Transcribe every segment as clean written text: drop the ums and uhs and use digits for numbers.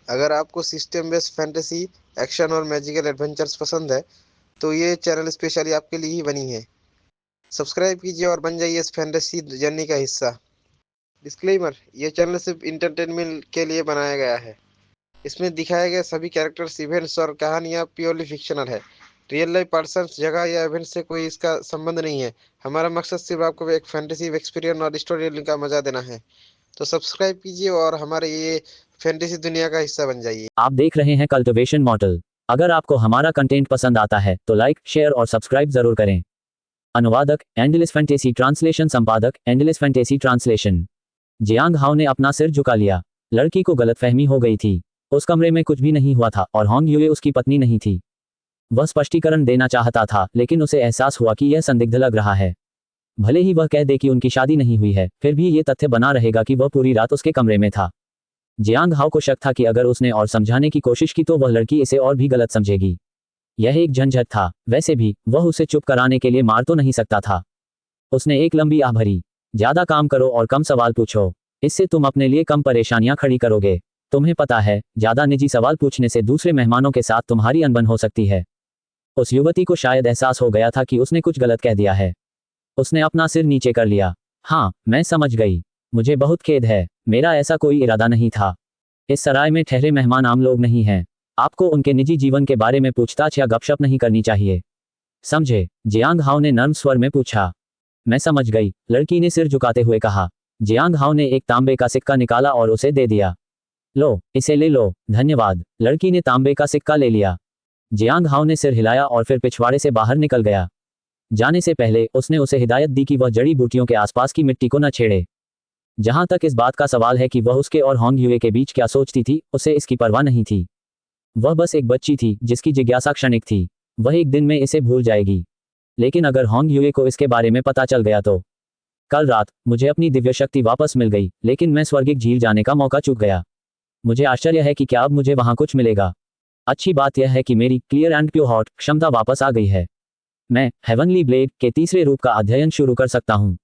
अगर आपको system based fantasy, action और मैजिकल एडवेंचर्स पसंद है, तो ये चैनल स्पेशली आपके लिए ही बनी है। सब्सक्राइब कीजिए और बन जाइए इस फैंटेसी जर्नी का हिस्सा। डिस्क्लेमर, ये चैनल सिर्फ इंटरटेनमेंट के लिए बनाया गया है। इसमें दिखाए गए सभी कैरेक्टर्स, इवेंट्स और कहानियाँ प्योरली फिक्शनल है। रियल लाइफ पर्सन्स, जगह या इवेंट से कोई इसका संबंध नहीं है। हमारा मकसद सिर्फ आपको एक फैंटेसी एक्सपीरियंस और स्टोरी टेलिंग का मजा देना है। तो सब्सक्राइब कीजिए और हमारे ये फैंटेसी दुनिया का हिस्सा बन जाइए। आप देख रहे हैं कल्टिवेशन मॉडल। अगर आपको हमारा कंटेंट पसंद आता है तो लाइक, शेयर और सब्सक्राइब जरूर करें। अनुवादक एंडलेस फैंटेसी ट्रांसलेशन, संपादक एंडलेस फैंटेसी ट्रांसलेशन। जियांग हाओ ने अपना सिर झुका लिया। लड़की को गलतफहमी हो गई थी। उस कमरे में कुछ भी नहीं हुआ था और होंग यूए उसकी पत्नी नहीं थी। वह स्पष्टीकरण देना चाहता था, लेकिन उसे एहसास हुआ कि यह संदिग्ध लग रहा है। भले ही वह कह दे कि उनकी शादी नहीं हुई है, फिर भी ये तथ्य बना रहेगा कि वह पूरी रात उसके कमरे में था। जियांग हाओ को शक था कि अगर उसने और समझाने की कोशिश की तो वह लड़की इसे और भी गलत समझेगी। यह एक झंझट था। वैसे भी वह उसे चुप कराने के लिए मार तो नहीं सकता था। उसने एक लंबी आह भरी। ज्यादा काम करो और कम सवाल पूछो। इससे तुम अपने लिए कम परेशानियां खड़ी करोगे। तुम्हें पता है, ज्यादा निजी सवाल पूछने से दूसरे मेहमानों के साथ तुम्हारी अनबन हो सकती है। उस युवती को शायद एहसास हो गया था कि उसने कुछ गलत कह दिया है। उसने अपना सिर नीचे कर लिया। हाँ, मैं समझ गई। मुझे बहुत खेद है। मेरा ऐसा कोई इरादा नहीं था। इस सराय में ठहरे मेहमान आम लोग नहीं हैं। आपको उनके निजी जीवन के बारे में पूछताछ या गपशप नहीं करनी चाहिए। समझे? जियांग हाओ ने नर्म स्वर में पूछा। मैं समझ गई, लड़की ने सिर झुकाते हुए कहा। जियांग हाओ ने एक तांबे का सिक्का निकाला और उसे दे दिया। लो, इसे ले लो। धन्यवाद। लड़की ने तांबे का सिक्का ले लिया। जियांग हाओ ने सिर हिलाया और फिर पिछवाड़े से बाहर निकल गया। जाने से पहले उसने उसे हिदायत दी कि वह जड़ी बूटियों के आसपास की मिट्टी को न छेड़े। जहां तक इस बात का सवाल है कि वह उसके और होंग यूए के बीच क्या सोचती थी, उसे इसकी परवाह नहीं थी। वह बस एक बच्ची थी जिसकी जिज्ञासा क्षणिक थी। वह एक दिन में इसे भूल जाएगी। लेकिन अगर होंग यूए को इसके बारे में पता चल गया तो? कल रात मुझे अपनी दिव्य शक्ति वापस मिल गई, लेकिन मैं स्वर्गिक झील जाने का मौका चूक गया। मुझे आश्चर्य है कि क्या अब मुझे वहां कुछ मिलेगा। अच्छी बात यह है कि मेरी क्लियर एंड प्योर हॉट क्षमता वापस आ गई है। मैं हेवनली ब्लेड के तीसरे रूप का अध्ययन शुरू कर सकता हूं।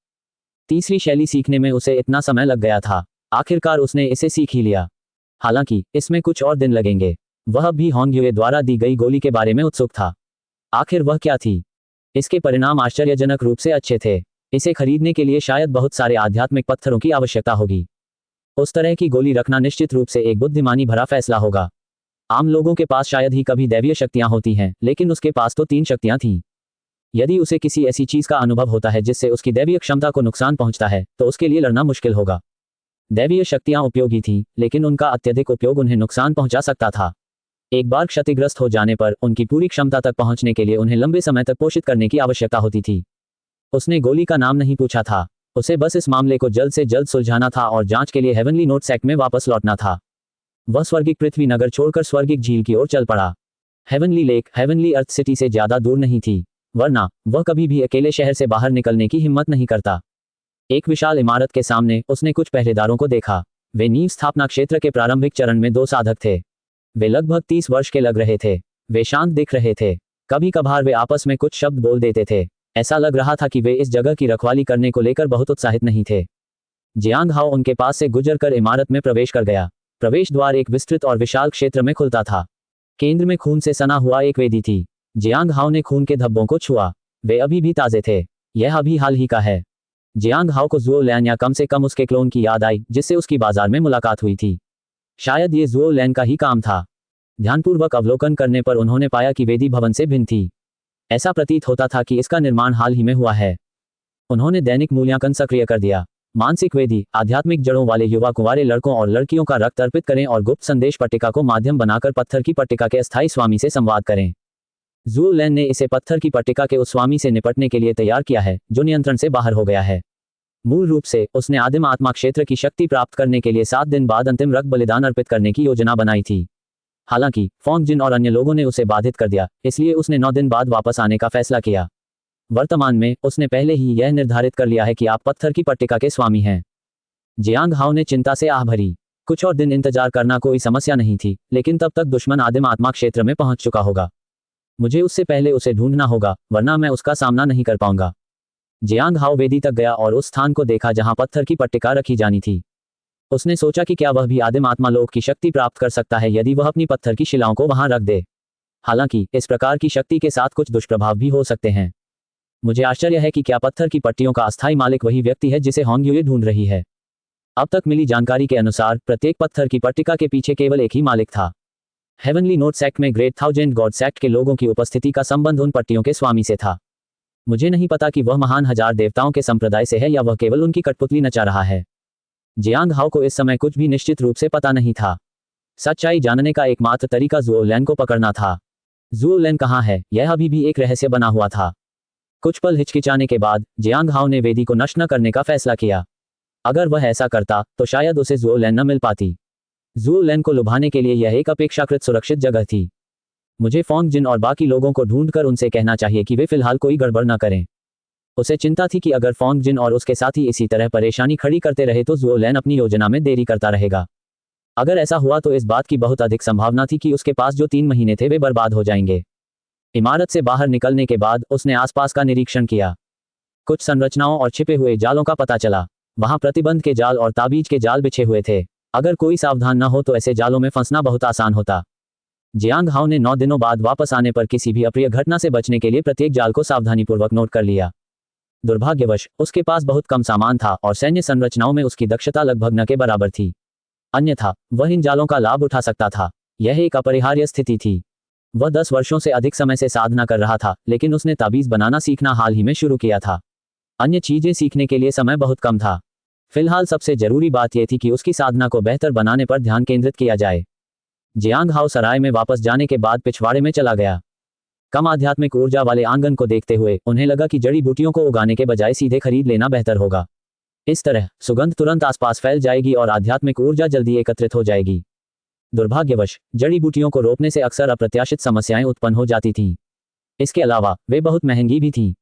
तीसरी शैली सीखने में उसे इतना समय लग गया था। आखिरकार उसने इसे सीख ही लिया। हालांकि इसमें कुछ और दिन लगेंगे। वह भी होंग यूए द्वारा दी गई गोली के बारे में उत्सुक था। आखिर वह क्या थी? इसके परिणाम आश्चर्यजनक रूप से अच्छे थे। इसे खरीदने के लिए शायद बहुत सारे आध्यात्मिक पत्थरों की आवश्यकता होगी। उस तरह की गोली रखना निश्चित रूप से एक बुद्धिमानी भरा फैसला होगा। आम लोगों के पास शायद ही कभी दैवीय शक्तियां होती हैं, लेकिन उसके पास तो 3 शक्तियां थीं। यदि उसे किसी ऐसी चीज का अनुभव होता है जिससे उसकी दैवीय क्षमता को नुकसान पहुंचता है, तो उसके लिए लड़ना मुश्किल होगा। दैवीय शक्तियां उपयोगी थीं, लेकिन उनका अत्यधिक उपयोग उन्हें नुकसान पहुंचा सकता था। एक बार क्षतिग्रस्त हो जाने पर उनकी पूरी क्षमता तक पहुंचने के लिए उन्हें लंबे समय तक पोषित करने की आवश्यकता होती थी। उसने गोली का नाम नहीं पूछा था। उसे बस इस मामले को जल्द से जल्द सुलझाना था और जांच के लिए हेवनली नोट सेक्ट में वापस लौटना था। वह स्वर्गिक पृथ्वी नगर छोड़कर स्वर्गिक झील की ओर चल पड़ा। हेवनली लेक हेवनली अर्थ सिटी से ज्यादा दूर नहीं थी, वरना वह कभी भी अकेले शहर से बाहर निकलने की हिम्मत नहीं करता। एक विशाल इमारत के सामने उसने कुछ पहरेदारों को देखा। वे नींव स्थापना क्षेत्र के प्रारंभिक चरण में 2 साधक थे। वे लगभग 30 वर्ष के लग रहे थे। वे शांत दिख रहे थे। कभी कभार वे आपस में कुछ शब्द बोल देते थे। ऐसा लग रहा था कि वे इस जगह की रखवाली करने को लेकर बहुत उत्साहित नहीं थे। जियांग हाओ उनके पास से गुजरकर इमारत में प्रवेश कर गया। प्रवेश द्वार एक विस्तृत और विशाल क्षेत्र में खुलता था। केंद्र में खून से सना हुआ एक वेदी थी। जियांग हाओ ने खून के धब्बों को छुआ। वे अभी भी ताजे थे। यह अभी हाल ही का है। जियांग हाओ को जुओ लैन या कम से कम उसके क्लोन की याद आई जिससे उसकी बाजार में मुलाकात हुई थी। शायद ये जुओ लैन का ही काम था। ध्यानपूर्वक अवलोकन करने पर उन्होंने पाया कि वेदी भवन से भिन्न थी। ऐसा प्रतीत होता था कि इसका निर्माण हाल ही में हुआ है। उन्होंने दैनिक मूल्यांकन सक्रिय कर दिया। मानसिक वेदी, आध्यात्मिक जड़ों वाले युवा कुंवारे लड़कों और लड़कियों का रक्त अर्पित करें और गुप्त संदेश पट्टिका को माध्यम बनाकर पत्थर की पट्टिका के अस्थायी स्वामी से संवाद करें। जुओ लैन ने इसे पत्थर की पट्टिका के उस स्वामी से निपटने के लिए तैयार किया है जो नियंत्रण से बाहर हो गया है। मूल रूप से उसने आदिम आत्मा क्षेत्र की शक्ति प्राप्त करने के लिए 7 दिन बाद अंतिम रक्त बलिदान अर्पित करने की योजना बनाई थी। हालांकि फोंग जिन और अन्य लोगों ने उसे बाधित कर दिया, इसलिए उसने 9 दिन बाद वापस आने का फैसला किया। वर्तमान में उसने पहले ही यह निर्धारित कर लिया है कि आप पत्थर की पट्टिका के स्वामी हैं। जियांग हाओ ने चिंता से आह भरी। कुछ और दिन इंतजार करना कोई समस्या नहीं थी, लेकिन तब तक दुश्मन आदिम आत्मा क्षेत्र में पहुंच चुका होगा। मुझे उससे पहले उसे ढूंढना होगा, वरना मैं उसका सामना नहीं कर पाऊंगा। जियांग हाओ वेदी तक गया और उस स्थान को देखा जहां पत्थर की पट्टिका रखी जानी थी। उसने सोचा कि क्या वह भी आदिम आत्मा लोक की शक्ति प्राप्त कर सकता है यदि वह अपनी पत्थर की शिलाओं को वहां रख दे। हालांकि इस प्रकार की शक्ति के साथ कुछ दुष्प्रभाव भी हो सकते हैं। मुझे आश्चर्य है कि क्या पत्थर की पट्टियों का अस्थायी मालिक वही व्यक्ति है जिसे होंग यूए ढूंढ रही है। अब तक मिली जानकारी के अनुसार प्रत्येक पत्थर की पट्टिका के पीछे केवल एक ही मालिक था। हेवनली नोट सेक्ट में ग्रेट थाउजेंड गॉड सेक्ट के लोगों की उपस्थिति का संबंध उन पट्टियों के स्वामी से था। मुझे नहीं पता कि वह महान हजार देवताओं के संप्रदाय से है या वह केवल उनकी कठपुतली नचा रहा है। जियांग हाओ को इस समय कुछ भी निश्चित रूप से पता नहीं था। सच्चाई जानने का एकमात्र तरीका ज़ुओ लैन को पकड़ना था। ज़ुओ लैन कहाँ है, यह अभी भी एक रहस्य बना हुआ था। कुछ पल हिचकिचाने के बाद जियांग हाओ ने वेदी को नष्ट न करने का फैसला किया। अगर वह ऐसा करता तो शायद उसे ज़ुओ लैन न मिल पाती। ज़ुओ लैन को लुभाने के लिए यह एक अपेक्षाकृत सुरक्षित जगह थी। मुझे फोंग जिन और बाकी लोगों को ढूंढकर उनसे कहना चाहिए कि वे फिलहाल कोई गड़बड़ न करें। उसे चिंता थी कि अगर फोंग जिन और उसके साथी इसी तरह परेशानी खड़ी करते रहे तो ज़ुओ लैन अपनी योजना में देरी करता रहेगा। अगर ऐसा हुआ तो इस बात की बहुत अधिक संभावना थी कि उसके पास जो 3 महीने थे वे बर्बाद हो जाएंगे। इमारत से बाहर निकलने के बाद उसने आसपास का निरीक्षण किया। कुछ संरचनाओं और छिपे हुए जालों का पता चला। वहां प्रतिबंध के जाल और ताबीज के जाल बिछे हुए थे। अगर कोई सावधान न हो तो ऐसे जालों में फंसना बहुत आसान होता। जियांग हाओ ने 9 दिनों बाद वापस आने पर किसी भी अप्रिय घटना से बचने के लिए प्रत्येक जाल को सावधानीपूर्वक नोट कर लिया। दुर्भाग्यवश उसके पास बहुत कम सामान था और सैन्य संरचनाओं में उसकी दक्षता लगभग न के बराबर थी। अन्यथा वह इन जालों का लाभ उठा सकता था। यह एक अपरिहार्य स्थिति थी। वह 10 वर्षों से अधिक समय से साधना कर रहा था, लेकिन उसने ताबीज बनाना सीखना हाल ही में शुरू किया था। अन्य चीजें सीखने के लिए समय बहुत कम था। फिलहाल सबसे जरूरी बात यह थी कि उसकी साधना को बेहतर बनाने पर ध्यान केंद्रित किया जाए। जियांग हाओ सराय में वापस जाने के बाद पिछवाड़े में चला गया। कम आध्यात्मिक ऊर्जा वाले आंगन को देखते हुए उन्हें लगा कि जड़ी बूटियों को उगाने के बजाय सीधे खरीद लेना बेहतर होगा। इस तरह सुगंध तुरंत आसपास फैल जाएगी और आध्यात्मिक ऊर्जा जल्दी एकत्रित हो जाएगी। दुर्भाग्यवश जड़ी बूटियों को रोपने से अक्सर अप्रत्याशित समस्याएं उत्पन्न हो जाती थीं। इसके अलावा वे बहुत महंगी भी थीं।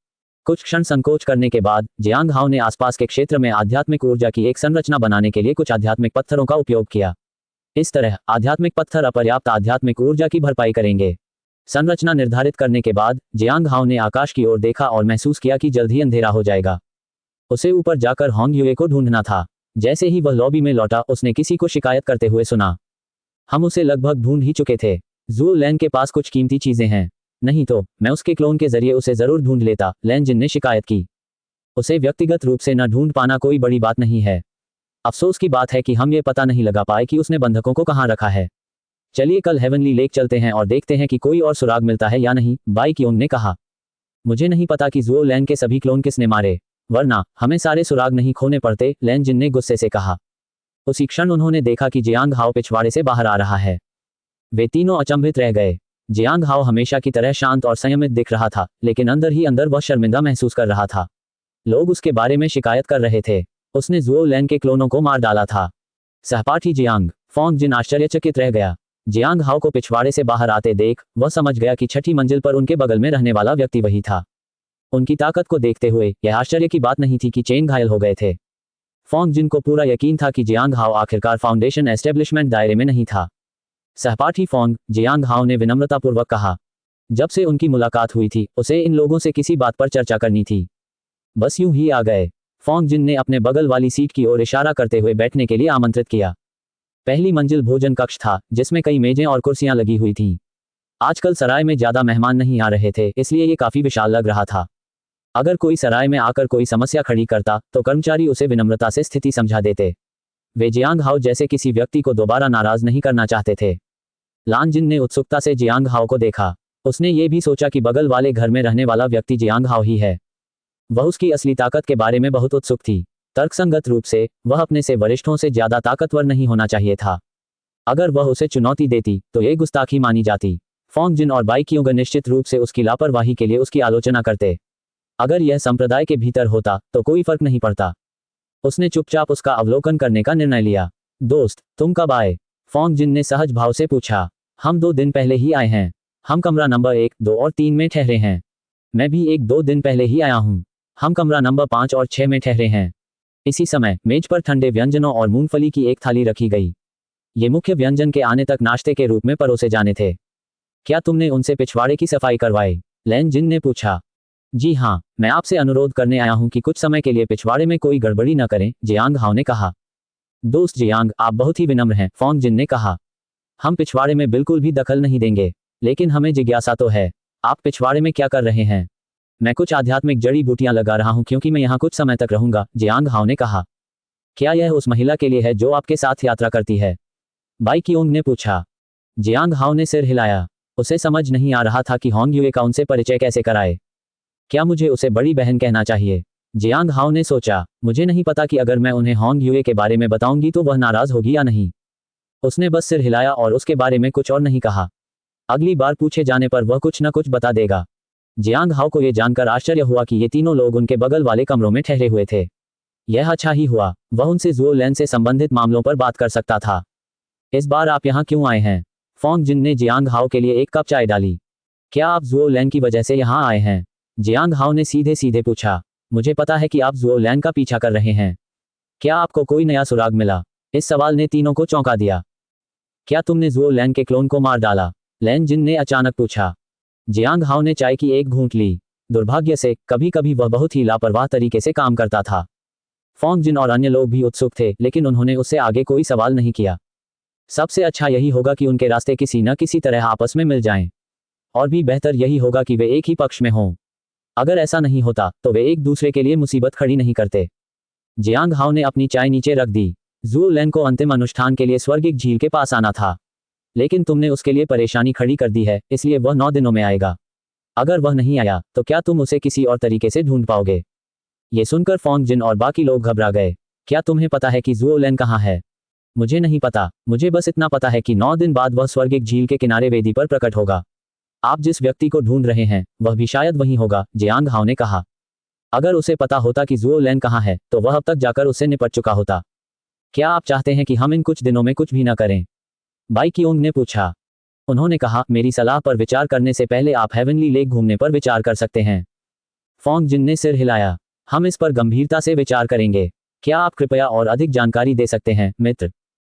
कुछ क्षण संकोच करने के बाद जियांग हाओ ने आसपास के क्षेत्र में आध्यात्मिक ऊर्जा की एक संरचना बनाने के लिए कुछ आध्यात्मिक पत्थरों का उपयोग किया। इस तरह आध्यात्मिक पत्थर अपर्याप्त आध्यात्मिक ऊर्जा की भरपाई करेंगे। संरचना निर्धारित करने के बाद जियांग हाओ ने आकाश की ओर देखा और महसूस किया कि जल्द ही अंधेरा हो जाएगा। उसे ऊपर जाकर होंग यूए को ढूंढना था। जैसे ही वह लॉबी में लौटा उसने किसी को शिकायत करते हुए सुना, हम उसे लगभग ढूंढ ही चुके थे। ज़ुओ लैन के पास कुछ कीमती चीजें हैं। नहीं तो मैं उसके क्लोन के जरिए उसे जरूर ढूंढ लेता, लैन जिन ने शिकायत की। उसे व्यक्तिगत रूप से न ढूंढ पाना कोई बड़ी बात नहीं है। अफसोस की बात है कि हम ये पता नहीं लगा पाए कि उसने बंधकों को कहाँ रखा है। चलिए कल हेवनली लेक चलते हैं और देखते हैं कि कोई और सुराग मिलता है या नहीं, बाई क्योंग ने कहा। मुझे नहीं पता कि ज़ुओ लैन के सभी क्लोन किसने मारे, वरना हमें सारे सुराग नहीं खोने पड़ते, लैन जिन ने गुस्से से कहा। उसी क्षण उन्होंने देखा कि जियांग हाओ पिछवाड़े से बाहर आ रहा है। वे तीनों अचंभित रह गए। जियांग हाओ हमेशा की तरह शांत और संयमित दिख रहा था, लेकिन अंदर ही अंदर वह शर्मिंदा महसूस कर रहा था। लोग उसके बारे में शिकायत कर रहे थे। उसने ज़ुओ लैन के क्लोनों को मार डाला था। सहपाठी जियांग फोंग जिन आश्चर्यचकित रह गया। जियांग हाओ को पिछवाड़े से बाहर आते देख वह समझ गया कि छठी मंजिल पर उनके बगल में रहने वाला व्यक्ति वही था। उनकी ताकत को देखते हुए यह आश्चर्य की बात नहीं थी कि चेन घायल हो गए थे। फोंग जिन को पूरा यकीन था कि जियांग हाओ आखिरकार फाउंडेशन एस्टेब्लिशमेंट दायरे में नहीं था। सहपाठी फोंग, जियांग हाओ ने विनम्रतापूर्वक कहा। जब से उनकी मुलाकात हुई थी उसे इन लोगों से किसी बात पर चर्चा करनी थी। बस यूं ही आ गए। फोंग जिन ने अपने बगल वाली सीट की ओर इशारा करते हुए बैठने के लिए आमंत्रित किया। पहली मंजिल भोजन कक्ष था जिसमें कई मेजें और कुर्सियां लगी हुई थीं। आजकल सराय में ज्यादा मेहमान नहीं आ रहे थे, इसलिए ये काफी विशाल लग रहा था। अगर कोई सराय में आकर कोई समस्या खड़ी करता तो कर्मचारी उसे विनम्रता से स्थिति समझा देते। वे जियांग हाओ जैसे किसी व्यक्ति को दोबारा नाराज नहीं करना चाहते थे। लान जिन ने उत्सुकता से जियांग हाओ को देखा। उसने ये भी सोचा कि बगल वाले घर में रहने वाला व्यक्ति जियांग हाओ ही है। वह उसकी असली ताकत के बारे में बहुत उत्सुक थी। तर्कसंगत रूप से वह अपने से वरिष्ठों से ज्यादा ताकतवर नहीं होना चाहिए था। अगर वह उसे चुनौती देती तो ये गुस्ताखी मानी जाती। फोंग जिन और बाई क्योंग निश्चित रूप से उसकी लापरवाही के लिए उसकी आलोचना करते। अगर यह संप्रदाय के भीतर होता तो कोई फर्क नहीं पड़ता। उसने चुपचाप उसका अवलोकन करने का निर्णय लिया। दोस्त, तुम कब आए? फोंग जिन ने सहज भाव से पूछा। हम 2 दिन पहले ही आए हैं। हम कमरा नंबर 1, 2 और 3 में ठहरे हैं। मैं भी 1-2 दिन पहले ही आया हूँ। हम कमरा नंबर 5 और 6 में ठहरे हैं। इसी समय मेज पर ठंडे व्यंजनों और मूंगफली की एक थाली रखी गई। ये मुख्य व्यंजन के आने तक नाश्ते के रूप में परोसे जाने थे। क्या तुमने उनसे पिछवाड़े की सफाई करवाई? लैन जिन ने पूछा। जी हाँ, मैं आपसे अनुरोध करने आया हूं कि कुछ समय के लिए पिछवाड़े में कोई गड़बड़ी न करें, जियांग हाओ ने कहा। दोस्त जियांग, आप बहुत ही विनम्र हैं, फोंग जिन ने कहा। हम पिछवाड़े में बिल्कुल भी दखल नहीं देंगे, लेकिन हमें जिज्ञासा तो है। आप पिछवाड़े में क्या कर रहे हैं? मैं कुछ आध्यात्मिक जड़ी बूटियां लगा रहा हूं क्योंकि मैं यहाँ कुछ समय तक रहूंगा, जियांग हाओ ने कहा। क्या यह उस महिला के लिए है जो आपके साथ यात्रा करती है? बाई कियोंग ने पूछा। जियांग हाओ ने सिर हिलाया। उसे समझ नहीं आ रहा था कि होंग यूए का उनसे परिचय कैसे कराए। क्या मुझे उसे बड़ी बहन कहना चाहिए? जियांग हाओ ने सोचा। मुझे नहीं पता कि अगर मैं उन्हें होंग यूए के बारे में बताऊंगी तो वह नाराज होगी या नहीं। उसने बस सिर हिलाया और उसके बारे में कुछ और नहीं कहा। अगली बार पूछे जाने पर वह कुछ न कुछ बता देगा। जियांग हाओ को यह जानकर आश्चर्य हुआ कि ये तीनों लोग उनके बगल वाले कमरों में ठहरे हुए थे। यह अच्छा ही हुआ, वह उनसे ज़ुओ लैन से संबंधित मामलों पर बात कर सकता था। इस बार आप यहाँ क्यों आए हैं? फोंग जिन ने जियांग हाओ के लिए एक कप चाय डाली। क्या आप ज़ुओ लैन की वजह से यहाँ आए हैं? जियांग हाओ ने सीधे सीधे पूछा। मुझे पता है कि आप ज़ुओ लैन का पीछा कर रहे हैं। क्या आपको कोई नया सुराग मिला? इस सवाल ने तीनों को चौंका दिया। क्या तुमने ज़ुओ लैन के क्लोन को मार डाला? लैन जिन ने अचानक पूछा। जियांग हाओ ने चाय की एक घूंट ली। दुर्भाग्य से कभी कभी वह बहुत ही लापरवाह तरीके से काम करता था। फोंग जिन और अन्य लोग भी उत्सुक थे, लेकिन उन्होंने उससे आगे कोई सवाल नहीं किया। सबसे अच्छा यही होगा कि उनके रास्ते किसी न किसी तरह आपस में मिल जाएं। और भी बेहतर यही होगा कि वे एक ही पक्ष में हों। अगर ऐसा नहीं होता तो वे एक दूसरे के लिए मुसीबत खड़ी नहीं करते। जियांग हाओ ने अपनी चाय नीचे रख दी। ज़ुओ लैन को अंतिम अनुष्ठान के लिए स्वर्गिक झील के पास आना था, लेकिन तुमने उसके लिए परेशानी खड़ी कर दी है, इसलिए वह 9 दिनों में आएगा। अगर वह नहीं आया तो क्या तुम उसे किसी और तरीके से ढूंढ पाओगे? ये सुनकर फोंग जिन और बाकी लोग घबरा गए। क्या तुम्हें पता है कि ज़ुओ लैन कहाँ है? मुझे नहीं पता, मुझे बस इतना पता है कि 9 दिन बाद वह स्वर्गिक झील के किनारे वेदी पर प्रकट होगा। आप जिस व्यक्ति को ढूंढ रहे हैं वह भी शायद वही होगा, जियांग हाओ ने कहा। अगर उसे पता होता कि ज़ुओ लैन कहाँ है तो वह अब तक जाकर उससे निपट चुका होता। क्या आप चाहते हैं कि हम इन कुछ दिनों में कुछ भी न करें? बाई कियोंग ने पूछा। उन्होंने कहा, मेरी सलाह पर विचार करने से पहले आप हेवनली लेक घूमने पर विचार कर सकते हैं। फोंग जिन ने सिर हिलाया। हम इस पर गंभीरता से विचार करेंगे। क्या आप कृपया और अधिक जानकारी दे सकते हैं, मित्र?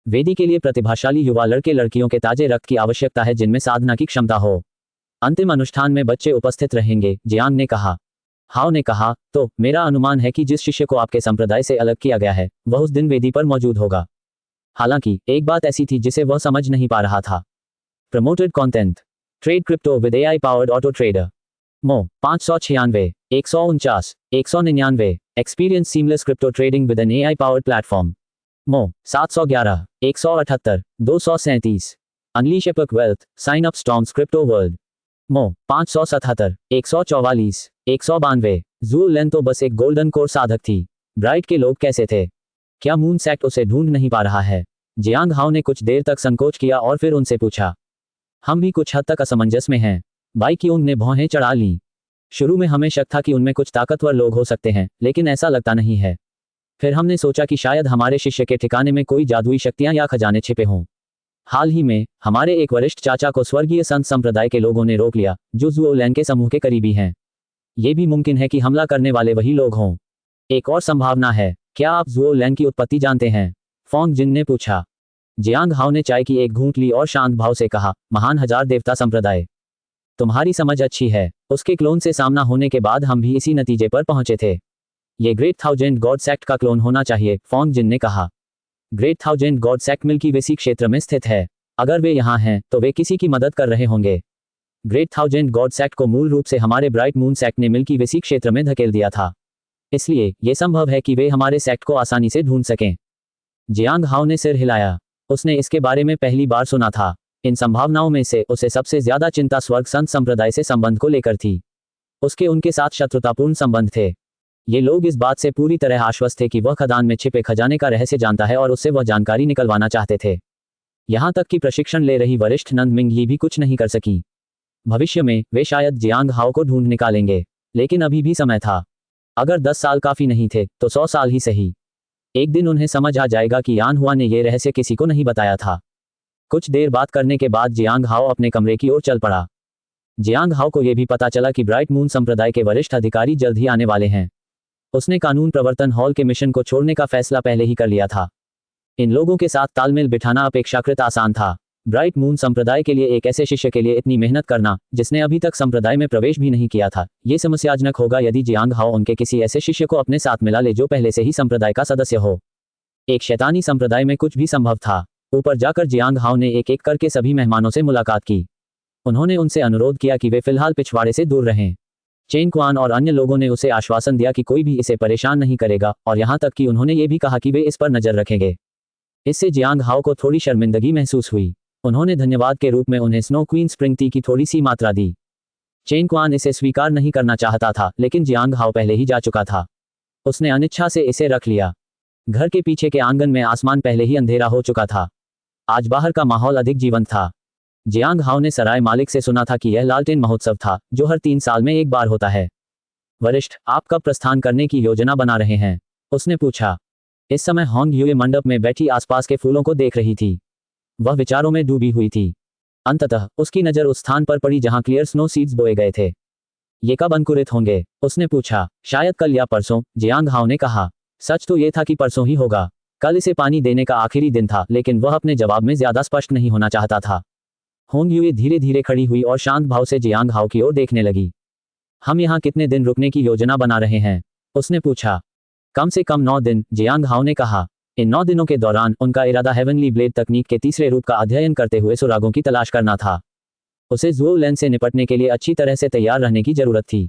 वेदी के लिए प्रतिभाशाली युवा लड़के लड़कियों के ताजे रक्त की आवश्यकता है जिनमें साधना की क्षमता हो। अंतिम अनुष्ठान में बच्चे उपस्थित रहेंगे, जियांग ने कहा। हाओ ने कहा, तो मेरा अनुमान है कि जिस शिष्य को आपके संप्रदाय से अलग किया गया है वह उस दिन वेदी पर मौजूद होगा। हालांकि एक बात ऐसी थी जिसे वह समझ नहीं पा रहा था। Promoted content. Trade crypto with AI powered auto trader. मो 596 149 199। Experience seamless crypto trading with an AI powered platform. मो 711 178 237। Unleash epic wealth, sign up storms crypto world. मो 577 144 192। ज़ुओ लैन तो बस एक गोल्डन कोर साधक थी। ब्राइट के लोग कैसे थे? क्या मून सेक्ट उसे ढूंढ नहीं पा रहा है? जियांग हाओ ने कुछ देर तक संकोच किया और फिर उनसे पूछा। हम भी कुछ हद तक असमंजस में हैं। बाई कियोंग ने भौहें चढ़ा लीं। शुरू में हमें शक था कि उनमें कुछ ताकतवर लोग हो सकते हैं, लेकिन ऐसा लगता नहीं है। फिर हमने सोचा कि शायद हमारे शिष्य के ठिकाने में कोई जादुई शक्तियां या खजाने छिपे हों। हाल ही में हमारे एक वरिष्ठ चाचा को स्वर्गीय संत संप्रदाय के लोगों ने रोक लिया, जो ज़ुओ लैन के समूह के करीबी हैं। ये भी मुमकिन है कि हमला करने वाले वही लोग हों। एक और संभावना है, क्या आप ज़ुओ लैन की उत्पत्ति जानते हैं? फोंग जिन ने पूछा। जियांग हाओ ने चाय की एक घूंट ली और शांत भाव से कहा, महान हजार देवता संप्रदाय। तुम्हारी समझ अच्छी है। उसके क्लोन से सामना होने के बाद हम भी इसी नतीजे पर पहुंचे थे। ये ग्रेट थाउजेंड गॉड सेक्ट का क्लोन होना चाहिए, फोंग जिन ने कहा। Great thousand God sect milky वेसी क्षेत्र में स्थित है। अगर वे यहाँ हैं तो वे किसी की मदद कर रहे होंगे। ग्रेट थाउजेंड गॉड सेक्ट को मूल रूप से हमारे ब्राइट मून सेक्ट ने मिल्की वेसी क्षेत्र में धकेल दिया था, इसलिए यह संभव है कि वे हमारे सेक्ट को आसानी से ढूंढ सकें। जियांग हाओ ने सिर हिलाया। उसने इसके बारे में पहली बार सुना था। इन संभावनाओं में से उसे सबसे ज्यादा चिंता स्वर्ग संत संप्रदाय से संबंध को लेकर थी। उसके उनके साथ शत्रुतापूर्ण संबंध थे। ये लोग इस बात से पूरी तरह आश्वस्त थे कि वह खदान में छिपे खजाने का रहस्य जानता है और उससे वह जानकारी निकलवाना चाहते थे। यहां तक कि प्रशिक्षण ले रही वरिष्ठ नंद मिंग ये भी कुछ नहीं कर सकी। भविष्य में वे शायद जियांग हाओ को ढूंढ निकालेंगे, लेकिन अभी भी समय था। अगर 10 साल काफी नहीं थे तो 100 साल ही सही। एक दिन उन्हें समझ आ जाएगा कि यान हुआ ने यह रहस्य किसी को नहीं बताया था। कुछ देर बात करने के बाद जियांग हाओ अपने कमरे की ओर चल पड़ा। जियांग हाओ को यह भी पता चला कि ब्राइट मून संप्रदाय के वरिष्ठ अधिकारी जल्द ही आने वाले हैं। उसने कानून प्रवर्तन हॉल के मिशन को छोड़ने का फैसला पहले ही कर लिया था। इन लोगों के साथ तालमेल बिठाना अपेक्षाकृत आसान था। ब्राइट मून संप्रदाय के लिए एक ऐसे शिष्य के लिए इतनी मेहनत करना जिसने अभी तक संप्रदाय में प्रवेश भी नहीं किया था, ये समस्याजनक होगा यदि जियांग हाओ उनके किसी ऐसे शिष्य को अपने साथ मिला ले जो पहले से ही संप्रदाय का सदस्य हो। एक शैतानी संप्रदाय में कुछ भी संभव था। ऊपर जाकर जियांग हाओ ने एक एक करके सभी मेहमानों से मुलाकात की। उन्होंने उनसे अनुरोध किया कि वे फिलहाल पिछवाड़े से दूर रहें। चेन क्वान और अन्य लोगों ने उसे आश्वासन दिया कि कोई भी इसे परेशान नहीं करेगा, और यहाँ तक कि उन्होंने ये भी कहा कि वे इस पर नजर रखेंगे। इससे जियांग हाओ को थोड़ी शर्मिंदगी महसूस हुई। उन्होंने धन्यवाद के रूप में उन्हें स्नो क्वीन स्प्रिंग टी की थोड़ी सी मात्रा दी। चेन क्वान इसे स्वीकार नहीं करना चाहता था, लेकिन जियांग हाओ पहले ही जा चुका था। उसने अनिच्छा से इसे रख लिया। घर के पीछे के आंगन में आसमान पहले ही अंधेरा हो चुका था। आज बाहर का माहौल अधिक जीवंत था। जियांग हाओ ने सराय मालिक से सुना था कि यह लालटेन महोत्सव था, जो हर 3 साल में एक बार होता है। वरिष्ठ, आप कब प्रस्थान करने की योजना बना रहे हैं? उसने पूछा। इस समय होंग यूए मंडप में बैठी आसपास के फूलों को देख रही थी। वह विचारों में डूबी हुई थी। अंततः उसकी नज़र उस स्थान पर पड़ी जहां क्लियर स्नो सीड्स बोए गए थे। ये कब अंकुरित होंगे? उसने पूछा। शायद कल या परसों, जियांग हाओ ने कहा। सच तो ये था कि परसों ही होगा। कल इसे पानी देने का आखिरी दिन था, लेकिन वह अपने जवाब में ज्यादा स्पष्ट नहीं होना चाहता था। होंग यूए धीरे धीरे खड़ी हुई और शांत भाव से जियांग हाओ की ओर देखने लगी। हम यहाँ कितने दिन रुकने की योजना बना रहे हैं? उसने पूछा। कम से कम 9 दिन, जियांग हाओ ने कहा। इन 9 दिनों के दौरान उनका इरादा हेवनली ब्लेड तकनीक के तीसरे रूप का अध्ययन करते हुए सुरागों की तलाश करना था। उसे ज़ुओ लेन से निपटने के लिए अच्छी तरह से तैयार रहने की जरूरत थी।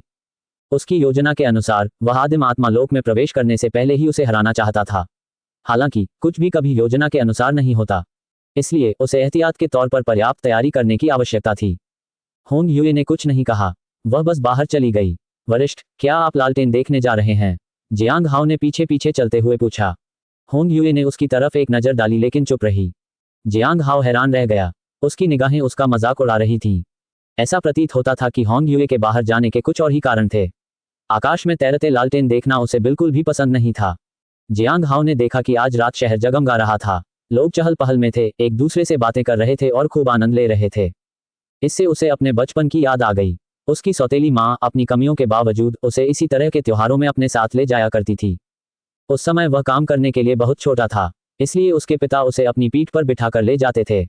उसकी योजना के अनुसार वह आदिम आत्मा लोक में प्रवेश करने से पहले ही उसे हराना चाहता था। हालांकि कुछ भी कभी योजना के अनुसार नहीं होता, इसलिए उसे एहतियात के तौर पर पर्याप्त तैयारी करने की आवश्यकता थी। होंग यूए ने कुछ नहीं कहा। वह बस बाहर चली गई। वरिष्ठ, क्या आप लालटेन देखने जा रहे हैं? जियांग हाओ ने पीछे पीछे चलते हुए पूछा। होंग यूए ने उसकी तरफ एक नज़र डाली लेकिन चुप रही। जियांग हाओ हैरान रह गया। उसकी निगाहें उसका मजाक उड़ा रही थीं। ऐसा प्रतीत होता था कि होंग यूए के बाहर जाने के कुछ और ही कारण थे। आकाश में तैरते लालटेन देखना उसे बिल्कुल भी पसंद नहीं था। जियांग हाओ ने देखा कि आज रात शहर जगमगा रहा था। लोग चहल पहल में थे, एक दूसरे से बातें कर रहे थे और खूब आनंद ले रहे थे। इससे उसे अपने बचपन की याद आ गई। उसकी सौतेली माँ अपनी कमियों के बावजूद उसे इसी तरह के त्योहारों में अपने साथ ले जाया करती थी। उस समय वह काम करने के लिए बहुत छोटा था, इसलिए उसके पिता उसे अपनी पीठ पर बिठाकर ले जाते थे।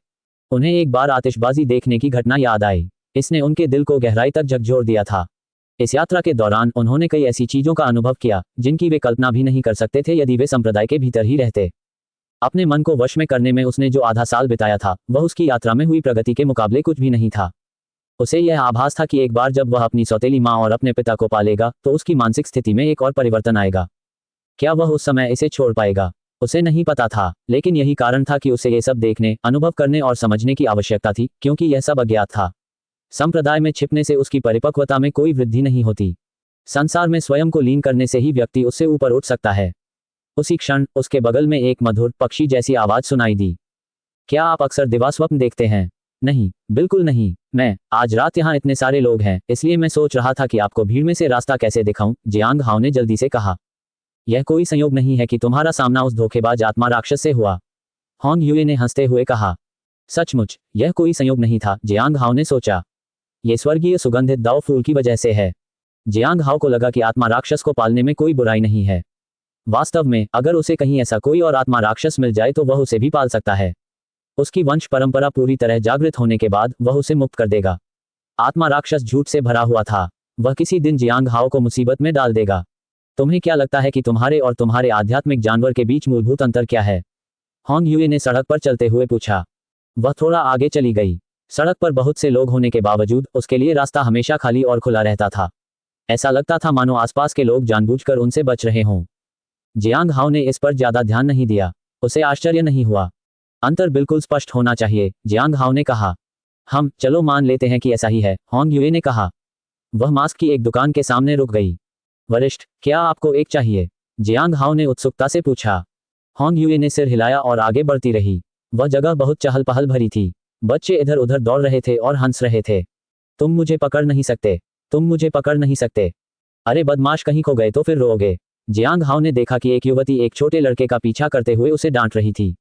उन्हें एक बार आतिशबाजी देखने की घटना याद आई। इसने उनके दिल को गहराई तक झकझोर दिया था। इस यात्रा के दौरान उन्होंने कई ऐसी चीजों का अनुभव किया जिनकी वे कल्पना भी नहीं कर सकते थे यदि वे संप्रदाय के भीतर ही रहते। अपने मन को वश में करने में उसने जो आधा साल बिताया था, वह उसकी यात्रा में हुई प्रगति के मुकाबले कुछ भी नहीं था। उसे यह आभास था कि एक बार जब वह अपनी सौतेली माँ और अपने पिता को पालेगा तो उसकी मानसिक स्थिति में एक और परिवर्तन आएगा। क्या वह उस समय इसे छोड़ पाएगा? उसे नहीं पता था, लेकिन यही कारण था कि उसे ये सब देखने, अनुभव करने और समझने की आवश्यकता थी, क्योंकि यह सब अज्ञात था। संप्रदाय में छिपने से उसकी परिपक्वता में कोई वृद्धि नहीं होती। संसार में स्वयं को लीन करने से ही व्यक्ति उससे ऊपर उठ सकता है। उसी क्षण उसके बगल में एक मधुर पक्षी जैसी आवाज सुनाई दी। क्या आप अक्सर दिवास्वप्न देखते हैं? नहीं, बिल्कुल नहीं। मैं आज रात यहाँ इतने सारे लोग हैं, इसलिए मैं सोच रहा था कि आपको भीड़ में से रास्ता कैसे दिखाऊं, जियांग हाओ ने जल्दी से कहा। यह कोई संयोग नहीं है कि तुम्हारा सामना उस धोखेबाज आत्मा राक्षस से हुआ, होंग यूए ने हंसते हुए कहा। सचमुच, यह कोई संयोग नहीं था, जियांग हाओ ने सोचा। ये स्वर्गीय सुगंधित दाव फूल की वजह से है। जियांग हाओ को लगा कि आत्मा राक्षस को पालने में कोई बुराई नहीं है। वास्तव में अगर उसे कहीं ऐसा कोई और आत्मा राक्षस मिल जाए तो वह उसे भी पाल सकता है। उसकी वंश परंपरा पूरी तरह जागृत होने के बाद वह उसे मुक्त कर देगा। आत्मा राक्षस झूठ से भरा हुआ था। वह किसी दिन जियांग हाओ को मुसीबत में डाल देगा। तुम्हें क्या लगता है कि तुम्हारे और तुम्हारे आध्यात्मिक जानवर के बीच मूलभूत अंतर क्या है? होंग यूए ने सड़क पर चलते हुए पूछा। वह थोड़ा आगे चली गई। सड़क पर बहुत से लोग होने के बावजूद उसके लिए रास्ता हमेशा खाली और खुला रहता था। ऐसा लगता था मानो आसपास के लोग जानबूझकर उनसे बच रहे हों। जियांग हाओ ने इस पर ज्यादा ध्यान नहीं दिया। उसे आश्चर्य नहीं हुआ। अंतर बिल्कुल स्पष्ट होना चाहिए, जियांग हाओ ने कहा। चलो मान लेते हैं कि ऐसा ही है, होंग यूए ने कहा। वह मास्क की एक दुकान के सामने रुक गई। वरिष्ठ, क्या आपको एक चाहिए? जियांग हाओ ने उत्सुकता से पूछा। होंग यूए ने सिर हिलाया और आगे बढ़ती रही। वह जगह बहुत चहल पहल भरी थी। बच्चे इधर उधर दौड़ रहे थे और हंस रहे थे। तुम मुझे पकड़ नहीं सकते, तुम मुझे पकड़ नहीं सकते। अरे बदमाश, कहीं खो गए तो फिर रोओगे। जियांग हाओ ने देखा कि एक युवती एक छोटे लड़के का पीछा करते हुए उसे डांट रही थी।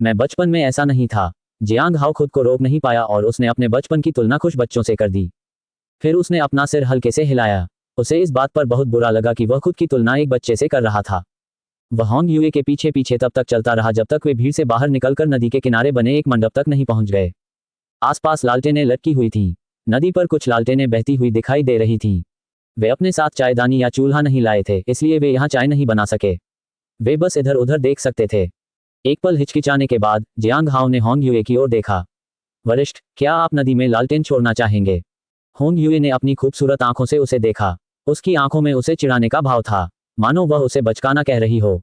मैं बचपन में ऐसा नहीं था। जियांग हाओ खुद को रोक नहीं पाया और उसने अपने बचपन की तुलना कुछ बच्चों से कर दी। फिर उसने अपना सिर हल्के से हिलाया। उसे इस बात पर बहुत बुरा लगा कि वह खुद की तुलना एक बच्चे से कर रहा था। वह होंग यूए के पीछे पीछे तब तक चलता रहा जब तक वे भीड़ से बाहर निकलकर नदी के किनारे बने एक मंडप तक नहीं पहुंच गए। आसपास लालटेनें लटकी हुई थीं। नदी पर कुछ लालटेनें बहती हुई दिखाई दे रही थीं। वे अपने साथ चायदानी या चूल्हा नहीं लाए थे, इसलिए वे यहाँ चाय नहीं बना सके। वे बस इधर उधर देख सकते थे। एक पल हिचकिचाने के बाद जियांग हाओ ने होंग यूए की ओर देखा। वरिष्ठ, क्या आप नदी में लालटेन छोड़ना चाहेंगे? होंग यूए ने अपनी खूबसूरत आंखों से उसे देखा। उसकी आंखों में उसे चिढ़ाने का भाव था, मानो वह उसे बचकाना कह रही हो।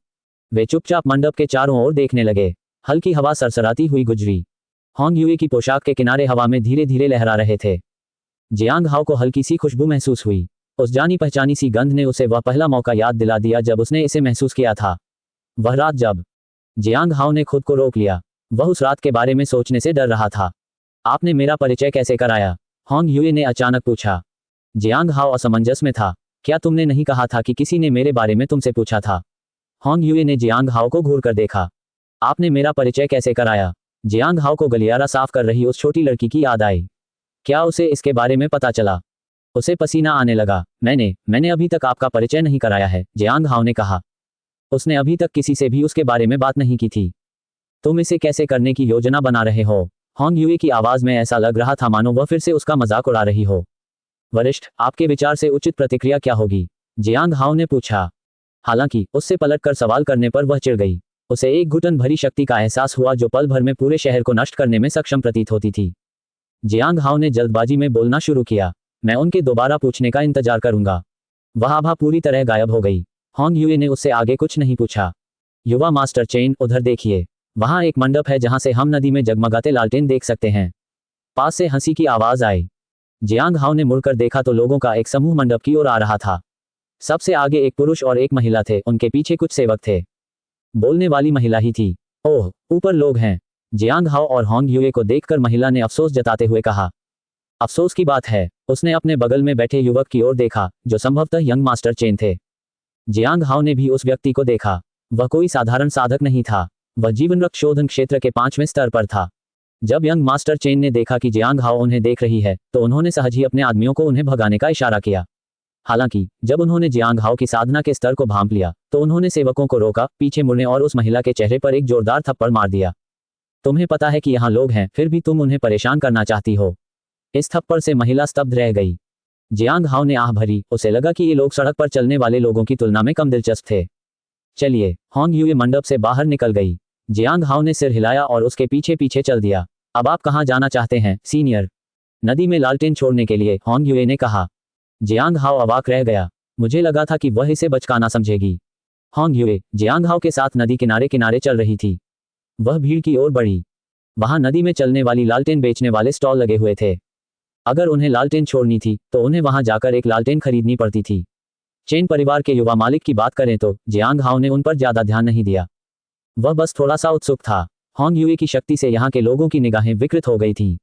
वे चुपचाप मंडप के चारों ओर देखने लगे। हल्की हवा सरसराती हुई गुजरी। होंग यूए की पोशाक के किनारे हवा में धीरे धीरे लहरा रहे थे। जियांग हाओ को हल्की सी खुशबू महसूस हुई। उस जानी पहचानी सी गंध ने उसे वह पहला मौका याद दिला दिया जब उसने इसे महसूस किया था। वह रात जब जियांग हाओ ने खुद को रोक लिया। वह उस रात के बारे में सोचने से डर रहा था। आपने मेरा परिचय कैसे कराया? होंग यूए ने अचानक पूछा। जियांग हाओ असमंजस में था। क्या तुमने नहीं कहा था कि किसी ने मेरे बारे में तुमसे पूछा था? होंग यूए ने जियांग हाओ को घूर कर देखा। आपने मेरा परिचय कैसे कराया? जियांग हाओ को गलियारा साफ कर रही उस छोटी लड़की की याद आई। क्या उसे इसके बारे में पता चला? उसे पसीना आने लगा। मैंने अभी तक आपका परिचय नहीं कराया है, जियांग हाओ ने कहा। उसने अभी तक किसी से भी उसके बारे में बात नहीं की थी। तुम इसे कैसे करने की योजना बना रहे हो? होंग यूए की आवाज में ऐसा लग रहा था मानो वह फिर से उसका मजाक उड़ा रही हो। वरिष्ठ, आपके विचार से उचित प्रतिक्रिया क्या होगी? जियांग हाओ ने पूछा। हालांकि उससे पलटकर सवाल करने पर वह चिढ़ गई। उसे एक घुटन भरी शक्ति का एहसास हुआ जो पल भर में पूरे शहर को नष्ट करने में सक्षम प्रतीत होती थी। जियांग हाओ ने जल्दबाजी में बोलना शुरू किया। मैं उनके दोबारा पूछने का इंतजार करूंगा। वह आभा पूरी तरह गायब हो गई। होंग यूए ने उससे आगे कुछ नहीं पूछा। युवा मास्टर चेन, उधर देखिए। वहां एक मंडप है जहां से हम नदी में जगमगाते लालटेन देख सकते हैं। पास से हंसी की आवाज आई। जियांग हाओ ने मुड़कर देखा तो लोगों का एक समूह मंडप की ओर आ रहा था। सबसे आगे एक पुरुष और एक महिला थे, उनके पीछे कुछ सेवक थे। बोलने वाली महिला ही थी। ओह, ऊपर लोग हैं। जियांग हाओ और होंग यूए को देखकर महिला ने अफसोस जताते हुए कहा। अफसोस की बात है। उसने अपने बगल में बैठे युवक की ओर देखा जो संभवतः यंग मास्टर चेन थे। जियांग हाओ ने भी उस व्यक्ति को देखा। वह कोई साधारण साधक नहीं था। वह जीवनरक्षक शोधन क्षेत्र के 5वें स्तर पर था। जब यंग मास्टर चेन ने देखा कि जियांग हाओ उन्हें देख रही है तो उन्होंने सहज ही अपने आदमियों को उन्हें भगाने का इशारा किया। हालांकि जब उन्होंने जियांग हाओ की साधना के स्तर को भांप लिया तो उन्होंने सेवकों को रोका, पीछे मुड़ने और उस महिला के चेहरे पर एक जोरदार थप्पड़ मार दिया। तुम्हें पता है कि यहाँ लोग हैं, फिर भी तुम उन्हें परेशान करना चाहती हो। इस थप्पड़ से महिला स्तब्ध रह गई। जियांग हाओ ने आह भरी। उसे लगा कि ये लोग सड़क पर चलने वाले लोगों की तुलना में कम दिलचस्प थे। चलिए। होंग यूए मंडप से बाहर निकल गई। जियांग हाओ ने सिर हिलाया और उसके पीछे पीछे चल दिया। अब आप कहाँ जाना चाहते हैं, सीनियर? नदी में लालटेन छोड़ने के लिए, होंग यूए ने कहा। जियांग हाओ अवाक रह गया। मुझे लगा था कि वह इसे बचकाना समझेगी। होंग यूए जियांग हाओ के साथ नदी किनारे किनारे चल रही थी। वह भीड़ की ओर बढ़ी। वहां नदी में चलने वाली लालटेन बेचने वाले स्टॉल लगे हुए थे। अगर उन्हें लालटेन छोड़नी थी तो उन्हें वहां जाकर एक लालटेन खरीदनी पड़ती थी। चेन परिवार के युवा मालिक की बात करें तो जियांग हाओ ने उन पर ज्यादा ध्यान नहीं दिया। वह बस थोड़ा सा उत्सुक था। होंग यूए की शक्ति से यहाँ के लोगों की निगाहें विकृत हो गई थीं।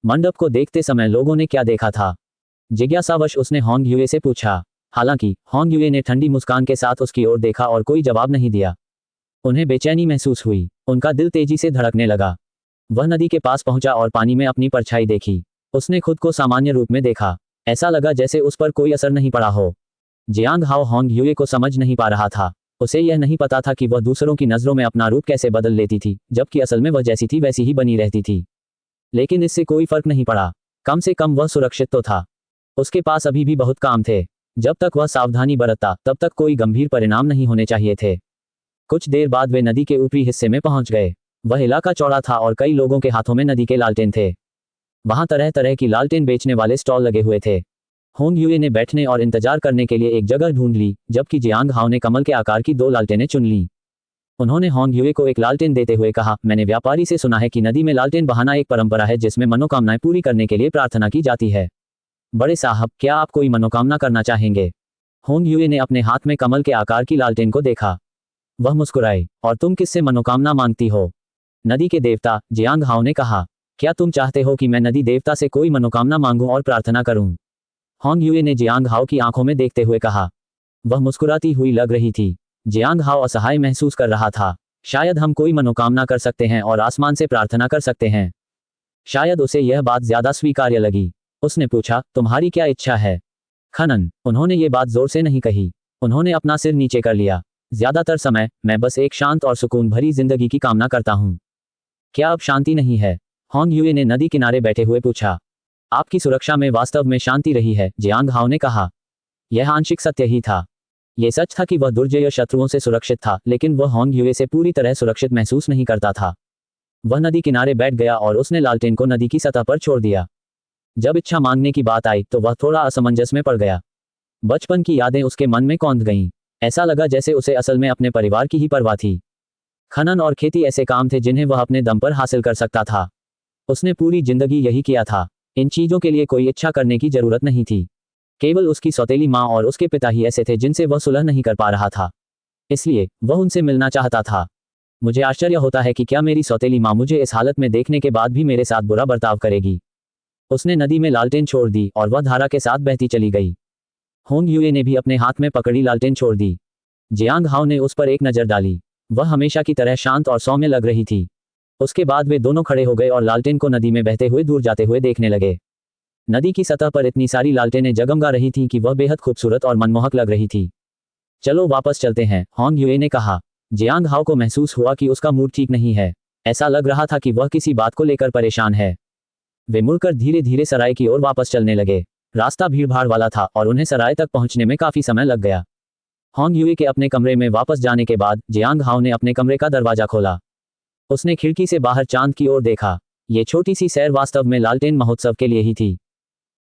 मंडप को देखते समय लोगों ने क्या देखा था? जिज्ञासावश उसने होंग यूए से पूछा। हालांकि होंग यूए ने ठंडी मुस्कान के साथ उसकी ओर देखा और कोई जवाब नहीं दिया। उन्हें बेचैनी महसूस हुई। उनका दिल तेजी से धड़कने लगा। वह नदी के पास पहुंचा और पानी में अपनी परछाई देखी। उसने खुद को सामान्य रूप में देखा। ऐसा लगा जैसे उस पर कोई असर नहीं पड़ा हो। जियांग हाओ होंग यूए को समझ नहीं पा रहा था। उसे यह नहीं पता था कि वह दूसरों की नजरों में अपना रूप कैसे बदल लेती थी, जबकि असल में वह जैसी थी वैसी ही बनी रहती थी। लेकिन इससे कोई फर्क नहीं पड़ा। कम से कम वह सुरक्षित तो था। उसके पास अभी भी बहुत काम थे। जब तक वह सावधानी बरतता तब तक कोई गंभीर परिणाम नहीं होने चाहिए थे। कुछ देर बाद वे नदी के ऊपरी हिस्से में पहुंच गए। वह इलाका चौड़ा था और कई लोगों के हाथों में नदी के लालटेन थे। वहां तरह तरह की लालटेन बेचने वाले स्टॉल लगे हुए थे। होंग यूए ने बैठने और इंतजार करने के लिए एक जगह ढूंढ ली, जबकि जियांग हाओ ने कमल के आकार की 2 लालटेनें चुन ली। उन्होंने होंग यूए को एक लालटेन देते हुए कहा, मैंने व्यापारी से सुना है कि नदी में लालटेन बहाना एक परंपरा है जिसमें मनोकामनाएं पूरी करने के लिए प्रार्थना की जाती है। बड़े साहब, क्या आप कोई मनोकामना करना चाहेंगे? होंग यूए ने अपने हाथ में कमल के आकार की लालटेन को देखा। वह मुस्कुराई। और तुम किससे मनोकामना मांगती हो? नदी के देवता, जियांग हाओ ने कहा। क्या तुम चाहते हो कि मैं नदी देवता से कोई मनोकामना मांगूं और प्रार्थना करूं? होंग यूए ने जियांग हाओ की आंखों में देखते हुए कहा। वह मुस्कुराती हुई लग रही थी। जियांग हाओ असहाय महसूस कर रहा था। शायद हम कोई मनोकामना कर सकते हैं और आसमान से प्रार्थना कर सकते हैं। शायद उसे यह बात ज्यादा स्वीकार्य लगी। उसने पूछा, तुम्हारी क्या इच्छा है? खनन। उन्होंने ये बात जोर से नहीं कही। उन्होंने अपना सिर नीचे कर लिया। ज्यादातर समय मैं बस एक शांत और सुकून भरी जिंदगी की कामना करता हूँ। क्या अब शांति नहीं है? होंग यूए ने नदी किनारे बैठे हुए पूछा। आपकी सुरक्षा में वास्तव में शांति रही है, जियांग हाओ ने कहा। यह आंशिक सत्य ही था। ये सच था कि वह दुर्जय शत्रुओं से सुरक्षित था, लेकिन वह होंग यूए से पूरी तरह सुरक्षित महसूस नहीं करता था। वह नदी किनारे बैठ गया और उसने लालटेन को नदी की सतह पर छोड़ दिया। जब इच्छा मांगने की बात आई तो वह थोड़ा असमंजस में पड़ गया। बचपन की यादें उसके मन में कौंध गईं। ऐसा लगा जैसे उसे असल में अपने परिवार की ही परवाह थी। खनन और खेती ऐसे काम थे जिन्हें वह अपने दम पर हासिल कर सकता था। उसने पूरी जिंदगी यही किया था। इन चीजों के लिए कोई इच्छा करने की जरूरत नहीं थी। केवल उसकी सौतेली माँ और उसके पिता ही ऐसे थे जिनसे वह सुलह नहीं कर पा रहा था, इसलिए वह उनसे मिलना चाहता था। मुझे आश्चर्य होता है कि क्या मेरी सौतेली माँ मुझे इस हालत में देखने के बाद भी मेरे साथ बुरा बर्ताव करेगी। उसने नदी में लालटेन छोड़ दी और वह धारा के साथ बहती चली गई। होंग यूए ने भी अपने हाथ में पकड़ी लालटेन छोड़ दी। जियांग हाओ ने उस पर एक नजर डाली। वह हमेशा की तरह शांत और सौम्य लग रही थी। उसके बाद वे दोनों खड़े हो गए और लालटेन को नदी में बहते हुए दूर जाते हुए देखने लगे। नदी की सतह पर इतनी सारी लालटेनें जगमगा रही थीं कि वह बेहद खूबसूरत और मनमोहक लग रही थी। चलो वापस चलते हैं, होंग यूए ने कहा। जियांग हाओ को महसूस हुआ कि उसका मूड ठीक नहीं है। ऐसा लग रहा था कि वह किसी बात को लेकर परेशान है। वे मुड़कर धीरे धीरे सराय की ओर वापस चलने लगे। रास्ता भीड़भाड़ वाला था और उन्हें सराय तक पहुंचने में काफी समय लग गया। होंग यूए के अपने कमरे में वापस जाने के बाद जियांग हाओ ने अपने कमरे का दरवाजा खोला। उसने खिड़की से बाहर चांद की ओर देखा। ये छोटी सी सैर वास्तव में लालटेन महोत्सव के लिए ही थी।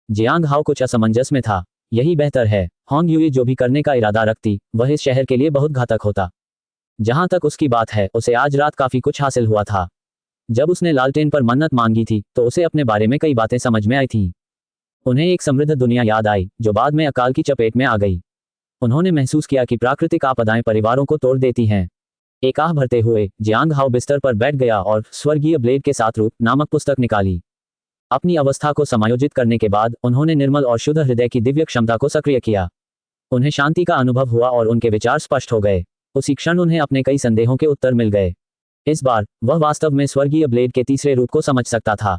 जियांग हाओ कुछ असमंजस में था। यही बेहतर है। होंग यूए जो भी करने का इरादा रखती वह इस शहर के लिए बहुत घातक होता। जहां तक उसकी बात है, उसे आज रात काफी कुछ हासिल हुआ था। जब उसने लालटेन पर मन्नत मांगी थी तो उसे अपने बारे में कई बातें समझ में आई थीं। उन्हें एक समृद्ध दुनिया याद आई जो बाद में अकाल की चपेट में आ गई। उन्होंने महसूस किया कि प्राकृतिक आपदाएं परिवारों को तोड़ देती हैं। एक आह भरते हुए जियांग हाओ बिस्तर पर बैठ गया और स्वर्गीय ब्लेड के साथ रूप नामक पुस्तक निकाली। अपनी अवस्था को समायोजित करने के बाद उन्होंने निर्मल और शुद्ध हृदय की दिव्य क्षमता को सक्रिय किया। उन्हें शांति का अनुभव हुआ और उनके विचार स्पष्ट हो गए। उसी क्षण उन्हें अपने कई संदेहों के उत्तर मिल गए। इस बार वह वास्तव में स्वर्गीय ब्लेड के तीसरे रूप को समझ सकता था।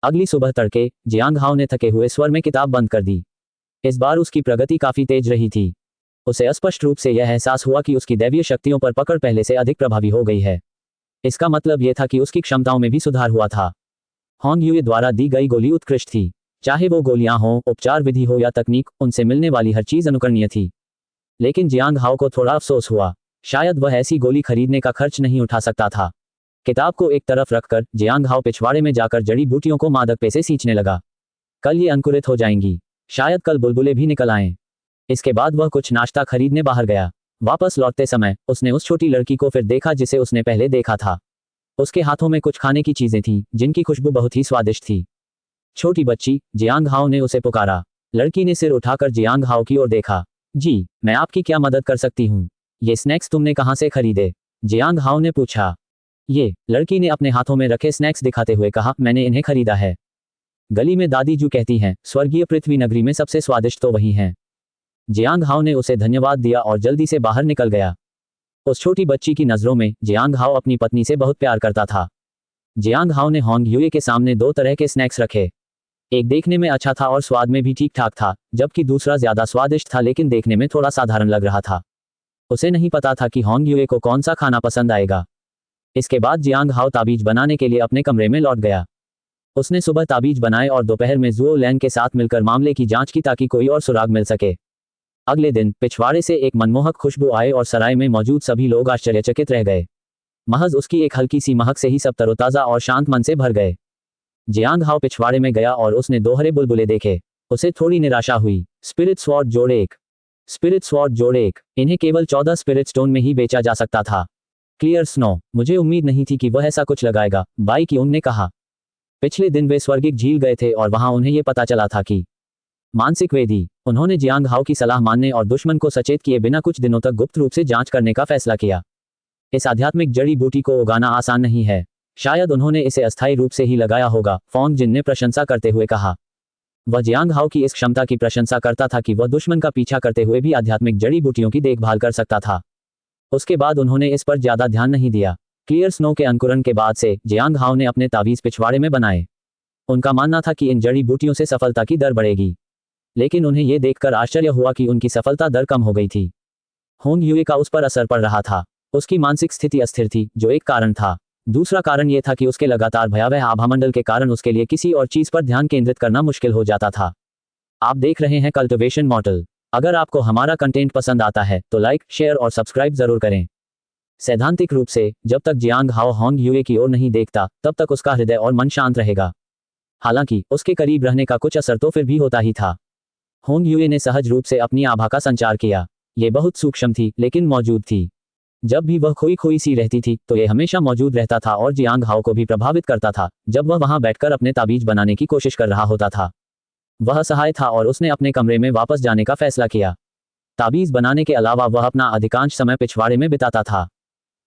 अगली सुबह तड़के जियांग हाओ ने थके हुए स्वर में किताब बंद कर दी। इस बार उसकी प्रगति काफी तेज रही थी। उसे स्पष्ट रूप से यह एहसास हुआ कि उसकी दैवीय शक्तियों पर पकड़ पहले से अधिक प्रभावी हो गई है। इसका मतलब यह था कि उसकी क्षमताओं में भी सुधार हुआ था। होंग यूए द्वारा दी गई गोली उत्कृष्ट थी। चाहे वो गोलियां हों, उपचार विधि हो या तकनीक, उनसे मिलने वाली हर चीज अनुकरणीय थी। लेकिन जियांग हाओ को थोड़ा अफसोस हुआ। शायद वह ऐसी गोली खरीदने का खर्च नहीं उठा सकता था। किताब को एक तरफ रखकर जियांग हाओ पिछवाड़े में जाकर जड़ी बूटियों को मादक पे से सींचने लगा। कल ये अंकुरित हो जाएंगी। शायद कल बुलबुले भी निकल आएं। इसके बाद वह कुछ नाश्ता खरीदने बाहर गया। वापस लौटते समय उसने उस छोटी लड़की को फिर देखा जिसे उसने पहले देखा था। उसके हाथों में कुछ खाने की चीजें थीं जिनकी खुशबू बहुत ही स्वादिष्ट थी। छोटी बच्ची, जियांग हाओ ने उसे पुकारा। लड़की ने सिर उठाकर जियांग हाओ की ओर देखा। जी, मैं आपकी क्या मदद कर सकती हूँ? ये स्नैक्स तुमने कहाँ से खरीदे? जियांग हाओ ने पूछा। ये, लड़की ने अपने हाथों में रखे स्नैक्स दिखाते हुए कहा, मैंने इन्हें खरीदा है। गली में दादी जू कहती हैं, स्वर्गीय पृथ्वी नगरी में सबसे स्वादिष्ट तो वही हैं। जियांग हाओ ने उसे धन्यवाद दिया और जल्दी से बाहर निकल गया। उस छोटी बच्ची की नजरों में जियांग हाओ अपनी पत्नी से बहुत प्यार करता था। जियांग हाओ ने होंग यूए के सामने दो तरह के स्नैक्स रखे। एक देखने में अच्छा था और स्वाद में भी ठीक ठाक था, जबकि दूसरा ज्यादा स्वादिष्ट था लेकिन देखने में थोड़ा साधारण लग रहा था। उसे नहीं पता था कि होंग यूए को कौन सा खाना पसंद आएगा। इसके बाद जियांग हाओ ताबीज बनाने के लिए अपने कमरे में लौट गया। उसने सुबह ताबीज बनाए और दोपहर में जुओ लैन के साथ मिलकर मामले की जांच की ताकि कोई और सुराग मिल सके। अगले दिन पिछवाड़े से एक मनमोहक खुशबू आए और सराय में मौजूद सभी लोग आश्चर्यचकित रह गए। महज उसकी एक हल्की सी महक से ही सब तरोताजा और शांत मन से भर गए। जियांग हाओ पिछवाड़े में गया और उसने दो हरे बुलबुले देखे। उसे थोड़ी निराशा हुई। स्पिरिट स्वॉर्ड जोड़े एक। स्पिरिट स्वॉर्ड जोड़े एक। इन्हें केवल 14 स्पिरिट स्टोन में ही बेचा जा सकता था। क्लियर स्नो, मुझे उम्मीद नहीं थी कि वह ऐसा कुछ लगाएगा, बाई की ने कहा। पिछले दिन वे स्वर्गिक झील गए थे और वहां उन्हें यह पता चला था कि मानसिक वेदी। उन्होंने जियांग हाओ की सलाह मानने और दुश्मन को सचेत किए बिना कुछ दिनों तक गुप्त रूप से जांच करने का फैसला किया। इस आध्यात्मिक जड़ी बूटी को उगाना आसान नहीं है। शायद उन्होंने इसे अस्थायी रूप से ही लगाया होगा, फोंग जिन ने प्रशंसा करते हुए कहा। वह जियांग हाओ की इस क्षमता की प्रशंसा करता था कि वह दुश्मन का पीछा करते हुए भी आध्यात्मिक जड़ी बूटियों की देखभाल कर सकता था। उसके बाद उन्होंने इस पर ज्यादा ध्यान नहीं दिया। क्लियर स्नो के अंकुरण के बाद से जियांग हाओ ने अपने तावीज पिछवाड़े में बनाए। उनका मानना था कि इन जड़ी बूटियों से सफलता की दर बढ़ेगी, लेकिन उन्हें यह देखकर आश्चर्य हुआ कि उनकी सफलता दर कम हो गई थी। होंग यूए का उस पर असर पड़ रहा था। उसकी मानसिक स्थिति अस्थिर थी, जो एक कारण था। दूसरा कारण यह था कि उसके लगातार भयावह आभामंडल के कारण उसके लिए किसी और चीज पर ध्यान केंद्रित करना मुश्किल हो जाता था। आप देख रहे हैं कल्टिवेशन मॉडल। अगर आपको हमारा कंटेंट पसंद आता है तो लाइक, शेयर और सब्सक्राइब जरूर करें। सैद्धांतिक रूप से जब तक जियांग हाओ होंग यूए की ओर नहीं देखता तब तक उसका हृदय और मन शांत रहेगा। हालांकि उसके करीब रहने का कुछ असर तो फिर भी होता ही था। होंग यूए ने सहज रूप से अपनी आभा का संचार किया। ये बहुत सूक्ष्म थी लेकिन मौजूद थी। जब भी वह खोई खोई सी रहती थी तो ये हमेशा मौजूद रहता था और जियांग हाओ को भी प्रभावित करता था जब वह वहां बैठकर अपने ताबीज बनाने की कोशिश कर रहा होता था। वह असहाय था और उसने अपने कमरे में वापस जाने का फैसला किया। ताबीज बनाने के अलावा वह अपना अधिकांश समय पिछवाड़े में बिताता था।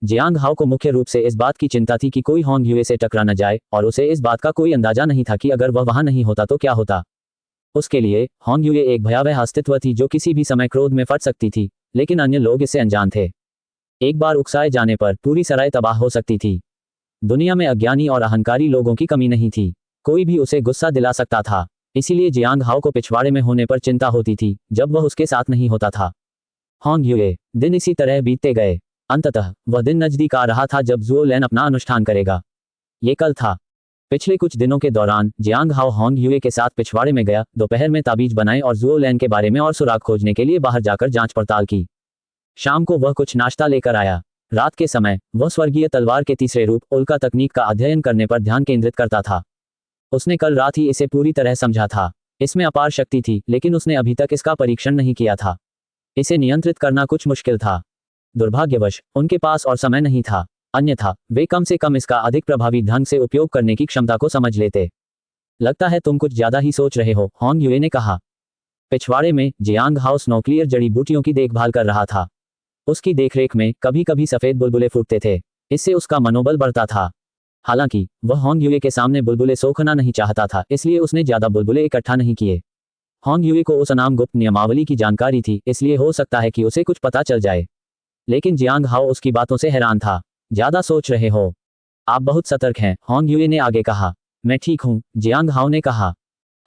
जियांग हाओ को मुख्य रूप से इस बात की चिंता थी कि कोई होंग यूए से टकरा न जाए और उसे इस बात का कोई अंदाजा नहीं था कि अगर वह वहां नहीं होता तो क्या होता। उसके लिए होंग यूए एक भयावह अस्तित्व थी जो किसी भी समय क्रोध में फट सकती थी, लेकिन अन्य लोग इससे अनजान थे। एक बार उकसाए जाने पर पूरी सराय तबाह हो सकती थी। दुनिया में अज्ञानी और अहंकारी लोगों की कमी नहीं थी। कोई भी उसे गुस्सा दिला सकता था। इसीलिए जियांग हाओ को पिछवाड़े में होने पर चिंता होती थी जब वह उसके साथ नहीं होता था। होंग यूए दिन इसी तरह बीतते गए। अंततः वह दिन नजदीक आ रहा था जब ज़ुओ लैन अपना अनुष्ठान करेगा। ये कल था। पिछले कुछ दिनों के दौरान जियांग हाओ होंग यूए के साथ पिछवाड़े में गया, दोपहर में ताबीज बनाए और ज़ुओ लैन के बारे में और सुराग खोजने के लिए बाहर जाकर जांच पड़ताल की। शाम को वह कुछ नाश्ता लेकर आया। रात के समय वह स्वर्गीय तलवार के तीसरे रूप उल्का तकनीक का अध्ययन करने पर ध्यान केंद्रित करता था। उसने कल रात ही इसे पूरी तरह समझा था। इसमें अपार शक्ति थी लेकिन उसने अभी तक इसका परीक्षण नहीं किया था। इसे नियंत्रित करना कुछ मुश्किल था। दुर्भाग्यवश उनके पास और समय नहीं था, अन्यथा वे कम से कम इसका अधिक प्रभावी ढंग से उपयोग करने की क्षमता को समझ लेते। लगता है तुम कुछ ज्यादा ही सोच रहे हो, होंग यूए ने कहा। पिछवाड़े में जियांग हाओ स्नोक्लियर जड़ी बूटियों की देखभाल कर रहा था। उसकी देखरेख में कभी कभी सफेद बुलबुले फूटते थे। इससे उसका मनोबल बढ़ता था। हालांकि वह होंग यूए के सामने बुलबुले सोखना नहीं चाहता था, इसलिए उसने ज्यादा बुलबुले इकट्ठा नहीं किए। होंग यूए को उस अनाम गुप्त नियमावली की जानकारी थी, इसलिए हो सकता है कि उसे कुछ पता चल जाए। लेकिन जियांग हाओ उसकी बातों से हैरान था। ज्यादा सोच रहे हो। आप बहुत सतर्क हैं, होंग यूए ने आगे कहा। मैं ठीक हूं, जियांग हाओ ने कहा।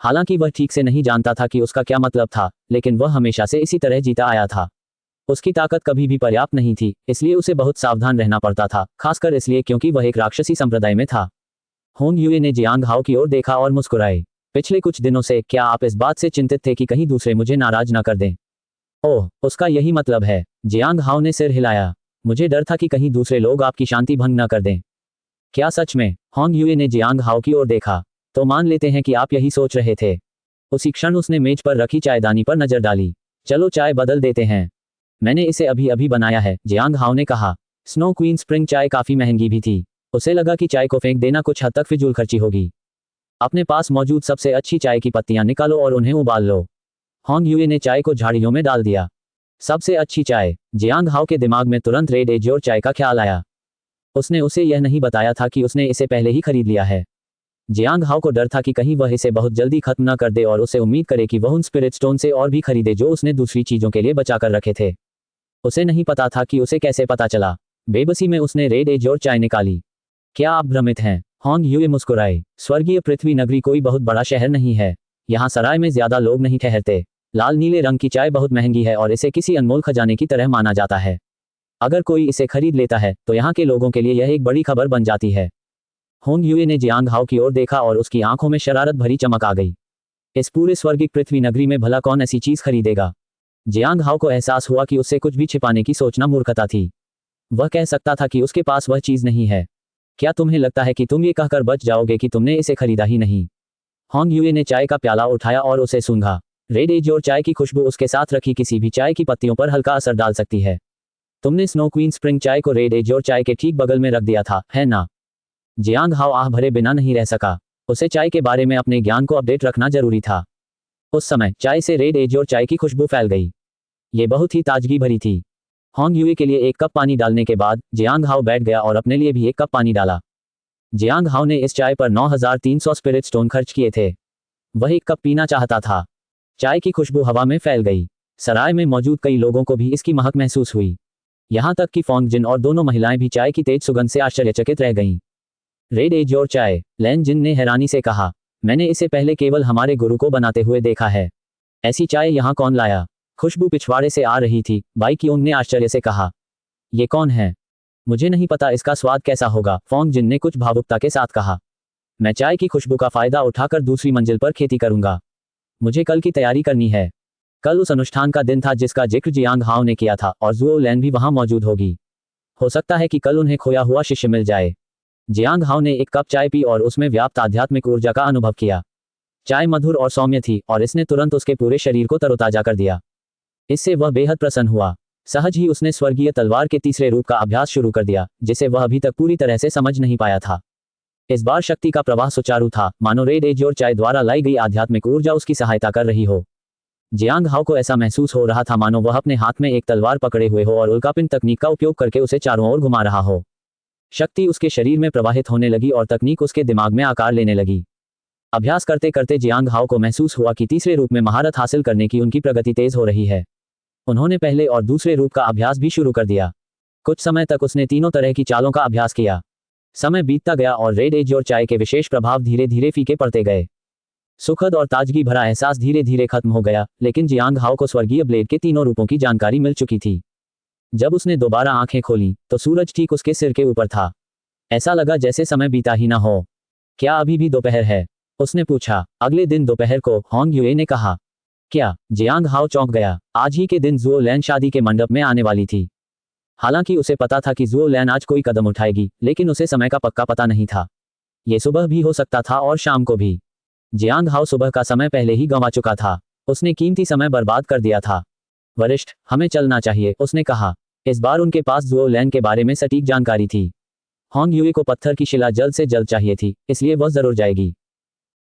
हालांकि वह ठीक से नहीं जानता था कि उसका क्या मतलब था, लेकिन वह हमेशा से इसी तरह जीता आया था। उसकी ताकत कभी भी पर्याप्त नहीं थी, इसलिए उसे बहुत सावधान रहना पड़ता था, खासकर इसलिए क्योंकि वह एक राक्षसी संप्रदाय में था। होंग यूए ने जियांग हाओ की ओर देखा और मुस्कुराए। पिछले कुछ दिनों से क्या आप इस बात से चिंतित थे कि कहीं दूसरे मुझे नाराज न कर दें? ओह, उसका यही मतलब है। जियांग हाओ ने सिर हिलाया। मुझे डर था कि कहीं दूसरे लोग आपकी शांति भंग न कर दें। क्या सच में? होंग यूए ने जियांग हाओ की ओर देखा। तो मान लेते हैं कि आप यही सोच रहे थे। उसी क्षण उसने मेज पर रखी चायदानी पर नजर डाली। चलो चाय बदल देते हैं। मैंने इसे अभी अभी बनाया है, जियांग हाओ ने कहा। स्नो क्वीन स्प्रिंग चाय काफी महंगी भी थी। उसे लगा कि चाय को फेंक देना कुछ हद तक फिजूल खर्ची होगी। अपने पास मौजूद सबसे अच्छी चाय की पत्तियां निकालो और उन्हें उबाल लो। होंग यूए ने चाय को झाड़ियों में डाल दिया। सबसे अच्छी चाय। जियांग हाओ के दिमाग में तुरंत रेड एज्योर चाय का ख्याल आया। उसने उसे यह नहीं बताया था कि उसने इसे पहले ही खरीद लिया है। जियांग हाओ को डर था कि कहीं वह इसे बहुत जल्दी खत्म न कर दे और उसे उम्मीद करे कि वह उन स्पिरिट स्टोन से और भी खरीदे जो उसने दूसरी चीजों के लिए बचा कर रखे थे। उसे नहीं पता था कि उसे कैसे पता चला। बेबसी में उसने रेड एज्योर चाय निकाली। क्या आप भ्रमित हैं? होंग यूए मुस्कुराए। स्वर्गीय पृथ्वी नगरी कोई बहुत बड़ा शहर नहीं है। यहाँ सराय में ज्यादा लोग नहीं ठहरते। लाल नीले रंग की चाय बहुत महंगी है और इसे किसी अनमोल खजाने की तरह माना जाता है। अगर कोई इसे खरीद लेता है तो यहाँ के लोगों के लिए यह एक बड़ी खबर बन जाती है। होंग यूए ने जियांग हाओ की ओर देखा और उसकी आंखों में शरारत भरी चमक आ गई। इस पूरे स्वर्गिक पृथ्वी नगरी में भला कौन ऐसी चीज खरीदेगा? जियांग हाओ को एहसास हुआ कि उससे कुछ भी छिपाने की सोचना मूर्खता थी। वह कह सकता था कि उसके पास वह चीज नहीं है। क्या तुम्हें लगता है कि तुम ये कहकर बच जाओगे कि तुमने इसे खरीदा ही नहीं? होंग यूए ने चाय का प्याला उठाया और उसे सूंघा। रेड एज्योर चाय की खुशबू उसके साथ रखी किसी भी चाय की पत्तियों पर हल्का असर डाल सकती है। तुमने स्नो क्वीन स्प्रिंग चाय को रेड एज्योर चाय के ठीक बगल में रख दिया था, है ना? जियांग हाओ आह भरे बिना नहीं रह सका। उसे चाय के बारे में अपने ज्ञान को अपडेट रखना जरूरी था। उस समय चाय से रेड एज्योर चाय की खुशबू फैल गई। ये बहुत ही ताजगी भरी थी। होंग यूए के लिए एक कप पानी डालने के बाद जियांग हाओ बैठ गया और अपने लिए भी एक कप पानी डाला। जियांग हाओ ने इस चाय पर 9300 स्पिरिट स्टोन खर्च किए थे। वह एक कप पीना चाहता था। चाय की खुशबू हवा में फैल गई। सराय में मौजूद कई लोगों को भी इसकी महक महसूस हुई। यहाँ तक कि फोंग जिन और दोनों महिलाएं भी चाय की तेज सुगंध से आश्चर्यचकित रह गईं। रेड एज्योर चाय, लैन जिन ने हैरानी से कहा। मैंने इसे पहले केवल हमारे गुरु को बनाते हुए देखा है। ऐसी चाय यहाँ कौन लाया? खुशबू पिछवाड़े से आ रही थी। बाई कियोंग ने आश्चर्य से कहा। ये कौन है? मुझे नहीं पता इसका स्वाद कैसा होगा, फोंग जिन ने कुछ भावुकता के साथ कहा। मैं चाय की खुशबू का फायदा उठाकर दूसरी मंजिल पर खेती करूंगा। मुझे कल की तैयारी करनी है। कल उस अनुष्ठान का दिन था जिसका जिक्र जियांग हाओ ने किया था और जुओ लैन भी वहां मौजूद होगी। हो सकता है कि कल उन्हें खोया हुआ शिष्य मिल जाए। जियांग हाओ ने एक कप चाय पी और उसमें व्याप्त आध्यात्मिक ऊर्जा का अनुभव किया। चाय मधुर और सौम्य थी और इसने तुरंत उसके पूरे शरीर को तरोताजा कर दिया। इससे वह बेहद प्रसन्न हुआ। सहज ही उसने स्वर्गीय तलवार के तीसरे रूप का अभ्यास शुरू कर दिया, जिसे वह अभी तक पूरी तरह से समझ नहीं पाया था। इस बार शक्ति का प्रवाह सुचारू था, मानो रेड एज्योर चाय द्वारा लाई गई आध्यात्मिक ऊर्जा उसकी सहायता कर रही हो। जियांग हाओ को ऐसा महसूस हो रहा था मानो वह अपने हाथ में एक तलवार पकड़े हुए हो और उल्कापिंड तकनीक का उपयोग करके उसे चारों ओर घुमा रहा हो। शक्ति उसके शरीर में प्रवाहित होने लगी और तकनीक उसके दिमाग में आकार लेने लगी। अभ्यास करते करते जियांग हाओ को महसूस हुआ कि तीसरे रूप में महारत हासिल करने की उनकी प्रगति तेज हो रही है। उन्होंने पहले और दूसरे रूप का अभ्यास भी शुरू कर दिया। कुछ समय तक उसने तीनों तरह की चालों का अभ्यास किया। समय बीतता गया और रेड एज्योर चाय के विशेष प्रभाव धीरे धीरे फीके पड़ते गए। सुखद और ताजगी भरा एहसास धीरे धीरे खत्म हो गया, लेकिन जियांग हाओ को स्वर्गीय ब्लेड के तीनों रूपों की जानकारी मिल चुकी थी। जब उसने दोबारा आंखें खोली तो सूरज ठीक उसके सिर के ऊपर था। ऐसा लगा जैसे समय बीता ही ना हो। क्या अभी भी दोपहर है? उसने पूछा। अगले दिन दोपहर को, होंग युए ने कहा। क्या? जियांग हाओ चौंक गया। आज ही के दिन जुओ लैन शादी के मंडप में आने वाली थी। हालांकि उसे पता था कि जुओ लैन आज कोई कदम उठाएगी, लेकिन उसे समय का पक्का पता नहीं था। ये सुबह भी हो सकता था और शाम को भी। जियांग हाओ सुबह का समय पहले ही गंवा चुका था। उसने कीमती समय बर्बाद कर दिया था। वरिष्ठ, हमें चलना चाहिए, उसने कहा। इस बार उनके पास जुओ लैन के बारे में सटीक जानकारी थी। होंग युए को पत्थर की शिला जल्द से जल्द चाहिए थी, इसलिए वह जरूर जाएगी।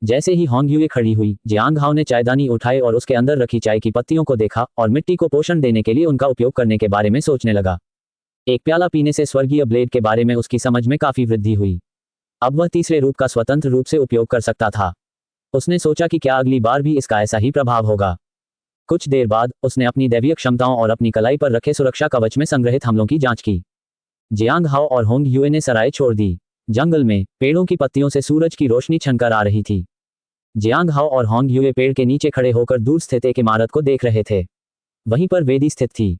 जैसे ही होंग युए खड़ी हुई, जियांग हाओ ने चायदानी उठाई और उसके अंदर रखी चाय की पत्तियों को देखा और मिट्टी को पोषण देने के लिए उनका उपयोग करने के बारे में सोचने लगा। एक प्याला पीने से स्वर्गीय ब्लेड के बारे में उसकी समझ में काफी वृद्धि हुई। अब वह तीसरे रूप का स्वतंत्र रूप से उपयोग कर सकता था। उसने सोचा कि क्या अगली बार भी इसका ऐसा ही प्रभाव होगा। कुछ देर बाद उसने अपनी दैवीय क्षमताओं और अपनी कलाई पर रखे सुरक्षा कवच में संग्रहित हमलों की जांच की। जियांग हाओ और होंग युए ने सराय छोड़ दी। जंगल में पेड़ों की पत्तियों से सूरज की रोशनी छनकर आ रही थी। जियांग हाओ और होंग युए पेड़ के नीचे खड़े होकर दूर स्थित एक इमारत को देख रहे थे। वहीं पर वेदी स्थित थी।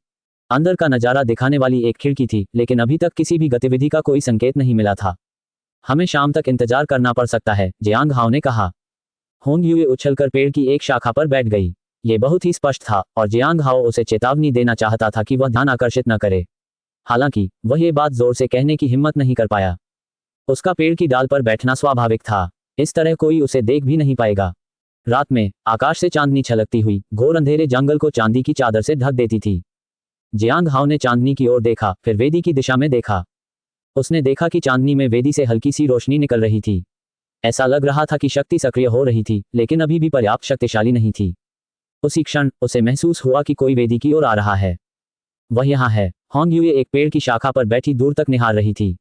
अंदर का नजारा दिखाने वाली एक खिड़की थी, लेकिन अभी तक किसी भी गतिविधि का कोई संकेत नहीं मिला था। हमें शाम तक इंतजार करना पड़ सकता है, जियांग हाओ ने कहा। होंग युए उछलकर पेड़ की एक शाखा पर बैठ गई। ये बहुत ही स्पष्ट था और जियांग हाओ उसे चेतावनी देना चाहता था कि वह ध्यान आकर्षित न करे। हालांकि वह ये बात जोर से कहने की हिम्मत नहीं कर पाया। उसका पेड़ की डाल पर बैठना स्वाभाविक था। इस तरह कोई उसे देख भी नहीं पाएगा। रात में आकाश से चांदनी छलकती हुई घोर अंधेरे जंगल को चांदी की चादर से ढक देती थी। जियांग हाओ ने चांदनी की ओर देखा, फिर वेदी की दिशा में देखा। उसने देखा कि चांदनी में वेदी से हल्की सी रोशनी निकल रही थी। ऐसा लग रहा था कि शक्ति सक्रिय हो रही थी, लेकिन अभी भी पर्याप्त शक्तिशाली नहीं थी। उसी क्षण उसे महसूस हुआ कि कोई वेदी की ओर आ रहा है। वह यहाँ है। होंग युए एक पेड़ की शाखा पर बैठी दूर तक निहार रही थी।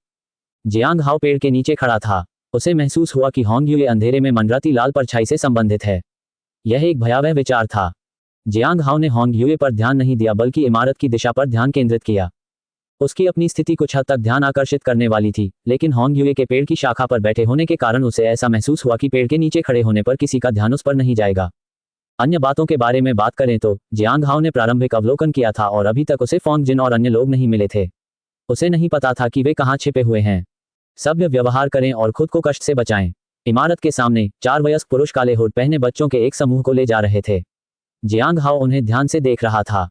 जियांग हाओ पेड़ के नीचे खड़ा था। उसे महसूस हुआ कि होंग युए अंधेरे में मंडराती लाल परछाई से संबंधित है। यह एक भयावह विचार था। जियांग हाओ ने होंग युए पर ध्यान नहीं दिया, बल्कि इमारत की दिशा पर ध्यान केंद्रित किया। उसकी अपनी स्थिति कुछ हद तक ध्यान आकर्षित करने वाली थी, लेकिन होंग युए के पेड़ की शाखा पर बैठे होने के कारण उसे ऐसा महसूस हुआ कि पेड़ के नीचे खड़े होने पर किसी का ध्यान उस पर नहीं जाएगा। अन्य बातों के बारे में बात करें तो जियांग हाओ ने प्रारंभिक अवलोकन किया था और अभी तक उसे फोंग जिन और अन्य लोग नहीं मिले थे। उसे नहीं पता था कि वे कहाँ छिपे हुए हैं। सभ्य व्यवहार करें और खुद को कष्ट से बचाएं। इमारत के सामने 4 वयस्क पुरुष काले हुड पहने बच्चों के एक समूह को ले जा रहे थे। जियांग हाओ उन्हें ध्यान से देख रहा था।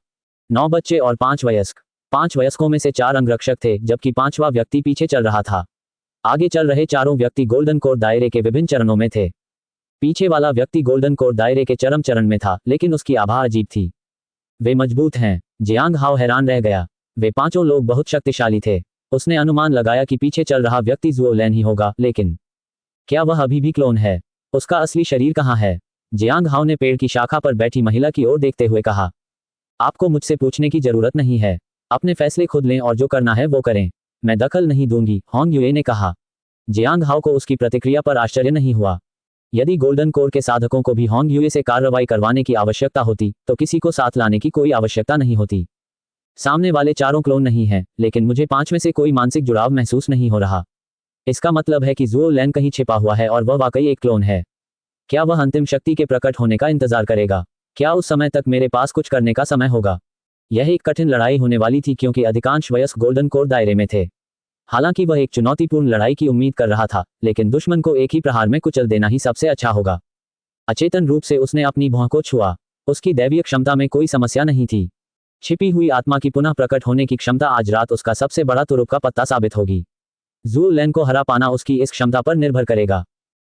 9 बच्चे और 5 वयस्क। 5 वयस्कों में से 4 अंगरक्षक थे, जबकि 5वां व्यक्ति पीछे चल रहा था। आगे चल रहे चारों व्यक्ति गोल्डन कोर दायरे के विभिन्न चरणों में थे। पीछे वाला व्यक्ति गोल्डन कोर दायरे के चरम चरण में था, लेकिन उसकी आभा अजीब थी। वे मजबूत हैं। जियांग हाओ हैरान रह गया। वे पांचों लोग बहुत शक्तिशाली थे। उसने अनुमान लगाया कि पीछे चल रहा व्यक्ति जुओ लैन ही होगा, लेकिन क्या वह अभी भी क्लोन है? उसका असली शरीर कहाँ है? जियांग हाओ ने पेड़ की शाखा पर बैठी महिला की ओर देखते हुए कहा। आपको मुझसे पूछने की जरूरत नहीं है। अपने फैसले खुद लें और जो करना है वो करें। मैं दखल नहीं दूंगी, होंग युए ने कहा। जियांग हाओ को उसकी प्रतिक्रिया पर आश्चर्य नहीं हुआ। यदि गोल्डन कोर के साधकों को भी होंग युए से कार्रवाई करवाने की आवश्यकता होती, तो किसी को साथ लाने की कोई आवश्यकता नहीं होती। सामने वाले चारों क्लोन नहीं हैं, लेकिन मुझे 5 में से कोई मानसिक जुड़ाव महसूस नहीं हो रहा। इसका मतलब है कि जुओ लैन कहीं छिपा हुआ है और वह वाकई एक क्लोन है। क्या वह अंतिम शक्ति के प्रकट होने का इंतजार करेगा? क्या उस समय तक मेरे पास कुछ करने का समय होगा? यह एक कठिन लड़ाई होने वाली थी, क्योंकि अधिकांश वयस्क गोल्डन कोर दायरे में थे। हालांकि वह एक चुनौतीपूर्ण लड़ाई की उम्मीद कर रहा था, लेकिन दुश्मन को एक ही प्रहार में कुचल देना ही सबसे अच्छा होगा। अचेतन रूप से उसने अपनी भौं को छुआ। उसकी दैवीय क्षमता में कोई समस्या नहीं थी। छिपी हुई आत्मा की पुनः प्रकट होने की क्षमता आज रात उसका सबसे बड़ा तुरुप का पत्ता साबित होगी। ज़ू लैन को हरा पाना उसकी इस क्षमता पर निर्भर करेगा।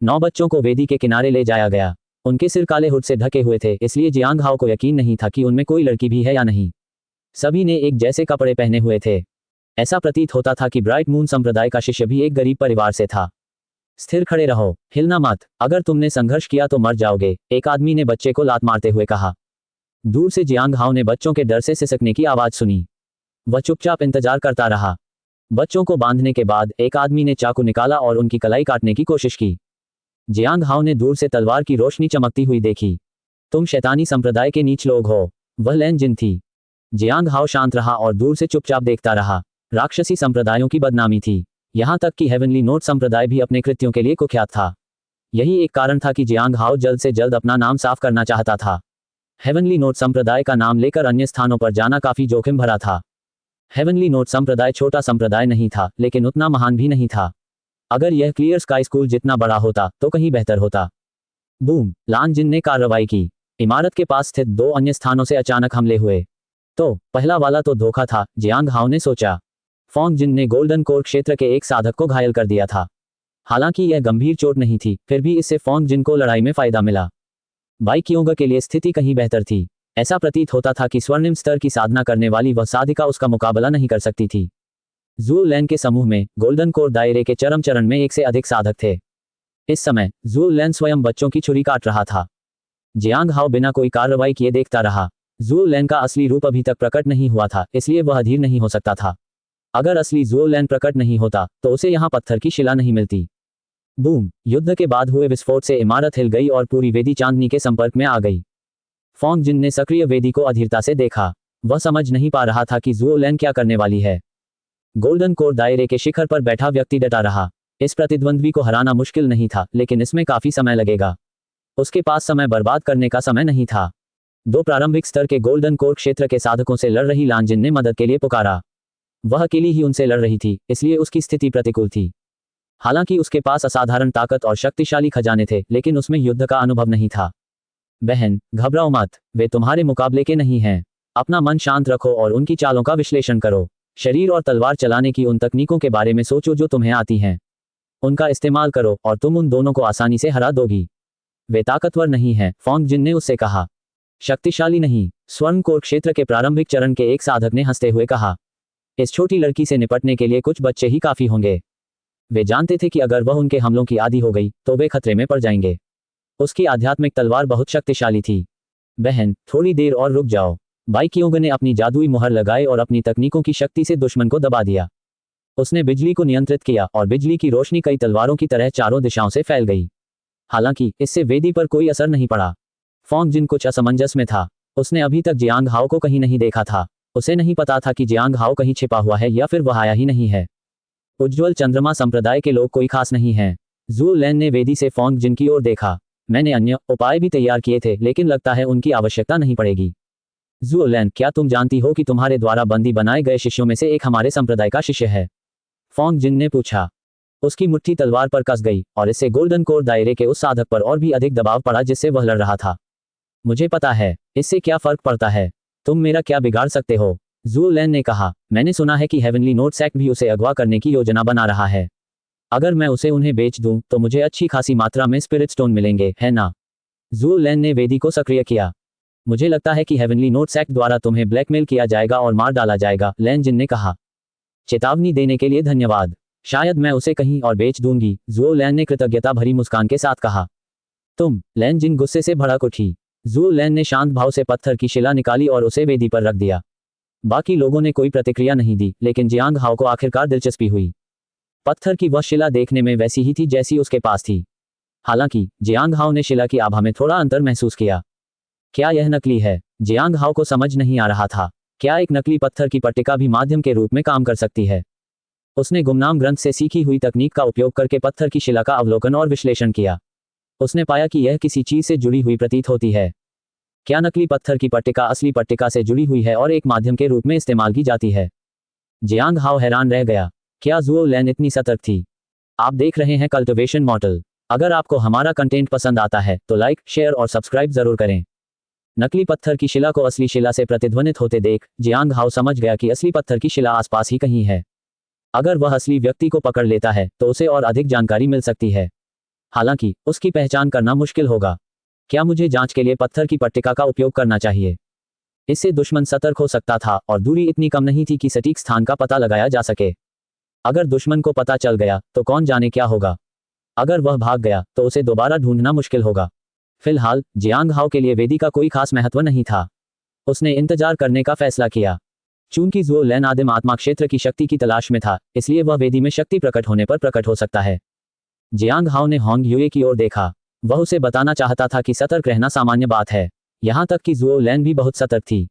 9 बच्चों को वेदी के किनारे ले जाया गया। उनके सिर काले हुड से ढके हुए थे, इसलिए जियांग हाओ को यकीन नहीं था कि उनमें कोई लड़की भी है या नहीं। सभी ने एक जैसे कपड़े पहने हुए थे। ऐसा प्रतीत होता था कि ब्राइट मून संप्रदाय का शिष्य भी एक गरीब परिवार से था। स्थिर खड़े रहो, हिलना मत, अगर तुमने संघर्ष किया तो मर जाओगे, एक आदमी ने बच्चे को लात मारते हुए कहा। दूर से जियांग हाओ ने बच्चों के डर से सिसकने की आवाज सुनी। वह चुपचाप इंतजार करता रहा। बच्चों को बांधने के बाद एक आदमी ने चाकू निकाला और उनकी कलाई काटने की कोशिश की। जियांग हाओ ने दूर से तलवार की रोशनी चमकती हुई देखी। तुम शैतानी संप्रदाय के नीच लोग हो। वह लैन जिन थी। जियांग हाओ शांत रहा और दूर से चुपचाप देखता रहा। राक्षसी संप्रदायों की बदनामी थी। यहां तक कि हेवनली नोट संप्रदाय भी अपने कृत्यों के लिए कुख्यात था। यही एक कारण था कि जियांग हाओ जल्द से जल्द अपना नाम साफ करना चाहता था। हेवनली नोट संप्रदाय का नाम लेकर अन्य स्थानों पर जाना काफी जोखिम भरा था। हेवनली नोट संप्रदाय छोटा संप्रदाय नहीं था, लेकिन उतना महान भी नहीं था। अगर यह क्लियर स्काई स्कूल जितना बड़ा होता तो कहीं बेहतर होता। बूम, लान जिन ने कार्रवाई की। इमारत के पास स्थित 2 अन्य स्थानों से अचानक हमले हुए। तो पहला वाला तो धोखा था, जियांग हाओ ने सोचा। फोंग जिन ने गोल्डन कोर क्षेत्र के एक साधक को घायल कर दिया था। हालांकि यह गंभीर चोट नहीं थी, फिर भी इससे फोंग जिन को लड़ाई में फायदा मिला। बाई कियोंग के लिए स्थिति कहीं बेहतर थी। ऐसा प्रतीत होता था कि स्वर्णिम स्तर की साधना करने वाली वह साधिका उसका मुकाबला नहीं कर सकती थी। ज़ू लैन के समूह में गोल्डन कोर दायरे के चरम चरण में 1 से अधिक साधक थे। इस समय ज़ू लैन स्वयं बच्चों की छुरी काट रहा था। जियांग हाओ बिना कोई कार्रवाई किए देखता रहा। ज़ू लैन का असली रूप अभी तक प्रकट नहीं हुआ था, इसलिए वह अधीर नहीं हो सकता था। अगर असली ज़ू लैन प्रकट नहीं होता तो उसे यहाँ पत्थर की शिला नहीं मिलती। बूम, युद्ध के बाद हुए विस्फोट से इमारत हिल गई और पूरी वेदी चांदनी के संपर्क में आ गई। फोंग जिन ने सक्रिय वेदी को अधीरता से देखा। वह समझ नहीं पा रहा था कि ज़ू लैन क्या करने वाली है। गोल्डन कोर दायरे के शिखर पर बैठा व्यक्ति डटा रहा। इस प्रतिद्वंद्वी को हराना मुश्किल नहीं था, लेकिन इसमें काफी समय लगेगा। उसके पास समय बर्बाद करने का समय नहीं था। 2 प्रारंभिक स्तर के गोल्डन कोर क्षेत्र के साधकों से लड़ रही लान जिन ने मदद के लिए पुकारा। वह अकेली ही उनसे लड़ रही थी, इसलिए उसकी स्थिति प्रतिकूल थी। हालांकि उसके पास असाधारण ताकत और शक्तिशाली खजाने थे, लेकिन उसमें युद्ध का अनुभव नहीं था। बहन, घबराओ मत, वे तुम्हारे मुकाबले के नहीं हैं। अपना मन शांत रखो और उनकी चालों का विश्लेषण करो। शरीर और तलवार चलाने की उन तकनीकों के बारे में सोचो जो तुम्हें आती हैं। उनका इस्तेमाल करो और तुम उन दोनों को आसानी से हरा दोगी। वे ताकतवर नहीं हैं, फोंग जिन ने उससे कहा। शक्तिशाली नहीं, स्वर्ण कोर क्षेत्र के प्रारंभिक चरण के एक साधक ने हंसते हुए कहा। इस छोटी लड़की से निपटने के लिए कुछ बच्चे ही काफी होंगे। वे जानते थे कि अगर वह उनके हमलों की आदी हो गई तो वे खतरे में पड़ जाएंगे। उसकी आध्यात्मिक तलवार बहुत शक्तिशाली थी। बहन, थोड़ी देर और रुक जाओ। बाई कियोंग ने अपनी जादुई मुहर लगाई और अपनी तकनीकों की शक्ति से दुश्मन को दबा दिया। उसने बिजली को नियंत्रित किया और बिजली की रोशनी कई तलवारों की तरह चारों दिशाओं से फैल गई। हालांकि इससे वेदी पर कोई असर नहीं पड़ा। फोंग जिन कुछ असमंजस में था। उसने अभी तक जियांग हाओ को कहीं नहीं देखा था। उसे नहीं पता था कि जियांग हाओ कहीं छिपा हुआ है या फिर वह आया ही नहीं है। उज्ज्वल चंद्रमा संप्रदाय के लोग कोई खास नहीं हैं। ज़ू लैन ने वेदी से फोंग जिन की ओर देखा। मैंने अन्य उपाय भी तैयार किए थे, लेकिन लगता है उनकी आवश्यकता नहीं पड़ेगी। ज़ू लैन, क्या तुम जानती हो कि तुम्हारे द्वारा बंदी बनाए गए शिष्यों में से एक हमारे संप्रदाय का शिष्य है? फोंग जिन ने पूछा। उसकी मुट्ठी तलवार पर कस गई और इससे गोल्डन कोर दायरे के उस साधक पर और भी अधिक दबाव पड़ा जिससे वह लड़ रहा था। मुझे पता है, इससे क्या फर्क पड़ता है? तुम मेरा क्या बिगाड़ सकते हो? ज़ू लैन ने कहा। मैंने सुना है कि हेवनली नोट सेक्ट भी उसे अगवा करने की योजना बना रहा है। अगर मैं उसे उन्हें बेच दूं तो मुझे अच्छी खासी मात्रा में स्पिरिट स्टोन मिलेंगे, है ना? ज़ू लैन ने वेदी को सक्रिय किया। मुझे लगता है कि हेवनली नोट सेक्ट द्वारा तुम्हें ब्लैकमेल किया जाएगा और मार डाला जाएगा, लैन जिन ने कहा। चेतावनी देने के लिए धन्यवाद। शायद मैं उसे कहीं और बेच दूंगी, ज़ू लैन ने कृतज्ञता भरी मुस्कान के साथ कहा। तुम, लैन जिन गुस्से से भड़क उठी। ज़ू लैन ने शांत भाव से पत्थर की शिला निकाली और उसे वेदी पर रख दिया। बाकी लोगों ने कोई प्रतिक्रिया नहीं दी, लेकिन जियांग हाओ को आखिरकार दिलचस्पी हुई। पत्थर की वह शिला देखने में वैसी ही थी जैसी उसके पास थी। हालांकि जियांग हाओ ने शिला की आभा में थोड़ा अंतर महसूस किया। क्या यह नकली है? जियांग हाओ को समझ नहीं आ रहा था। क्या एक नकली पत्थर की पट्टिका भी माध्यम के रूप में काम कर सकती है? उसने गुमनाम ग्रंथ से सीखी हुई तकनीक का उपयोग करके पत्थर की शिला का अवलोकन और विश्लेषण किया। उसने पाया कि यह किसी चीज से जुड़ी हुई प्रतीत होती है। क्या नकली पत्थर की पट्टिका असली पट्टिका से जुड़ी हुई है और एक माध्यम के रूप में इस्तेमाल की जाती है? जियांग हाओ हैरान रह गया। क्या ज़ू लैन इतनी सतर्क थी? आप देख रहे हैं कल्टिवेशन मॉडल। अगर आपको हमारा कंटेंट पसंद आता है तो लाइक, शेयर और सब्सक्राइब जरूर करें। नकली पत्थर की शिला को असली शिला से प्रतिध्वनित होते देख जियांग हाओ समझ गया कि असली पत्थर की शिला आसपास ही कहीं है। अगर वह असली व्यक्ति को पकड़ लेता है तो उसे और अधिक जानकारी मिल सकती है, हालांकि उसकी पहचान करना मुश्किल होगा। क्या मुझे जांच के लिए पत्थर की पट्टिका का उपयोग करना चाहिए? इससे दुश्मन सतर्क हो सकता था और दूरी इतनी कम नहीं थी कि सटीक स्थान का पता लगाया जा सके। अगर दुश्मन को पता चल गया तो कौन जाने क्या होगा। अगर वह भाग गया तो उसे दोबारा ढूंढना मुश्किल होगा। फिलहाल जियांग हाओ के लिए वेदी का कोई खास महत्व नहीं था। उसने इंतजार करने का फैसला किया। चूंकि ज़ुओ लैन आदिम आत्मा क्षेत्र की शक्ति की तलाश में था, इसलिए वह वेदी में शक्ति प्रकट होने पर प्रकट हो सकता है। जियांग हाओ ने होंग यूए की ओर देखा। वह उसे बताना चाहता था कि सतर्क रहना सामान्य बात है, यहाँ तक कि ज़ुओ लैन भी बहुत सतर्क थी।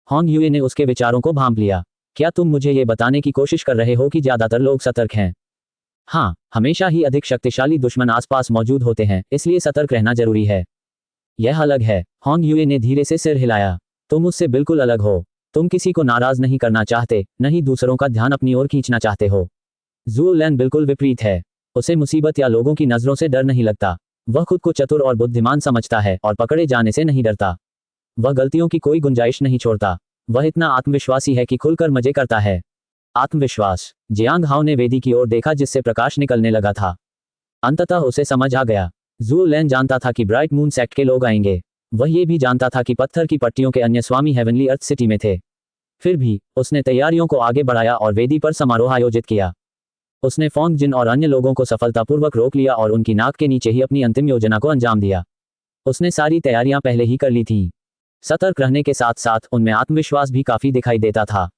होंग यूए ने उसके विचारों को भांप लिया। क्या तुम मुझे ये बताने की कोशिश कर रहे हो कि ज्यादातर लोग सतर्क हैं? हाँ, हमेशा ही अधिक शक्तिशाली दुश्मन आसपास मौजूद होते हैं, इसलिए सतर्क रहना जरूरी है। यह अलग है। होंग यूए ने धीरे से सिर हिलाया। तुम उससे बिल्कुल अलग हो। तुम किसी को नाराज नहीं करना चाहते, न ही दूसरों का ध्यान अपनी ओर खींचना चाहते हो। ज़ुओ लैन बिल्कुल विपरीत है। उसे मुसीबत या लोगों की नजरों से डर नहीं लगता। वह खुद को चतुर और बुद्धिमान समझता है और पकड़े जाने से नहीं डरता। वह गलतियों की कोई गुंजाइश नहीं छोड़ता। वह इतना आत्मविश्वासी है कि खुलकर मजे करता है। आत्मविश्वास। जियांग हाओ ने वेदी की ओर देखा जिससे प्रकाश निकलने लगा था। अंततः उसे समझ आ गया। ज़ुओ लैन जानता था कि ब्राइट मून सेक्ट के लोग आएंगे। वह ये भी जानता था कि पत्थर की पट्टियों के अन्य स्वामी हेवनली अर्थ सिटी में थे। फिर भी उसने तैयारियों को आगे बढ़ाया और वेदी पर समारोह आयोजित किया। उसने फोंग जिन और अन्य लोगों को सफलतापूर्वक रोक लिया और उनकी नाक के नीचे ही अपनी अंतिम योजना को अंजाम दिया। उसने सारी तैयारियां पहले ही कर ली थीं। सतर्क रहने के साथ साथ उनमें आत्मविश्वास भी काफी दिखाई देता था।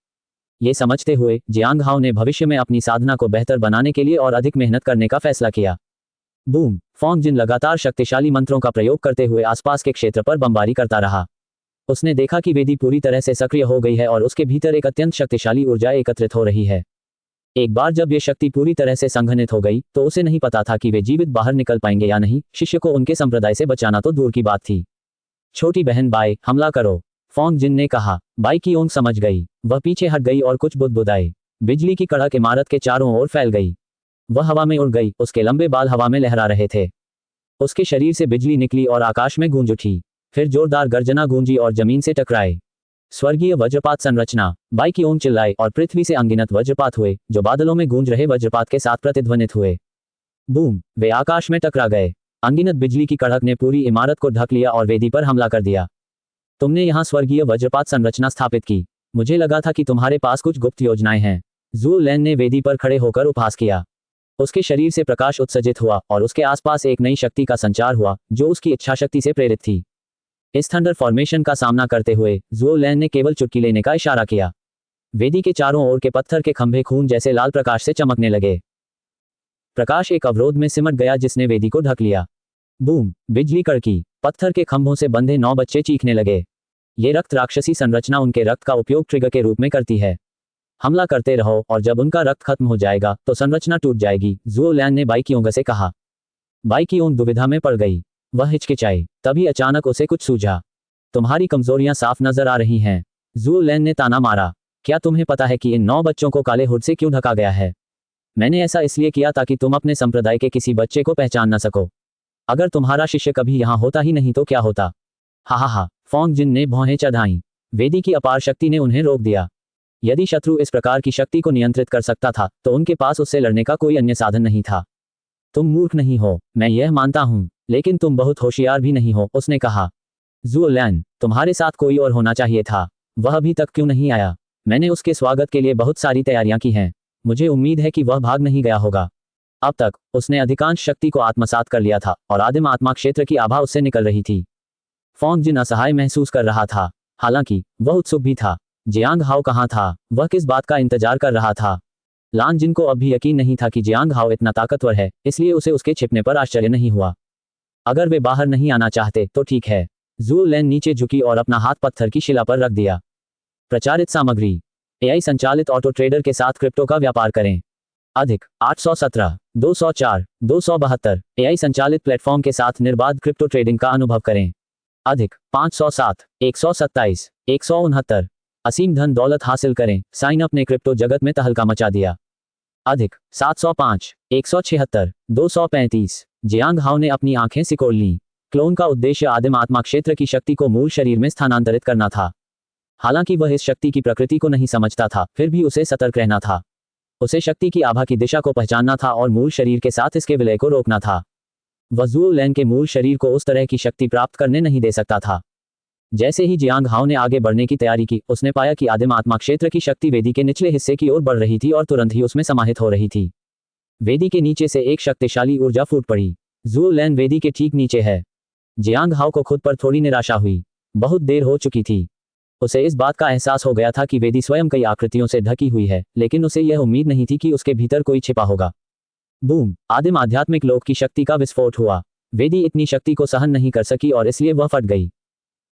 ये समझते हुए जियांग हाओ ने भविष्य में अपनी साधना को बेहतर बनाने के लिए और अधिक मेहनत करने का फैसला किया। बूम! फोंग जिन लगातार शक्तिशाली मंत्रों का प्रयोग करते हुए आसपास के क्षेत्र पर बमबारी करता रहा। उसने देखा कि वेदी पूरी तरह से सक्रिय हो गई है और उसके भीतर एक अत्यंत शक्तिशाली ऊर्जा एकत्रित हो रही है। एक बार जब ये शक्ति पूरी तरह से संघनित हो गई तो उसे नहीं पता था कि वे जीवित बाहर निकल पाएंगे या नहीं। शिष्य को उनके संप्रदाय से बचाना तो दूर की बात थी। छोटी बहन बाई, हमला करो, फोंग जिन ने कहा। बाई की ओंग समझ गई। वह पीछे हट गई और कुछ बुदबुदाई। बिजली की कड़क इमारत के चारों ओर फैल गई। वह हवा में उड़ गई। उसके लंबे बाल हवा में लहरा रहे थे। उसके शरीर से बिजली निकली और आकाश में गूंज उठी। फिर जोरदार गर्जना गूंजी और जमीन से टकराए। स्वर्गीय वज्रपात संरचना। बाई की ओंग चिल्लाई और पृथ्वी से अनगिनत वज्रपात हुए जो बादलों में गूंज रहे वज्रपात के साथ प्रतिध्वनित हुए। बूम! वे आकाश में टकरा गए। अनगिनत बिजली की कड़क ने पूरी इमारत को ढक लिया और वेदी पर हमला कर दिया। तुमने यहाँ स्वर्गीय वज्रपात संरचना स्थापित की। मुझे लगा था कि तुम्हारे पास कुछ गुप्त योजनाएं हैं। ज़ुओ लैन ने वेदी पर खड़े होकर उपहास किया। उसके शरीर से प्रकाश उत्सर्जित हुआ और उसके आसपास एक नई शक्ति का संचार हुआ जो उसकी इच्छाशक्ति से प्रेरित थी। इस थंडर फॉर्मेशन का सामना करते हुए ज़ुओ लैन ने केवल चुटकी लेने का इशारा किया। वेदी के चारों ओर के पत्थर के खंभे खून जैसे लाल प्रकाश से चमकने लगे। प्रकाश एक अवरोध में सिमट गया जिसने वेदी को ढक लिया। बूम! बिजली कड़की। पत्थर के खंभों से बंधे 9 बच्चे चीखने लगे। ये रक्त राक्षसी संरचना उनके रक्त का उपयोग ट्रिगर के रूप में करती है। हमला करते रहो और जब उनका रक्त खत्म हो जाएगा तो संरचना टूट जाएगी, ज़ुओ लैन ने बाई कियोंग से कहा। बाई कियोंग दुविधा में पड़ गई। वह हिचकिचाई। तभी अचानक उसे कुछ सूझा। तुम्हारी कमजोरियां साफ नजर आ रही हैं। ज़ुओ लैन ने ताना मारा। क्या तुम्हें पता है कि इन 9 बच्चों को काले हुड से क्यों ढका गया है? मैंने ऐसा इसलिए किया ताकि तुम अपने संप्रदाय के किसी बच्चे को पहचान न सको। अगर तुम्हारा शिष्य कभी यहाँ होता ही नहीं तो क्या होता? हा। फोंग जिन ने भौहें चढ़ाईं। वेदी की अपार शक्ति ने उन्हें रोक दिया। यदि शत्रु इस प्रकार की शक्ति को नियंत्रित कर सकता था तो उनके पास उससे लड़ने का कोई अन्य साधन नहीं था। तुम मूर्ख नहीं हो, मैं यह मानता हूं, लेकिन तुम बहुत होशियार भी नहीं हो, उसने कहा। ज़ुओ लैन, तुम्हारे साथ कोई और होना चाहिए था। वह अभी तक क्यों नहीं आया? मैंने उसके स्वागत के लिए बहुत सारी तैयारियां की हैं। मुझे उम्मीद है कि वह भाग नहीं गया होगा। अब तक उसने अधिकांश शक्ति को आत्मसात कर लिया था और आदिम आत्मा क्षेत्र की आभा उससे निकल रही थी। फोंग जिन असहाय महसूस कर रहा था, हालांकि वह उत्सुक भी था। जियांग हाओ कहाँ था? वह किस बात का इंतजार कर रहा था? लान जिन को अब भी यकीन नहीं था कि जियांग हाओ इतना ताकतवर है, इसलिए उसे उसके छिपने पर आश्चर्य नहीं हुआ। अगर वे बाहर नहीं आना चाहते तो ठीक है। ज़ुओ लैन नीचे झुकी और अपना हाथ पत्थर की शिला पर रख दिया। प्रचारित सामग्री। एआई संचालित ऑटो ट्रेडर के साथ क्रिप्टो का व्यापार करें। अधिक 817 204 272 एआई संचालित प्लेटफॉर्म के साथ निर्बाध क्रिप्टो ट्रेडिंग का अनुभव करें। अधिक 507 127 169 असीम धन दौलत हासिल करें। साइन अप ने क्रिप्टो जगत में तहलका मचा दिया। अधिक 705 176 235 जियांग हाओ ने अपनी आंखें सिकोड़ लीं। क्लोन का उद्देश्य आदिम आत्मा क्षेत्र की शक्ति को मूल शरीर में स्थानांतरित करना था। हालांकि वह इस शक्ति की प्रकृति को नहीं समझता था, फिर भी उसे सतर्क रहना था। उसे शक्ति की आभा की दिशा को पहचानना था और मूल शरीर के साथ इसके विलय को रोकना था। वह ज़ुओ लैन के मूल शरीर को उस तरह की शक्ति प्राप्त करने नहीं दे सकता था। जैसे ही जियांग हाओ ने आगे बढ़ने की तैयारी की, उसने पाया कि आदिम आत्मा क्षेत्र की शक्ति वेदी के निचले हिस्से की ओर बढ़ रही थी और तुरंत ही उसमें समाहित हो रही थी। वेदी के नीचे से एक शक्तिशाली ऊर्जा फूट पड़ी। ज़ुओ लैन वेदी के ठीक नीचे है। जियांग हाओ को खुद पर थोड़ी निराशा हुई। बहुत देर हो चुकी थी। उसे इस बात का एहसास हो गया था कि वेदी स्वयं कई आकृतियों से ढकी हुई है, लेकिन उसे यह उम्मीद नहीं थी कि उसके भीतर कोई छिपा होगा। बूम! आदिम आध्यात्मिक लोक की शक्ति का विस्फोट हुआ। वेदी इतनी शक्ति को सहन नहीं कर सकी और इसलिए वह फट गई।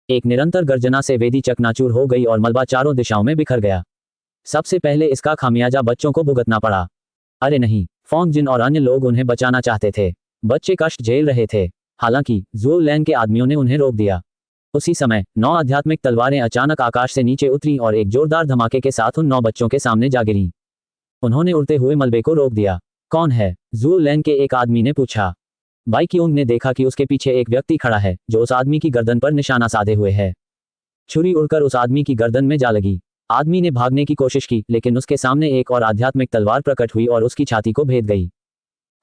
एक निरंतर गर्जना से वेदी चकनाचूर हो गई और मलबा चारों दिशाओं में बिखर गया। सबसे पहले इसका खामियाजा बच्चों को भुगतना पड़ा। अरे नहीं, फोंग जिन और अन्य लोग उन्हें बचाना चाहते थे। बच्चे कष्ट झेल रहे थे। हालांकि ज़ुओ लैन के आदमियों ने उन्हें रोक दिया। उसी समय 9 आध्यात्मिक तलवारें अचानक आकाश से नीचे उतरीं और एक जोरदार धमाके के साथ उन 9 बच्चों के सामने जा गिरीं। उन्होंने उड़ते हुए मलबे को रोक दिया। कौन है? ज़ुओ लैन के एक आदमी ने पूछा। बाई क्योंग ने देखा कि उसके पीछे एक व्यक्ति खड़ा है जो उस आदमी की गर्दन पर निशाना साधे हुए है। छुरी उड़कर उस आदमी की गर्दन में जा लगी। आदमी ने भागने की कोशिश की, लेकिन उसके सामने एक और आध्यात्मिक तलवार प्रकट हुई और उसकी छाती को भेद गई।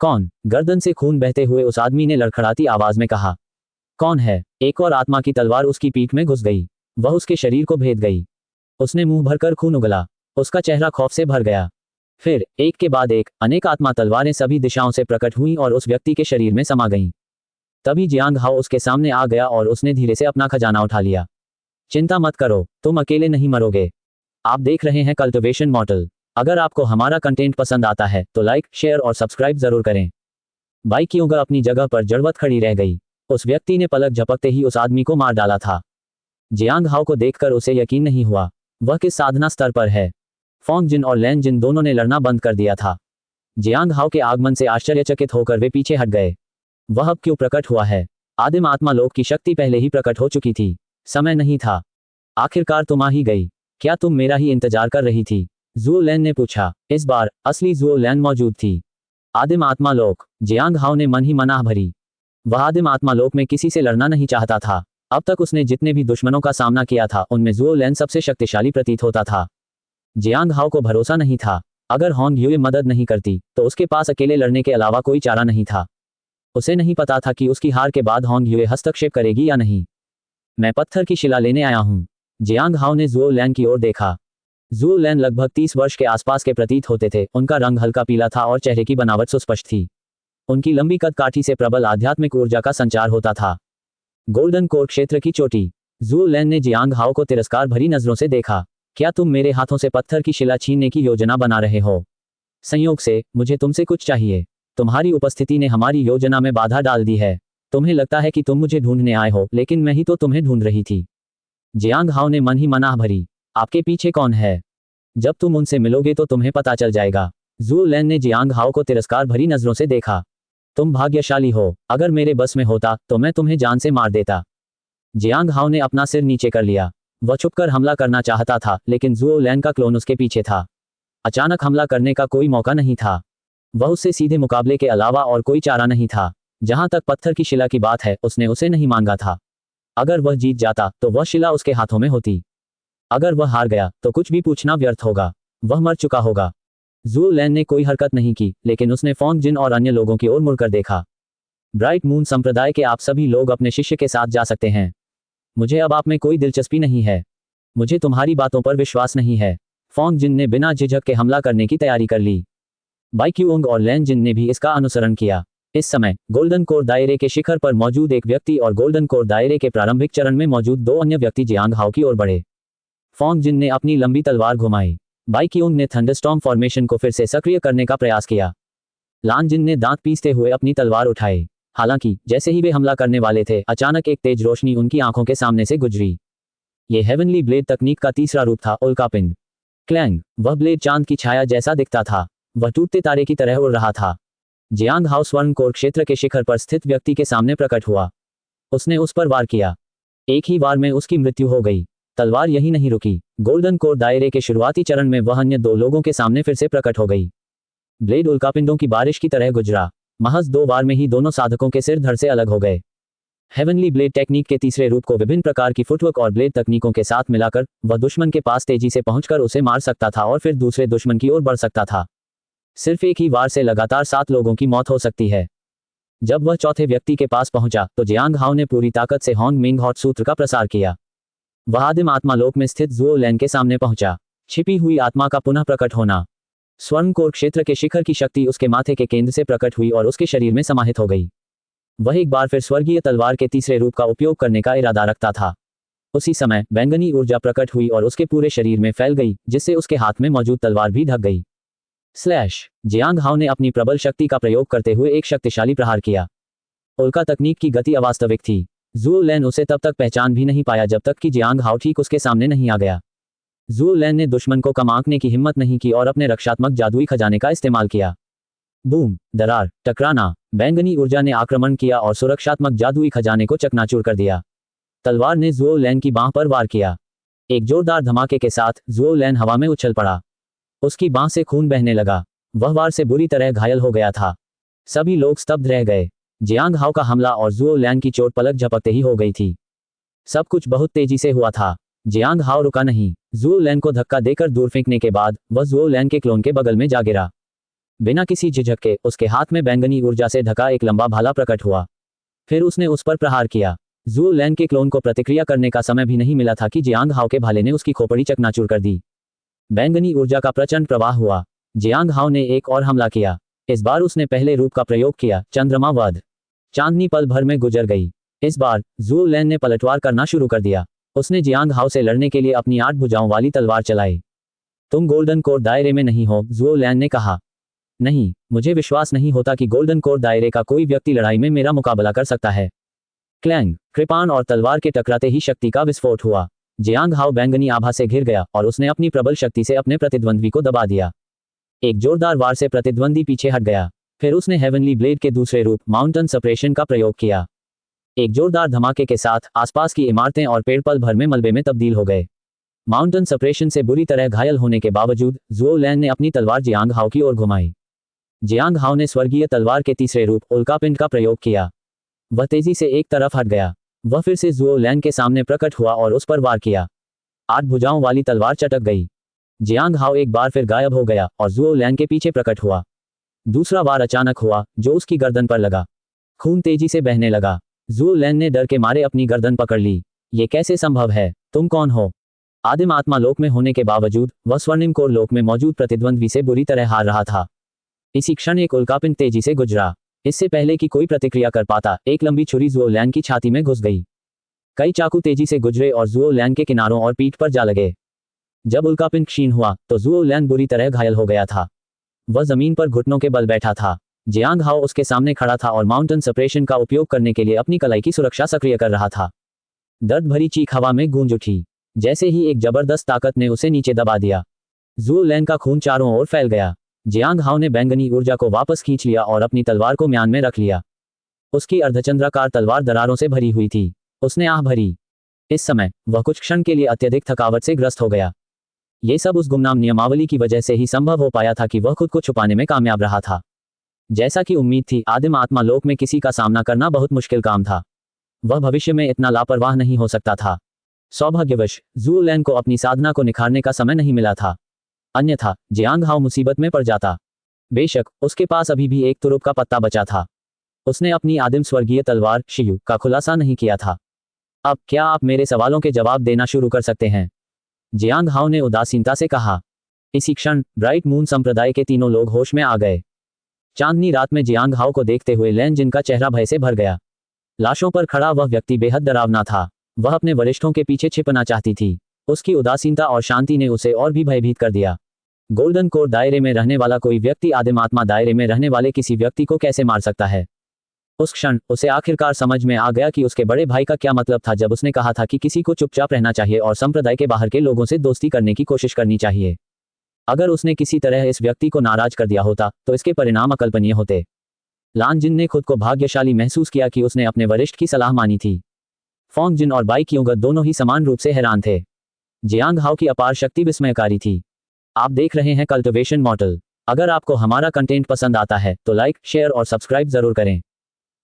कौन? गर्दन से खून बहते हुए उस आदमी ने लड़खड़ाती आवाज में कहा। कौन है? एक और आत्मा की तलवार उसकी पीठ में घुस गई। वह उसके शरीर को भेद गई। उसने मुंह भरकर खून उगला। उसका चेहरा खौफ से भर गया। फिर एक के बाद एक अनेक आत्मा तलवारें सभी दिशाओं से प्रकट हुईं और उस व्यक्ति के शरीर में समा गईं। तभी जियांग हाओ उसके सामने आ गया और उसने धीरे से अपना खजाना उठा लिया। चिंता मत करो, तुम अकेले नहीं मरोगे। आप देख रहे हैं कल्टिवेशन मॉडल। अगर आपको हमारा कंटेंट पसंद आता है तो लाइक, शेयर और सब्सक्राइब जरूर करें। बाई क्योंग अपनी जगह पर जड़वत खड़ी रह गई। उस व्यक्ति ने पलक झपकते ही उस आदमी को मार डाला था। जियांग हाओ को देखकर उसे यकीन नहीं हुआ। वह किस साधना स्तर पर है? फोंग जिन और लैन जिन दोनों ने लड़ना बंद कर दिया था। जियांग हाओ के आगमन से आश्चर्यचकित होकर वे पीछे हट गए। वह अब क्यों प्रकट हुआ है? आदिम आत्मा लोक की शक्ति पहले ही प्रकट हो चुकी थी। समय नहीं था। आखिरकार तुम आ ही गई। क्या तुम मेरा ही इंतजार कर रही थी? ज़ुओ लैन ने पूछा। इस बार असली ज़ुओ लैन मौजूद थी। आदिम आत्मा लोक। जियांग हाओ ने मन ही मनाह भरी। वह आदिम आत्मा लोक में किसी से लड़ना नहीं चाहता था। अब तक उसने जितने भी दुश्मनों का सामना किया था उनमें ज़ुओ लैन सबसे शक्तिशाली प्रतीत होता था। जियांग हाओ को भरोसा नहीं था। अगर होंग ह्यूए मदद नहीं करती तो उसके पास अकेले लड़ने के अलावा कोई चारा नहीं था। उसे नहीं पता था कि उसकी हार के बाद होंग ह्यूए हस्तक्षेप करेगी या नहीं। मैं पत्थर की शिला लेने आया हूं। जियांग हाओ ने ज़ुओ लैन की ओर देखा। ज़ुओ लैन लगभग 30 वर्ष के आसपास के प्रतीत होते थे। उनका रंग हल्का पीला था और चेहरे की बनावट सुस्पष्ट थी। उनकी लंबी कदकाठी से प्रबल आध्यात्मिक ऊर्जा का संचार होता था। गोल्डन कोर क्षेत्र की चोटी। ज़ुओ लैन ने जियांग हाओ को तिरस्कार भरी नजरों से देखा। क्या तुम मेरे हाथों से पत्थर की शिला छीनने की योजना बना रहे हो? संयोग से मुझे तुमसे कुछ चाहिए। तुम्हारी उपस्थिति ने हमारी योजना में बाधा डाल दी है। तुम्हें लगता है कि तुम मुझे ढूंढने आए हो, लेकिन मैं ही तो तुम्हें ढूंढ रही थी। जियांग हाओ ने मन ही मनाह भरी। आपके पीछे कौन है? जब तुम उनसे मिलोगे तो तुम्हें पता चल जाएगा। ज़ुओ लैन ने जियांग हाओ को तिरस्कार भरी नजरों से देखा। तुम भाग्यशाली हो। अगर मेरे बस में होता तो मैं तुम्हें जान से मार देता। जियांग हाओ ने अपना सिर नीचे कर लिया। वह छुपकर हमला करना चाहता था, लेकिन ज़ुओ लैन का क्लोन उसके पीछे था। अचानक हमला करने का कोई मौका नहीं था। वह उससे सीधे मुकाबले के अलावा और कोई चारा नहीं था। जहां तक पत्थर की शिला की बात है, उसने उसे नहीं मांगा था। अगर वह जीत जाता तो वह शिला उसके हाथों में होती। अगर वह हार गया तो कुछ भी पूछना व्यर्थ होगा। वह मर चुका होगा। ज़ुओ लैन ने कोई हरकत नहीं की, लेकिन उसने फोंग जिन और अन्य लोगों की ओर मुड़कर देखा। ब्राइट मून संप्रदाय के आप सभी लोग अपने शिष्य के साथ जा सकते हैं। मुझे अब आप में कोई दिलचस्पी नहीं है। मुझे तुम्हारी बातों पर विश्वास नहीं है। फोंग जिन ने बिना झिझक के हमला करने की तैयारी कर ली। बाई क्यूंग और लैन जिन ने भी इसका अनुसरण किया। इस समय गोल्डन कोर दायरे के शिखर पर मौजूद एक व्यक्ति और गोल्डन कोर दायरे के प्रारंभिक चरण में मौजूद 2 अन्य व्यक्ति जियांग हाओ की ओर बढ़े। फोंग जिन ने अपनी लंबी तलवार घुमाई। बाई क्यूंग ने थंडरस्टॉर्म फॉर्मेशन को फिर से सक्रिय करने का प्रयास किया। लान जिन ने दांत पीसते हुए अपनी तलवार उठाई। हालांकि जैसे ही वे हमला करने वाले थे, अचानक एक तेज रोशनी उनकी आंखों के सामने से गुजरी। ये हेवनली ब्लेड तकनीक का तीसरा रूप था, उल्कापिंड। क्लैंग। वह ब्लेड चांद की छाया जैसा दिखता था। वह टूटते तारे की तरह उड़ रहा था। जियांग हाओ स्वर्ण कोर क्षेत्र के शिखर पर स्थित व्यक्ति के सामने प्रकट हुआ। उसने उस पर वार किया। एक ही वार में उसकी मृत्यु हो गई। तलवार यही नहीं रुकी। गोल्डन कोर दायरे के शुरुआती चरण में वह अन्य 2 लोगों के सामने फिर से प्रकट हो गई। ब्लेड उल्कापिंडों की बारिश की तरह गुजरा। महज 2 वार में ही दोनों साधकों के सिर धड़ से अलग हो गए। हेवनली ब्लेड टेक्निक के तीसरे रूप को विभिन्न प्रकार की फुटवर्क और ब्लेड तकनीकों के साथ मिलाकर वह दुश्मन के पास तेजी से पहुंचकर उसे मार सकता था और फिर दूसरे दुश्मन की ओर बढ़ सकता था। सिर्फ एक ही वार से लगातार 7 लोगों की मौत हो सकती है। जब वह चौथे व्यक्ति के पास पहुंचा तो जियांग हाओ ने पूरी ताकत से होंग मिंग हॉट सूत्र का प्रसार किया। वह आदिम आत्मा लोक में स्थित ज़ुओ लैन के सामने पहुंचा। छिपी हुई आत्मा का पुनः प्रकट होना। स्वर्ण कोर क्षेत्र के शिखर की शक्ति उसके माथे के केंद्र से प्रकट हुई और उसके शरीर में समाहित हो गई। वह एक बार फिर स्वर्गीय तलवार के तीसरे रूप का उपयोग करने का इरादा रखता था। उसी समय बैंगनी ऊर्जा प्रकट हुई और उसके पूरे शरीर में फैल गई, जिससे उसके हाथ में मौजूद तलवार भी ढक गई। जियांग हाओ ने अपनी प्रबल शक्ति का प्रयोग करते हुए एक शक्तिशाली प्रहार किया। उल्का तकनीक की गति अवास्तविक थी। ज़ुओ लैन उसे तब तक पहचान भी नहीं पाया जब तक कि जियांग हाओ ठीक उसके सामने नहीं आ गया। ज़ुओ लैन ने दुश्मन को कम आंकने की हिम्मत नहीं की और अपने रक्षात्मक जादुई खजाने का इस्तेमाल किया। बूम, दरार, टकराना। बैंगनी ऊर्जा ने आक्रमण किया और सुरक्षात्मक जादुई खजाने को चकनाचूर कर दिया। तलवार ने ज़ुओ लैन की बांह पर वार किया। एक जोरदार धमाके के साथ ज़ुओ लैन हवा में उछल पड़ा। उसकी बांह से खून बहने लगा। वह वार से बुरी तरह घायल हो गया था। सभी लोग स्तब्ध रह गए। जियांग हाओ का हमला और ज़ुओ लैन की चोट पलक झपकते ही हो गई थी। सब कुछ बहुत तेजी से हुआ था। जियांग हाओ रुका नहीं। ज़ुओ लैन को धक्का देकर दूर फेंकने के बाद वह ज़ुओ लैन के क्लोन के बगल में जा गिरा। बिना किसी झिझक के उसके हाथ में बैंगनी ऊर्जा से ढका एक लंबा भाला प्रकट हुआ। फिर उसने उस पर प्रहार किया। ज़ुओ लैन के क्लोन को प्रतिक्रिया करने का समय भी नहीं मिला था कि जियांग हाओ के भाले ने उसकी खोपड़ी चकनाचूर कर दी। बैंगनी ऊर्जा का प्रचंड प्रवाह हुआ। जियांग हाओ ने एक और हमला किया। इस बार उसने पहले रूप का प्रयोग किया, चंद्रमा वध। चांदनी पल भर में गुजर गई। इस बार ज़ुओ लैन ने पलटवार करना शुरू कर दिया। उसने जियांग हाओ से लड़ने के लिए अपनी 8 भुजाओं वाली तलवार चलाई। तुम गोल्डन कोर दायरे में नहीं हो, ज़ुओ लैन ने कहा। नहीं, मुझे विश्वास नहीं होता कि गोल्डन कोर दायरे का कोई व्यक्ति लड़ाई में मेरा मुकाबला कर सकता है। क्लैंग, कृपाण और तलवार के टकराते ही शक्ति का विस्फोट हुआ। जियांग हाओ बैंगनी आभा से घिर गया और उसने अपनी प्रबल शक्ति से अपने प्रतिद्वंद्वी को दबा दिया। एक जोरदार वार से प्रतिद्वंदी पीछे हट गया। फिर उसने हेवनली ब्लेड के दूसरे रूप माउंटेन सप्रेशन का प्रयोग किया। एक जोरदार धमाके के साथ आसपास की इमारतें और पेड़ पल भर में मलबे में तब्दील हो गए। माउंटेन सप्रेशन से बुरी तरह घायल होने के बावजूद ज़ुओ लैन ने अपनी तलवार जियांग हाओ की ओर घुमाई। जियांग हाओ ने स्वर्गीय तलवार के तीसरे रूप उल्कापिंड का प्रयोग किया। वह तेजी से एक तरफ हट गया। वह फिर से ज़ुओ लैन के सामने प्रकट हुआ और उस पर वार किया। 8 भुजाओं वाली तलवार चटक गई। जियांग हाओ एक बार फिर गायब हो गया और ज़ुओ लैन के पीछे प्रकट हुआ। दूसरा वार अचानक हुआ, जो उसकी गर्दन पर लगा। खून तेजी से बहने लगा। ज़ुओ लैन ने डर के मारे अपनी गर्दन पकड़ ली। ये कैसे संभव है? तुम कौन हो? आदिम आत्मा लोक में होने के बावजूद वह स्वर्णिम कोर लोक में मौजूद प्रतिद्वंद्वी से बुरी तरह हार रहा था। इसी क्षण एक उल्कापिंड तेजी से गुजरा। इससे पहले कि कोई प्रतिक्रिया कर पाता, एक लंबी छुरी ज़ुओ लैन की छाती में घुस गई। कई चाकू तेजी से गुजरे और ज़ुओ लैन के किनारों और पीठ पर जा लगे। जब उल्कापिंड क्षीण हुआ तो ज़ुओ लैन बुरी तरह घायल हो गया था। वह जमीन पर घुटनों के बल बैठा था। जियांग हाओ उसके सामने खड़ा था और माउंटेन सप्रेशन का उपयोग करने के लिए अपनी कलाई की सुरक्षा सक्रिय कर रहा था। दर्द भरी चीख हवा में गूंज उठी। जैसे ही एक जबरदस्त ताकत ने उसे नीचे दबा दिया। ज़ुओ लैन का खून चारों ओर फैल गया। जियांग हाओ ने बैंगनी ऊर्जा को वापस खींच लिया और अपनी तलवार को म्यान में रख लिया। उसकी अर्धचंद्राकार तलवार दरारों से भरी हुई थी। उसने आह भरी। इस समय वह कुछ क्षण के लिए अत्यधिक थकावट से ग्रस्त हो गया। ये सब उस गुमनाम नियमावली की वजह से ही संभव हो पाया था कि वह खुद को छुपाने में कामयाब रहा था। जैसा कि उम्मीद थी, आदिम आत्मा लोक में किसी का सामना करना बहुत मुश्किल काम था। वह भविष्य में इतना लापरवाह नहीं हो सकता था। सौभाग्यवश ज़ुओ लैन को अपनी साधना को निखारने का समय नहीं मिला था। अन्यथा जियांग हाओ मुसीबत में पड़ जाता। बेशक उसके पास अभी भी एक तुरुप का पत्ता बचा था। उसने अपनी आदिम स्वर्गीय तलवार शियू का खुलासा नहीं किया था। अब क्या आप मेरे सवालों के जवाब देना शुरू कर सकते हैं? जियांग हाओ ने उदासीनता से कहा। इसी क्षण ब्राइट मून संप्रदाय के तीनों लोग होश में आ गए। चांदनी रात में जियांग हाओ को देखते हुए लैन जिन का चेहरा भय से भर गया। लाशों पर खड़ा वह व्यक्ति बेहद डरावना था। वह अपने वरिष्ठों के पीछे छिपना चाहती थी। उसकी उदासीनता और शांति ने उसे और भी भयभीत कर दिया। गोल्डन कोर दायरे में रहने वाला कोई व्यक्ति आदिम आत्मा दायरे में रहने वाले किसी व्यक्ति को कैसे मार सकता है? उस क्षण उसे आखिरकार समझ में आ गया कि उसके बड़े भाई का क्या मतलब था जब उसने कहा था कि किसी को चुपचाप रहना चाहिए और संप्रदाय के बाहर के लोगों से दोस्ती करने की कोशिश करनी चाहिए। अगर उसने किसी तरह इस व्यक्ति को नाराज कर दिया होता तो इसके परिणाम अकल्पनीय होते। लान जिन ने खुद को भाग्यशाली महसूस किया कि उसने अपने वरिष्ठ की सलाह मानी थी। फोंग जिन और बाई क्योंगत दोनों ही समान रूप से हैरान थे। जियांग हाओ की अपार शक्ति विस्मयकारी थी। आप देख रहे हैं कल्टिवेशन मॉडल। अगर आपको हमारा कंटेंट पसंद आता है तो लाइक, शेयर और सब्सक्राइब जरूर करें।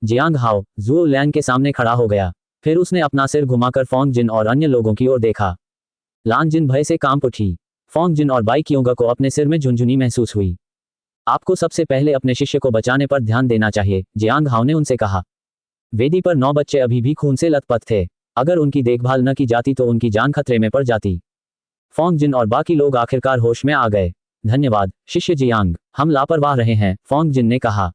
जियांग हाओ जुओ लैंग के सामने खड़ा हो गया। फिर उसने अपना सिर घुमाकर फोंग जिन और अन्य लोगों की ओर देखा। लान जिन भय से कांप उठी। फोंग जिन और बाई कियोंगा को अपने सिर में झुनझुनी महसूस हुई। आपको सबसे पहले अपने शिष्य को बचाने पर ध्यान देना चाहिए, जियांग हाओ ने उनसे कहा। वेदी पर 9 बच्चे अभी भी खून से लथपथ थे। अगर उनकी देखभाल न की जाती तो उनकी जान खतरे में पड़ जाती। फोंग जिन और बाकी लोग आखिरकार होश में आ गए। धन्यवाद शिष्य जियांग, हम लापरवाह रहे हैं, फोंग जिन ने कहा।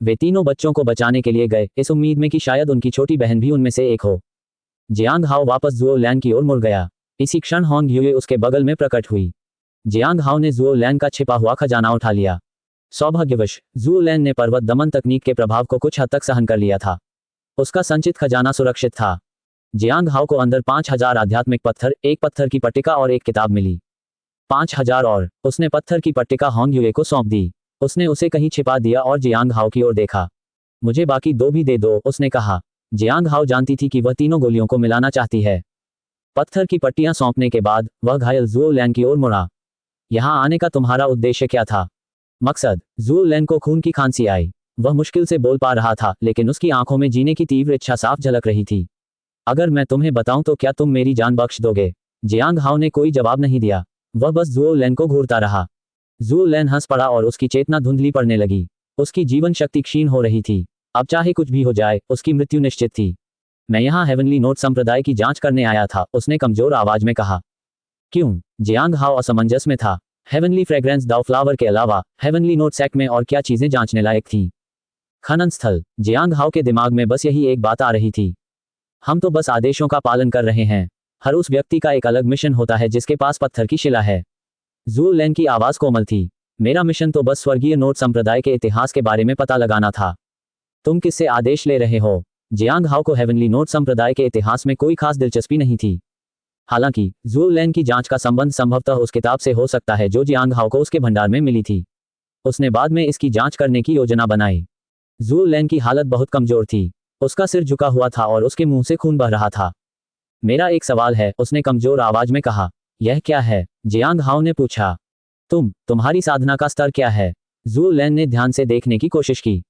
वे तीनों बच्चों को बचाने के लिए गए, इस उम्मीद में कि शायद उनकी छोटी बहन भी उनमें से एक हो। जियांग हाओ वापस जुओ लैंग की ओर मुड़ गया। इसी क्षण होंग ह्यूए उसके बगल में प्रकट हुई। जियांग हाओ ने जुओ लैंग का छिपा हुआ खजाना उठा लिया। सौभाग्यवश जुओ लैंग ने पर्वत दमन तकनीक के प्रभाव को कुछ हद तक सहन कर लिया था। उसका संचित खजाना सुरक्षित था। जियांग हाओ को अंदर 5000 आध्यात्मिक पत्थर, एक पत्थर की पट्टिका और एक किताब मिली। 5000 और उसने पत्थर की पट्टिका होंग ह्यूए को सौंप दी। उसने उसे कहीं छिपा दिया और जियांग हाओ की ओर देखा। मुझे बाकी 2 भी दे दो, उसने कहा। जियांग हाओ जानती थी कि वह तीनों गोलियों को मिलाना चाहती है। पत्थर की पट्टियां सौंपने के बाद वह घायल जुओ लैंग की ओर मुड़ा। यहां आने का तुम्हारा उद्देश्य क्या था? मकसद? जुओ लैंग को खून की खांसी आई। वह मुश्किल से बोल पा रहा था, लेकिन उसकी आंखों में जीने की तीव्र इच्छा साफ झलक रही थी। अगर मैं तुम्हें बताऊं तो क्या तुम मेरी जान बख्श दोगे? जियांग हाओ ने कोई जवाब नहीं दिया। वह बस जुओ लैंग को घूरता रहा। जुओ लैंग हंस पड़ा और उसकी चेतना धुंधली पड़ने लगी। उसकी जीवन शक्ति क्षीण हो रही थी। अब चाहे कुछ भी हो जाए, उसकी मृत्यु निश्चित थी। मैं यहाँ हेवनली नोट संप्रदाय की जांच करने आया था, उसने कमजोर आवाज में कहा। क्यों? जियांग हाओ असमंजस में था। हेवनली फ्रेग्रेंस दाव फ्लावर के अलावा हेवनली नोट सेक्ट में और क्या चीजें जांचने लायक थीं? खनन स्थल। जियांग हाओ के दिमाग में बस यही एक बात आ रही थी। हम तो बस आदेशों का पालन कर रहे हैं। हर उस व्यक्ति का एक अलग मिशन होता है जिसके पास पत्थर की शिला है। जुओ लैंग की आवाज कोमल थी। मेरा मिशन तो बस स्वर्गीय नोट संप्रदाय के इतिहास के बारे में पता लगाना था। तुम किससे आदेश ले रहे हो? जियांग हाओ को हेवनली नोट संप्रदाय के इतिहास में कोई खास दिलचस्पी नहीं थी। हालांकि जुओ लैंग की जांच का संबंध संभवतः उस किताब से हो सकता है जो जियांग हाओ को उसके भंडार में मिली थी। उसने बाद में इसकी जांच करने की योजना बनाई। जुओ लैंग की हालत बहुत कमजोर थी। उसका सिर झुका हुआ था और उसके मुंह से खून बह रहा था। मेरा एक सवाल है, उसने कमजोर आवाज में कहा। यह क्या है? जियांग हाओ ने पूछा। तुम्हारी साधना का स्तर क्या है? जुओ लैंग ने ध्यान से देखने की कोशिश की।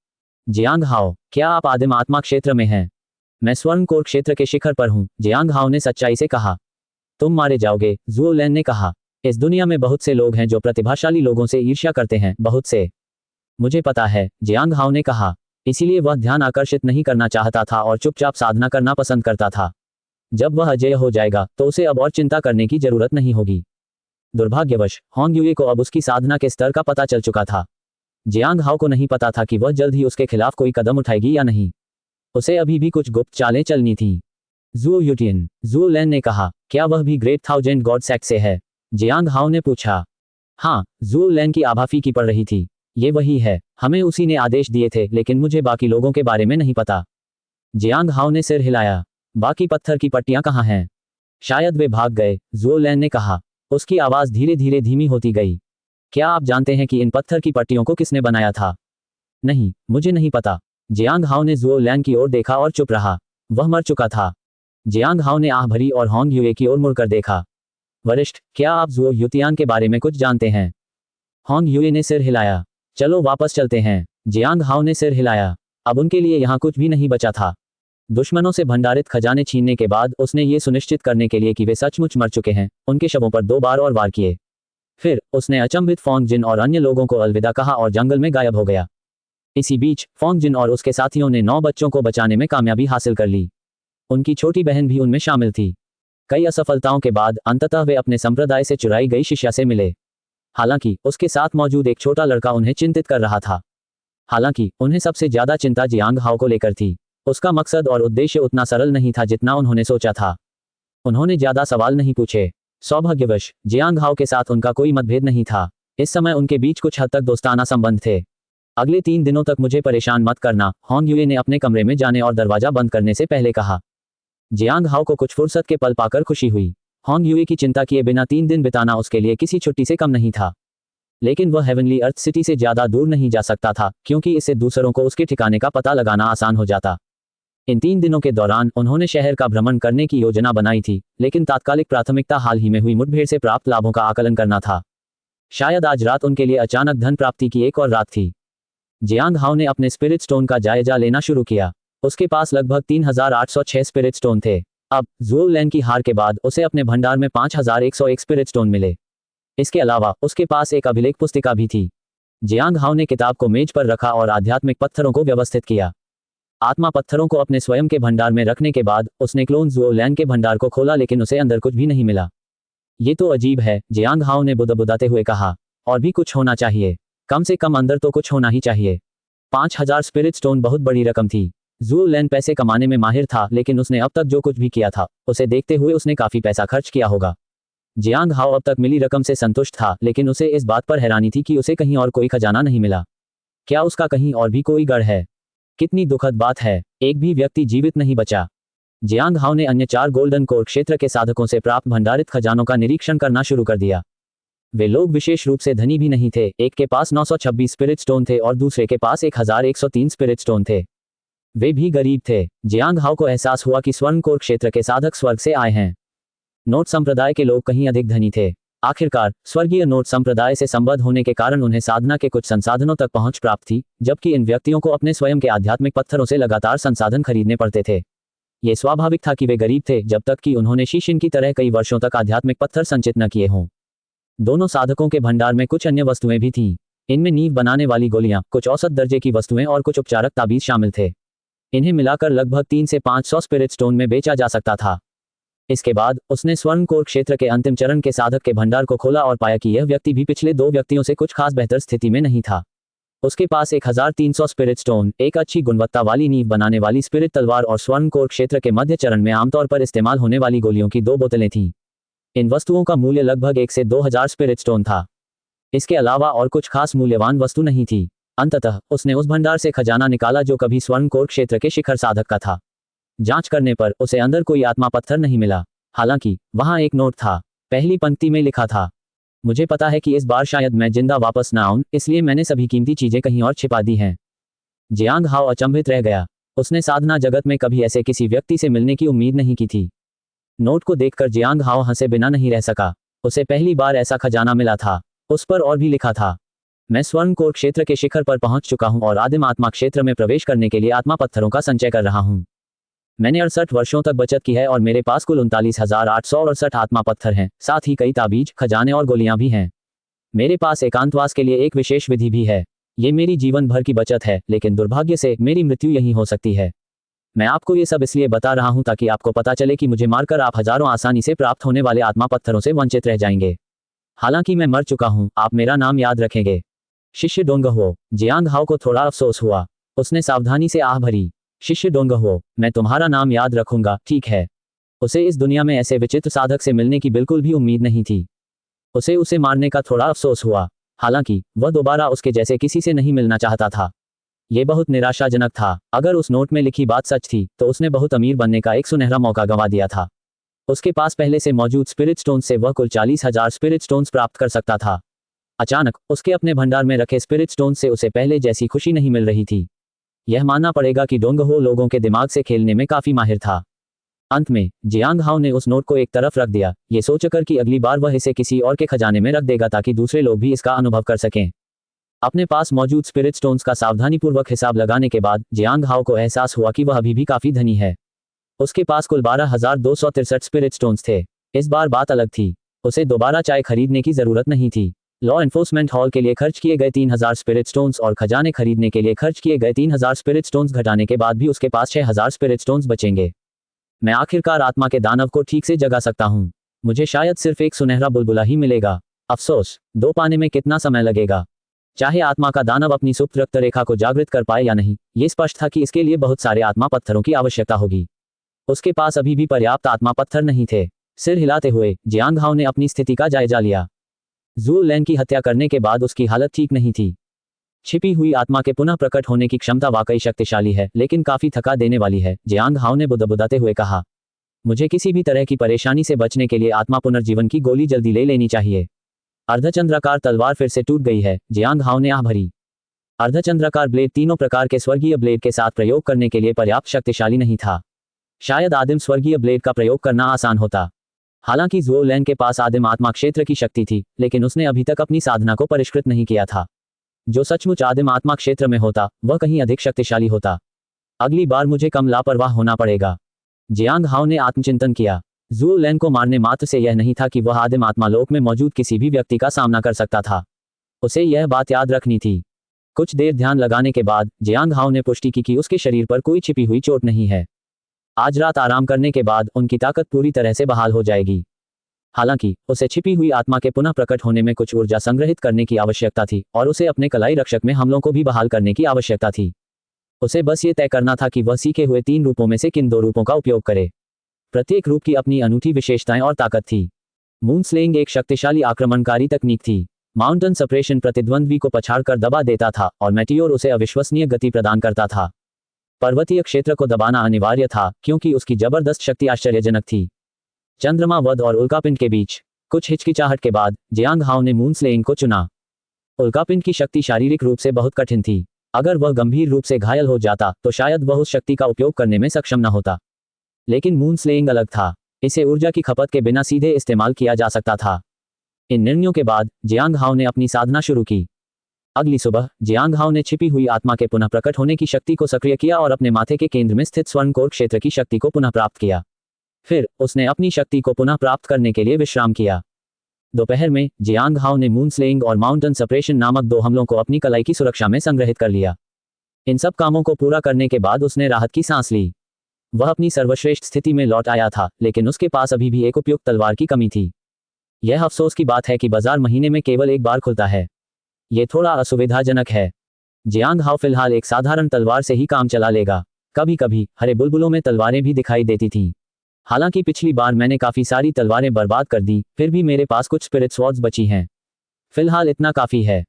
जियांग हाओ, क्या आप आदिम आत्मा क्षेत्र में हैं? मैं स्वर्ण कोर क्षेत्र के शिखर पर हूं, जियांग हाओ ने सच्चाई से कहा। तुम मारे जाओगे, जुओ लैंग ने कहा। इस दुनिया में बहुत से लोग हैं जो प्रतिभाशाली लोगों से ईर्ष्या करते हैं, बहुत से। मुझे पता है, जियांग हाओ ने कहा। इसीलिए वह ध्यान आकर्षित नहीं करना चाहता था और चुपचाप साधना करना पसंद करता था। जब वह अजेय हो जाएगा तो उसे अब और चिंता करने की जरूरत नहीं होगी। दुर्भाग्यवश होंग ह्यूए को अब उसकी साधना के स्तर का पता चल चुका था। जियांग हाओ को नहीं पता था कि वह जल्द ही उसके खिलाफ कोई कदम उठाएगी या नहीं। उसे अभी भी कुछ गुप्त चालें चलनी थीं। जुओ यूटियन, जुओ लैंग ने कहा, क्या वह भी ग्रेट थाउजेंड गॉड सेक्ट से है? जियांग हाओ ने पूछा। हाँ, जुओ लैंग की आभा फीकी पड़ रही थी। ये वही है, हमें उसी ने आदेश दिए थे, लेकिन मुझे बाकी लोगों के बारे में नहीं पता। जियांग हाओ ने सिर हिलाया। बाकी पत्थर की पट्टियां कहाँ हैं? शायद वे भाग गए, जुओ लैंग ने कहा। उसकी आवाज धीरे धीरे धीमी होती गई। क्या आप जानते हैं कि इन पत्थर की पट्टियों को किसने बनाया था? नहीं, मुझे नहीं पता। जियांग हाओ ने जुओ लैंग की ओर देखा और चुप रहा। वह मर चुका था। जियांग हाओ ने आह भरी और होंग ह्यूए की ओर मुड़कर देखा। वरिष्ठ, क्या आप जुओ युतियान के बारे में कुछ जानते हैं? होंग ह्यूए ने सिर हिलाया। चलो वापस चलते हैं। जियांग हाओ ने सिर हिलाया। अब उनके लिए यहाँ कुछ भी नहीं बचा था। दुश्मनों से भंडारित खजाने छीनने के बाद उसने ये सुनिश्चित करने के लिए कि वे सचमुच मर चुके हैं, उनके शवों पर 2 बार और वार किए। फिर उसने अचंभित फोंग जिन और अन्य लोगों को अलविदा कहा और जंगल में गायब हो गया। इसी बीच फोंग जिन और उसके साथियों ने 9 बच्चों को बचाने में कामयाबी हासिल कर ली। उनकी छोटी बहन भी उनमें शामिल थी। कई असफलताओं के बाद अंततः वे अपने संप्रदाय से चुराई गई शिष्या से मिले। हालांकि उसके साथ मौजूद एक छोटा लड़का उन्हें चिंतित कर रहा था। हालांकि उन्हें सबसे ज्यादा चिंता जियांग हाओ को लेकर थी। उसका मकसद और उद्देश्य उतना सरल नहीं था जितना उन्होंने सोचा था। उन्होंने ज्यादा सवाल नहीं पूछे। सौभाग्यवश जियांग हाओ के साथ उनका कोई मतभेद नहीं था। इस समय उनके बीच कुछ हद तक दोस्ताना संबंध थे। अगले 3 दिनों तक मुझे परेशान मत करना, होंग ह्यूए ने अपने कमरे में जाने और दरवाजा बंद करने से पहले कहा। जियांग हाओ को कुछ फुर्सत के पल पाकर खुशी हुई। होंग ह्यूए की चिंता किए बिना 3 दिन बिताना उसके लिए किसी छुट्टी से कम नहीं था। लेकिन वह हेवनली अर्थ सिटी से ज्यादा दूर नहीं जा सकता था, क्योंकि इससे दूसरों को उसके ठिकाने का पता लगाना आसान हो जाता। इन 3 दिनों के दौरान उन्होंने शहर का भ्रमण करने की योजना बनाई थी, लेकिन तात्कालिक प्राथमिकता हाल ही में हुई मुठभेड़ से प्राप्त लाभों का आकलन करना था। शायद आज रात उनके लिए अचानक धन प्राप्ति की एक और रात थी। जियांग हाओ ने अपने स्पिरिट स्टोन का जायजा लेना शुरू किया। उसके पास लगभग 3806 स्पिरिट स्टोन थे। अब ज़ुओ लैन की हार के बाद उसे अपने भंडार में 5101 स्पिरिट स्टोन मिले। इसके अलावा उसके पास एक अभिलेख पुस्तिका भी थी। जियांग हाओ ने किताब को मेज पर रखा और आध्यात्मिक पत्थरों को व्यवस्थित किया। आत्मा पत्थरों को अपने स्वयं के भंडार में रखने के बाद उसने क्लोन ज़ुओ लैन के भंडार को खोला, लेकिन उसे अंदर कुछ भी नहीं मिला। ये तो अजीब है, जियांग हाओ ने बुदबुदाते हुए कहा। और भी कुछ होना चाहिए, कम से कम अंदर तो कुछ होना ही चाहिए। 5000 स्पिरिट स्टोन बहुत बड़ी रकम थी। ज़ुओ लैन पैसे कमाने में माहिर था, लेकिन उसने अब तक जो कुछ भी किया था उसे देखते हुए उसने काफी पैसा खर्च किया होगा। जियांग हाओ अब तक मिली रकम से संतुष्ट था, लेकिन उसे इस बात पर हैरानी थी कि उसे कहीं और कोई खजाना नहीं मिला। क्या उसका कहीं और भी कोई गढ़ है? कितनी दुखद बात है, एक भी व्यक्ति जीवित नहीं बचा। जियांग हाओ ने अन्य 4 गोल्डन कोर क्षेत्र के साधकों से प्राप्त भंडारित खजानों का निरीक्षण करना शुरू कर दिया। वे लोग विशेष रूप से धनी भी नहीं थे। एक के पास 926 स्पिरिट स्टोन थे और दूसरे के पास 1103 स्पिरिट स्टोन थे। वे भी गरीब थे। जियांग हाओ को एहसास हुआ कि स्वर्ण कोर क्षेत्र के साधक स्वर्ग से आए हैं। नोट संप्रदाय के लोग कहीं अधिक धनी थे। आखिरकार स्वर्गीय नोट संप्रदाय से संबद्ध होने के कारण उन्हें साधना के कुछ संसाधनों तक पहुंच प्राप्त थी, जबकि इन व्यक्तियों को अपने स्वयं के आध्यात्मिक पत्थरों से लगातार संसाधन खरीदने पड़ते थे। ये स्वाभाविक था कि वे गरीब थे, जब तक कि उन्होंने शीशिन की तरह कई वर्षों तक आध्यात्मिक पत्थर संचित न किए हों। दोनों साधकों के भंडार में कुछ अन्य वस्तुएं भी थीं। इनमें नींव बनाने वाली गोलियां, कुछ औसत दर्जे की वस्तुएं और कुछ उपचारक ताबीज शामिल थे। इन्हें मिलाकर लगभग 3 से 500 स्पिरिट स्टोन में बेचा जा सकता था। इसके बाद उसने स्वर्ण कोर क्षेत्र के अंतिम चरण के साधक के भंडार को खोला और पाया कि यह व्यक्ति भी पिछले 2 व्यक्तियों से कुछ खास बेहतर स्थिति में नहीं था। उसके पास 1300 स्पिरिट स्टोन, एक अच्छी गुणवत्ता वाली नींव बनाने वाली स्पिरिट तलवार और स्वर्ण कोर क्षेत्र के मध्य चरण में आमतौर पर इस्तेमाल होने वाली गोलियों की 2 बोतलें थीं। इन वस्तुओं का मूल्य लगभग 1 से 2000 स्पिरिट स्टोन था। इसके अलावा और कुछ खास मूल्यवान वस्तु नहीं थी। अंततः उसने उस भंडार से खजाना निकाला जो कभी स्वर्ण कोर क्षेत्र के शिखर साधक का था। जांच करने पर उसे अंदर कोई आत्मा पत्थर नहीं मिला। हालांकि वहां एक नोट था। पहली पंक्ति में लिखा था, मुझे पता है कि इस बार शायद मैं जिंदा वापस न आऊं, इसलिए मैंने सभी कीमती चीजें कहीं और छिपा दी हैं। जियांग हाओ अचंभित रह गया। उसने साधना जगत में कभी ऐसे किसी व्यक्ति से मिलने की उम्मीद नहीं की थी। नोट को देखकर जियांग हाओ हंसे बिना नहीं रह सका। उसे पहली बार ऐसा खजाना मिला था। उस पर और भी लिखा था, मैं स्वर्ण कोर क्षेत्र के शिखर पर पहुंच चुका हूं और आदिम आत्मा क्षेत्र में प्रवेश करने के लिए आत्मा पत्थरों का संचय कर रहा हूं। मैंने 68 वर्षों तक बचत की है और मेरे पास कुल 39,868 आत्मा पत्थर हैं। साथ ही कई ताबीज, खजाने और गोलियां भी हैं। मेरे पास एकांतवास के लिए एक विशेष विधि भी है। ये मेरी जीवन भर की बचत है, लेकिन दुर्भाग्य से मेरी मृत्यु यहीं हो सकती है। मैं आपको ये सब इसलिए बता रहा हूं ताकि आपको पता चले कि मुझे मारकर आप हजारों आसानी से प्राप्त होने वाले आत्मा पत्थरों से वंचित रह जाएंगे। हालांकि मैं मर चुका हूं, आप मेरा नाम याद रखेंगे। शिष्य डोंगहुओ। जियांग हाओ को थोड़ा अफसोस हुआ। उसने सावधानी से आह भरी। शिष्य डोंगहुओ, मैं तुम्हारा नाम याद रखूंगा, ठीक है। उसे इस दुनिया में ऐसे विचित्र साधक से मिलने की बिल्कुल भी उम्मीद नहीं थी। उसे मारने का थोड़ा अफसोस हुआ। हालांकि वह दोबारा उसके जैसे किसी से नहीं मिलना चाहता था। यह बहुत निराशाजनक था। अगर उस नोट में लिखी बात सच थी तो उसने बहुत अमीर बनने का एक सुनहरा मौका गंवा दिया था। उसके पास पहले से मौजूद स्पिरिट स्टोन से वह कुल 40,000 स्पिरिट स्टोन्स प्राप्त कर सकता था। अचानक उसके अपने भंडार में रखे स्पिरिट स्टोन से उसे पहले जैसी खुशी नहीं मिल रही थी। यह मानना पड़ेगा कि डोंगहुओ लोगों के दिमाग से खेलने में काफी माहिर था। अंत में जियांग हाओ ने उस नोट को एक तरफ रख दिया, ये सोचकर कि अगली बार वह इसे किसी और के खजाने में रख देगा ताकि दूसरे लोग भी इसका अनुभव कर सकें। अपने पास मौजूद स्पिरिट स्टोन्स का सावधानीपूर्वक हिसाब लगाने के बाद जियांग हाओ को एहसास हुआ कि वह अभी भी काफी धनी है। उसके पास कुल 12,263 स्पिरिट स्टोन्स थे। इस बार बात अलग थी। उसे दोबारा चाय खरीदने की जरूरत नहीं थी। लॉ एन्फोर्समेंट हॉल के लिए खर्च किए गए 3,000 स्पिरिट स्टोन्स और खजाने खरीदने के लिए खर्च किए गए 3,000 स्पिरिट स्टोन्स घटाने के बाद भी उसके पास 6,000 स्पिरिट स्टोन्स बचेंगे। मैं आखिरकार आत्मा के दानव को ठीक से जगा सकता हूँ। मुझे शायद सिर्फ एक सुनहरा बुलबुला ही मिलेगा। अफसोस, 2 पाने में कितना समय लगेगा। चाहे आत्मा का दानव अपनी सुप्त रक्त रेखा को जागृत कर पाए या नहीं, ये स्पष्ट था कि इसके लिए बहुत सारे आत्मा पत्थरों की आवश्यकता होगी। उसके पास अभी भी पर्याप्त आत्मा पत्थर नहीं थे। सिर हिलाते हुए जियांग हाओ ने अपनी स्थिति का जायजा लिया। ज़ुओ लैन की हत्या करने के बाद उसकी हालत ठीक नहीं थी। छिपी हुई आत्मा के पुनः प्रकट होने की क्षमता वाकई शक्तिशाली है, लेकिन काफी थका देने वाली है। जियांग हाओ ने बुदबुदाते हुए कहा, मुझे किसी भी तरह की परेशानी से बचने के लिए आत्मा पुनर्जीवन की गोली जल्दी ले लेनी चाहिए। अर्धचंद्राकार तलवार फिर से टूट गई है। जियांग हाओ ने आह भरी। अर्धचंद्राकार ब्लेड तीनों प्रकार के स्वर्गीय ब्लेड के साथ प्रयोग करने के लिए पर्याप्त शक्तिशाली नहीं था। शायद आदिम स्वर्गीय ब्लेड का प्रयोग करना आसान होता। हालांकि ज़ुओ लैन के पास आदिम आत्मा क्षेत्र की शक्ति थी, लेकिन उसने अभी तक अपनी साधना को परिष्कृत नहीं किया था। जो सचमुच आदिम आत्मा क्षेत्र में होता वह कहीं अधिक शक्तिशाली होता। अगली बार मुझे कम लापरवाह होना पड़ेगा। जियांग हाओ ने आत्मचिंतन किया। ज़ुओ लैन को मारने मात्र से यह नहीं था कि वह आदिम आत्मा लोक में मौजूद किसी भी व्यक्ति का सामना कर सकता था। उसे यह बात याद रखनी थी। कुछ देर ध्यान लगाने के बाद जियांग हाओ ने पुष्टि की कि उसके शरीर पर कोई छिपी हुई चोट नहीं है। आज रात आराम करने के बाद उनकी ताकत पूरी तरह से बहाल हो जाएगी। हालांकि उसे छिपी हुई आत्मा के पुनः प्रकट होने में कुछ ऊर्जा संग्रहित करने की आवश्यकता थी और उसे अपने कलाई रक्षक में हमलों को भी बहाल करने की आवश्यकता थी। उसे बस ये तय करना था कि वह सीखे हुए 3 रूपों में से किन 2 रूपों का उपयोग करे। प्रत्येक रूप की अपनी अनूठी विशेषताएं और ताकत थी। मून स्लेइंग एक शक्तिशाली आक्रमणकारी तकनीक थी। माउंटेन सप्रेशन प्रतिद्वंद्वी को पछाड़कर दबा देता था और मेटियोर उसे अविश्वसनीय गति प्रदान करता था। पर्वतीय क्षेत्र को दबाना अनिवार्य था क्योंकि उसकी जबरदस्त शक्ति आश्चर्यजनक थी। चंद्रमा वध और उल्कापिंड के बीच कुछ हिचकिचाहट के बाद जियांग हाओ ने मून स्लेइंग को चुना। उल्कापिंड की शक्ति शारीरिक रूप से बहुत कठिन थी। अगर वह गंभीर रूप से घायल हो जाता तो शायद वह उस शक्ति का उपयोग करने में सक्षम न होता। लेकिन मून स्लेइंग अलग था। इसे ऊर्जा की खपत के बिना सीधे इस्तेमाल किया जा सकता था। इन निर्णयों के बाद जियांग हाओ ने अपनी साधना शुरू की। अगली सुबह जियांग हाओ ने छिपी हुई आत्मा के पुनः प्रकट होने की शक्ति को सक्रिय किया और अपने माथे के केंद्र में स्थित स्वर्ण कोर क्षेत्र की शक्ति को पुनः प्राप्त किया। फिर उसने अपनी शक्ति को पुनः प्राप्त करने के लिए विश्राम किया। दोपहर में जियांग हाओ ने मून स्लेइंग और माउंटेन सप्रेशन नामक 2 हमलों को अपनी कलाई की सुरक्षा में संग्रहित कर लिया। इन सब कामों को पूरा करने के बाद उसने राहत की सांस ली। वह अपनी सर्वश्रेष्ठ स्थिति में लौट आया था, लेकिन उसके पास अभी भी एक उपयुक्त तलवार की कमी थी। यह अफसोस की बात है कि बाजार महीने में केवल एक बार खुलता है। यह थोड़ा असुविधाजनक है। जियांग हाओ फिलहाल एक साधारण तलवार से ही काम चला लेगा। कभी कभी हरे बुलबुलों में तलवारें भी दिखाई देती थीं। हालांकि पिछली बार मैंने काफी सारी तलवारें बर्बाद कर दी, फिर भी मेरे पास कुछ स्पिरिट स्वॉर्ड्स बची हैं। फिलहाल इतना काफी है।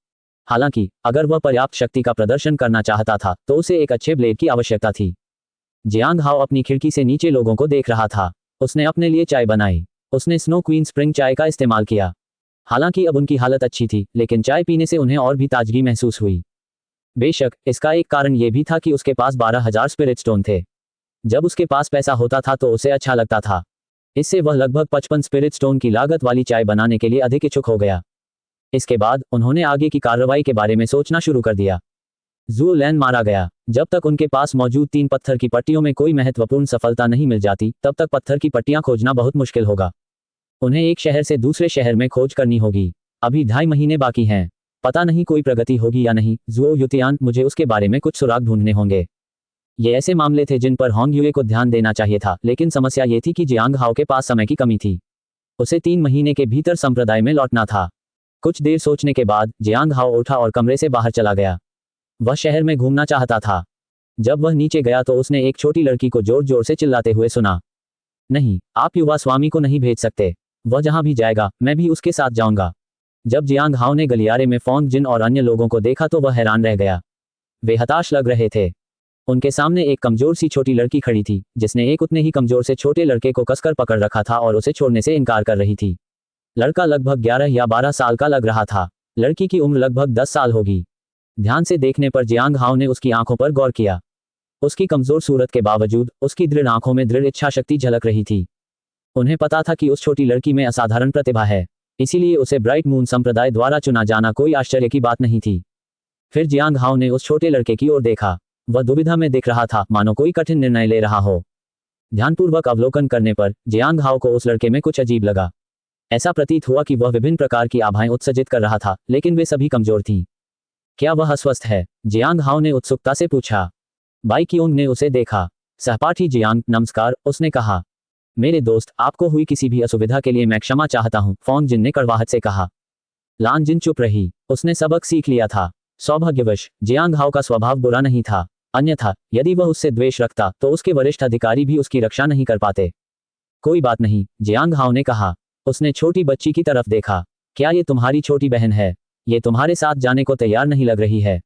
हालांकि अगर वह पर्याप्त शक्ति का प्रदर्शन करना चाहता था तो उसे एक अच्छे ब्लेड की आवश्यकता थी। जियांग हाओ अपनी खिड़की से नीचे लोगों को देख रहा था। उसने अपने लिए चाय बनाई। उसने स्नो क्वीन स्प्रिंग चाय का इस्तेमाल किया। हालांकि अब उनकी हालत अच्छी थी, लेकिन चाय पीने से उन्हें और भी ताजगी महसूस हुई। बेशक इसका एक कारण यह भी था कि उसके पास 12,000 स्पिरिट स्टोन थे। जब उसके पास पैसा होता था तो उसे अच्छा लगता था। इससे वह लगभग 55 स्पिरिट स्टोन की लागत वाली चाय बनाने के लिए अधिक इच्छुक हो गया। इसके बाद उन्होंने आगे की कार्रवाई के बारे में सोचना शुरू कर दिया। ज़ुओ लैन मारा गया। जब तक उनके पास मौजूद 3 पत्थर की पट्टियों में कोई महत्वपूर्ण सफलता नहीं मिल जाती, तब तक पत्थर की पट्टियां खोजना बहुत मुश्किल होगा। उन्हें एक शहर से दूसरे शहर में खोज करनी होगी। अभी 2.5 महीने बाकी हैं। पता नहीं कोई प्रगति होगी या नहीं। ज़ुओ युतियान, मुझे उसके बारे में कुछ सुराग ढूंढने होंगे। ये ऐसे मामले थे जिन पर होंग यूए को ध्यान देना चाहिए था, लेकिन समस्या ये थी कि जियांग हाओ के पास समय की कमी थी। उसे 3 महीने के भीतर संप्रदाय में लौटना था। कुछ देर सोचने के बाद जियांग हाओ उठा और कमरे से बाहर चला गया। वह शहर में घूमना चाहता था। जब वह नीचे गया तो उसने एक छोटी लड़की को जोर जोर से चिल्लाते हुए सुना, नहीं, आप युवा स्वामी को नहीं भेज सकते। वह जहां भी जाएगा मैं भी उसके साथ जाऊंगा। जब जियांग हाओ ने गलियारे में फोंग जिन और अन्य लोगों को देखा तो वह हैरान रह गया। वे हताश लग रहे थे। उनके सामने एक कमजोर सी छोटी लड़की खड़ी थी, जिसने एक उतने ही कमजोर से छोटे लड़के को कसकर पकड़ रखा था और उसे छोड़ने से इनकार कर रही थी। लड़का लगभग 11 या 12 साल का लग रहा था। लड़की की उम्र लगभग 10 साल होगी। ध्यान से देखने पर जियांग हाओ ने उसकी आंखों पर गौर किया। उसकी कमजोर सूरत के बावजूद उसकी दृढ़ आंखों में दृढ़ इच्छा शक्ति झलक रही थी। उन्हें पता था कि उस छोटी लड़की में असाधारण प्रतिभा है, इसीलिए उसे ब्राइट मून संप्रदाय द्वारा चुना जाना कोई आश्चर्य की बात नहीं थी। फिर जियांग हाओ ने उस छोटे लड़के की ओर देखा। वह दुविधा में दिख रहा था, मानो कोई कठिन निर्णय ले रहा हो। ध्यानपूर्वक अवलोकन करने पर जियांग हाओ को उस लड़के में कुछ अजीब लगा। ऐसा प्रतीत हुआ कि वह विभिन्न प्रकार की आभाएं उत्सर्जित कर रहा था, लेकिन वे सभी कमजोर थीं। क्या वह अस्वस्थ है? जियांग हाओ ने उत्सुकता से पूछा। बाई कियोंग ने उसे देखा। सहपाठी जियांग, नमस्कार, उसने कहा। मेरे दोस्त, आपको हुई किसी भी असुविधा के लिए मैं क्षमा चाहता हूं, फोंग जिन ने कड़वाहट से कहा। लान जिन चुप रही। उसने सबक सीख लिया था। सौभाग्यवश जियांग हाओ का स्वभाव बुरा नहीं था, अन्यथा यदि वह उससे द्वेष रखता तो उसके वरिष्ठ अधिकारी भी उसकी रक्षा नहीं कर पाते। कोई बात नहीं, जियांग हाओ ने कहा। उसने छोटी बच्ची की तरफ देखा। क्या ये तुम्हारी छोटी बहन है? ये तुम्हारे साथ जाने को तैयार नहीं लग रही है।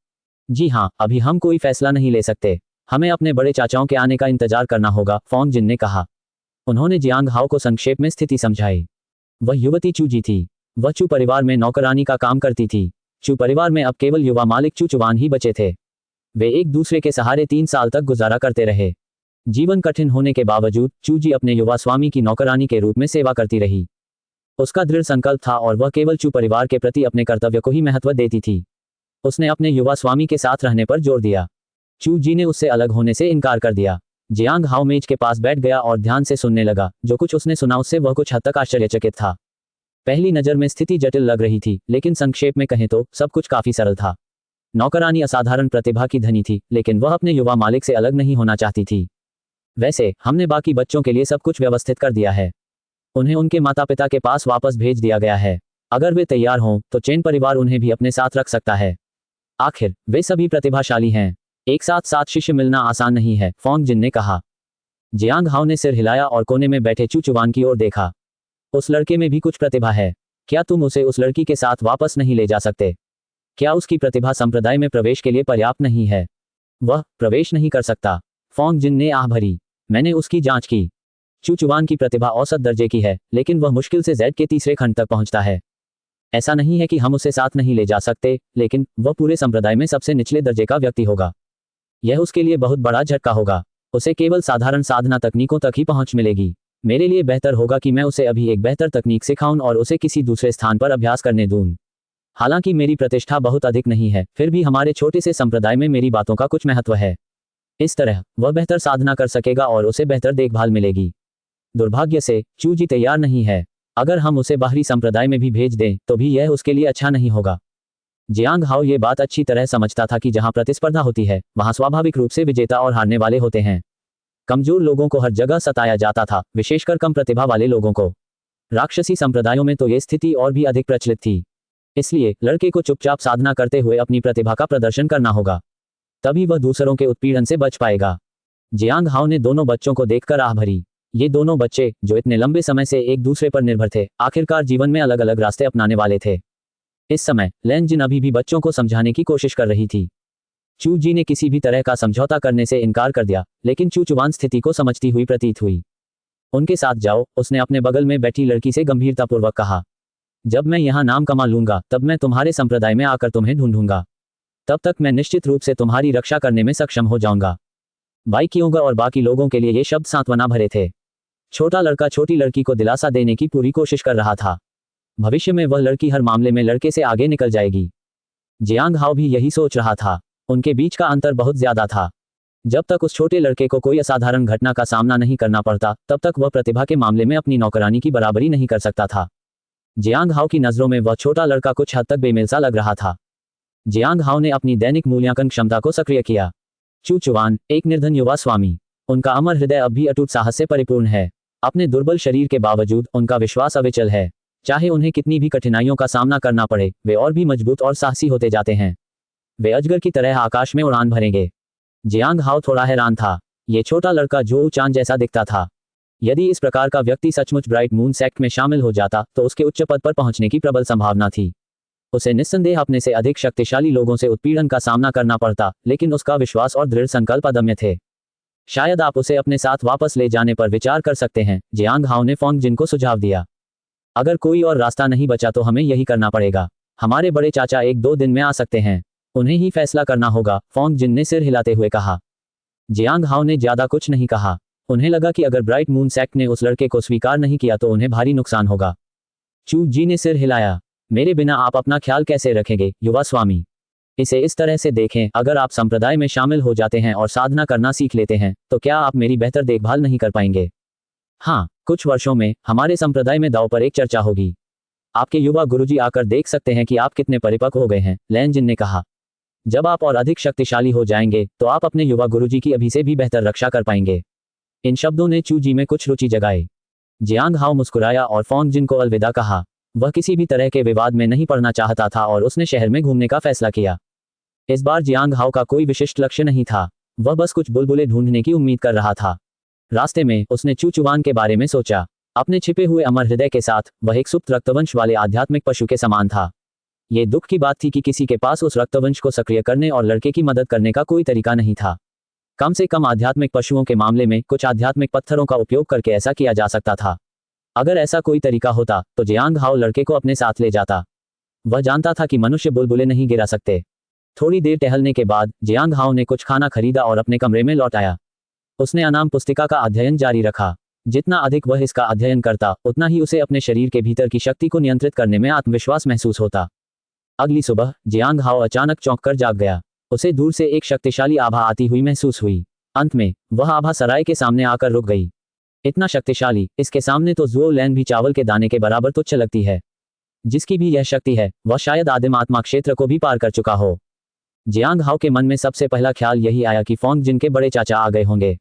जी हाँ, अभी हम कोई फैसला नहीं ले सकते। हमें अपने बड़े चाचाओं के आने का इंतजार करना होगा, फोंग जिन ने कहा। उन्होंने जियांग हाओ को संक्षेप में स्थिति समझाई। वह युवती चूजी थी। वह चू परिवार में नौकरानी का काम करती थी। चू परिवार में अब केवल युवा मालिक चू चुवान ही बचे थे। वे एक दूसरे के सहारे 3 साल तक गुजारा करते रहे। जीवन कठिन होने के बावजूद चूजी अपने युवा स्वामी की नौकरानी के रूप में सेवा करती रही। उसका दृढ़ संकल्प था और वह केवल चू परिवार के प्रति अपने कर्तव्य को ही महत्व देती थी। उसने अपने युवा स्वामी के साथ रहने पर जोर दिया। चू जी ने उससे अलग होने से इनकार कर दिया। जियांग हाओ मेज के पास बैठ गया और ध्यान से सुनने लगा। जो कुछ उसने सुना उससे वह कुछ हद तक आश्चर्यचकित था। पहली नज़र में स्थिति जटिल लग रही थी, लेकिन संक्षेप में कहें तो सब कुछ काफी सरल था। नौकरानी असाधारण प्रतिभा की धनी थी, लेकिन वह अपने युवा मालिक से अलग नहीं होना चाहती थी। वैसे हमने बाकी बच्चों के लिए सब कुछ व्यवस्थित कर दिया है। उन्हें उनके माता पिता के पास वापस भेज दिया गया है। अगर वे तैयार हों तो चेन परिवार उन्हें भी अपने साथ रख सकता है। आखिर वे सभी प्रतिभाशाली हैं। एक साथ 7 शिष्य मिलना आसान नहीं है, फोंग जिन ने कहा। जियांग हाओ ने सिर हिलाया और कोने में बैठे चू चुवान की ओर देखा। उस लड़के में भी कुछ प्रतिभा है। क्या तुम उसे उस लड़की के साथ वापस नहीं ले जा सकते? क्या उसकी प्रतिभा संप्रदाय में प्रवेश के लिए पर्याप्त नहीं है? वह प्रवेश नहीं कर सकता। फोंग जिन ने आह भरी। मैंने उसकी जांच की। चू चुवान की प्रतिभा औसत दर्जे की है, लेकिन वह मुश्किल से जेड के तीसरे खंड तक पहुंचता है। ऐसा नहीं है कि हम उसे साथ नहीं ले जा सकते, लेकिन वह पूरे संप्रदाय में सबसे निचले दर्जे का व्यक्ति होगा। यह उसके लिए बहुत बड़ा झटका होगा। उसे केवल साधारण साधना तकनीकों तक ही पहुंच मिलेगी। मेरे लिए बेहतर होगा कि मैं उसे अभी एक बेहतर तकनीक सिखाऊं और उसे किसी दूसरे स्थान पर अभ्यास करने दूं। हालांकि मेरी प्रतिष्ठा बहुत अधिक नहीं है, फिर भी हमारे छोटे से संप्रदाय में मेरी बातों का कुछ महत्व है। इस तरह वह बेहतर साधना कर सकेगा और उसे बेहतर देखभाल मिलेगी। दुर्भाग्य से चू जी तैयार नहीं है। अगर हम उसे बाहरी संप्रदाय में भी भेज दें तो भी यह उसके लिए अच्छा नहीं होगा। जियांग हाओ ये बात अच्छी तरह समझता था कि जहां प्रतिस्पर्धा होती है वहां स्वाभाविक रूप से विजेता और हारने वाले होते हैं। कमजोर लोगों को हर जगह सताया जाता था, विशेषकर कम प्रतिभा वाले लोगों को। राक्षसी संप्रदायों में तो ये स्थिति और भी अधिक प्रचलित थी। इसलिए लड़के को चुपचाप साधना करते हुए अपनी प्रतिभा का प्रदर्शन करना होगा, तभी वह दूसरों के उत्पीड़न से बच पाएगा। जियांग हाओ ने दोनों बच्चों को देखकर आह भरी। ये दोनों बच्चे, जो इतने लंबे समय से एक दूसरे पर निर्भर थे, आखिरकार जीवन में अलग अलग रास्ते अपनाने वाले थे। इस समय लैन जिन अभी भी बच्चों को समझाने की कोशिश कर रही थी। चू जी ने किसी भी तरह का समझौता करने से इनकार कर दिया, लेकिन चू चुवान स्थिति को समझती हुई प्रतीत हुई। उनके साथ जाओ, उसने अपने बगल में बैठी लड़की से गंभीरतापूर्वक कहा। जब मैं यहाँ नाम कमा लूंगा तब मैं तुम्हारे संप्रदाय में आकर तुम्हें ढूंढूंगा। तब तक मैं निश्चित रूप से तुम्हारी रक्षा करने में सक्षम हो जाऊंगा। बाइकियोंगा और बाकी लोगों के लिए ये शब्द सांत्वना भरे थे। छोटा लड़का छोटी लड़की को दिलासा देने की पूरी कोशिश कर रहा था। भविष्य में वह लड़की हर मामले में लड़के से आगे निकल जाएगी। जियांग हाओ भी यही सोच रहा था। उनके बीच का अंतर बहुत ज्यादा था। जब तक उस छोटे लड़के को कोई असाधारण घटना का सामना नहीं करना पड़ता, तब तक वह प्रतिभा के मामले में अपनी नौकरानी की बराबरी नहीं कर सकता था। जियांग हाओ की नजरों में वह छोटा लड़का कुछ हद तक बेमिल सा लग रहा था। जियांग हाओ ने अपनी दैनिक मूल्यांकन क्षमता को सक्रिय किया। चू चुवान, एक निर्धन युवा स्वामी। उनका अमर हृदय अब भी अटूट साहस से परिपूर्ण है। अपने दुर्बल शरीर के बावजूद उनका विश्वास अविचल है। चाहे उन्हें कितनी भी कठिनाइयों का सामना करना पड़े, वे और भी मजबूत और साहसी होते जाते हैं। वे अजगर की तरह आकाश में उड़ान भरेंगे। जियांग हाओ थोड़ा हैरान था। ये छोटा लड़का जो चांद जैसा दिखता था। यदि इस प्रकार का व्यक्ति सचमुच ब्राइट मून सेक्ट में शामिल हो जाता तो उसके उच्च पद पर पहुंचने की प्रबल संभावना थी। उसे निस्संदेह अपने से अधिक शक्तिशाली लोगों से उत्पीड़न का सामना करना पड़ता, लेकिन उसका विश्वास और दृढ़ संकल्प अदम्य थे। शायद आप उसे अपने साथ वापस ले जाने पर विचार कर सकते हैं, जियांग हाओ ने फोंग जिन को सुझाव दिया। अगर कोई और रास्ता नहीं बचा तो हमें यही करना पड़ेगा। हमारे बड़े चाचा 1-2 दिन में आ सकते हैं। उन्हें ही फैसला करना होगा, फोंग जिन ने सिर हिलाते हुए कहा। जियांग हाओ ने ज्यादा कुछ नहीं कहा। उन्हें लगा कि अगर ब्राइट मून सेक्ट ने उस लड़के को स्वीकार नहीं किया तो उन्हें भारी नुकसान होगा। चू जी ने सिर हिलाया। मेरे बिना आप अपना ख्याल कैसे रखेंगे, युवा स्वामी? इसे इस तरह से देखें, अगर आप संप्रदाय में शामिल हो जाते हैं और साधना करना सीख लेते हैं तो क्या आप मेरी बेहतर देखभाल नहीं कर पाएंगे? हाँ, कुछ वर्षों में हमारे संप्रदाय में दांव पर एक चर्चा होगी। आपके युवा गुरुजी आकर देख सकते हैं कि आप कितने परिपक्व हो गए हैं, लैन जिन ने कहा। जब आप और अधिक शक्तिशाली हो जाएंगे तो आप अपने युवा गुरुजी की अभी से भी बेहतर रक्षा कर पाएंगे। इन शब्दों ने चू जी में कुछ रुचि जगाई। जियांग हाओ मुस्कुराया और फोंग जिन को अलविदा कहा। वह किसी भी तरह के विवाद में नहीं पड़ना चाहता था और उसने शहर में घूमने का फैसला किया। इस बार जियांग हाओ का कोई विशिष्ट लक्ष्य नहीं था। वह बस कुछ बुलबुले ढूंढने की उम्मीद कर रहा था। रास्ते में उसने चू चुवान के बारे में सोचा। अपने छिपे हुए अमर हृदय के साथ वह एक सुप्त रक्तवंश वाले आध्यात्मिक पशु के समान था। ये दुख की बात थी कि किसी के पास उस रक्तवंश को सक्रिय करने और लड़के की मदद करने का कोई तरीका नहीं था। कम से कम आध्यात्मिक पशुओं के मामले में कुछ आध्यात्मिक पत्थरों का उपयोग करके ऐसा किया जा सकता था। अगर ऐसा कोई तरीका होता तो जियांग हाओ लड़के को अपने साथ ले जाता। वह जानता था कि मनुष्य बुलबुले नहीं गिरा सकते। थोड़ी देर टहलने के बाद जियांग हाओ ने कुछ खाना खरीदा और अपने कमरे में लौट आया। उसने अनाम पुस्तिका का अध्ययन जारी रखा। जितना अधिक वह इसका अध्ययन करता, उतना ही उसे अपने शरीर के भीतर की शक्ति को नियंत्रित करने में आत्मविश्वास महसूस होता। अगली सुबह जियांग हाओ अचानक चौंककर जाग गया। उसे दूर से एक शक्तिशाली आभा आती हुई महसूस हुई। अंत में वह आभा सराय के सामने आकर रुक गई। इतना शक्तिशाली, इसके सामने तो जुओ लैन भी चावल के दाने के बराबर तुच्छ लगती है। जिसकी भी यह शक्ति है वह शायद आदिम आत्मा क्षेत्र को भी पार कर चुका हो। जियांग हाओ के मन में सबसे पहला ख्याल यही आया कि फोंग जिन के बड़े चाचा आ गए होंगे।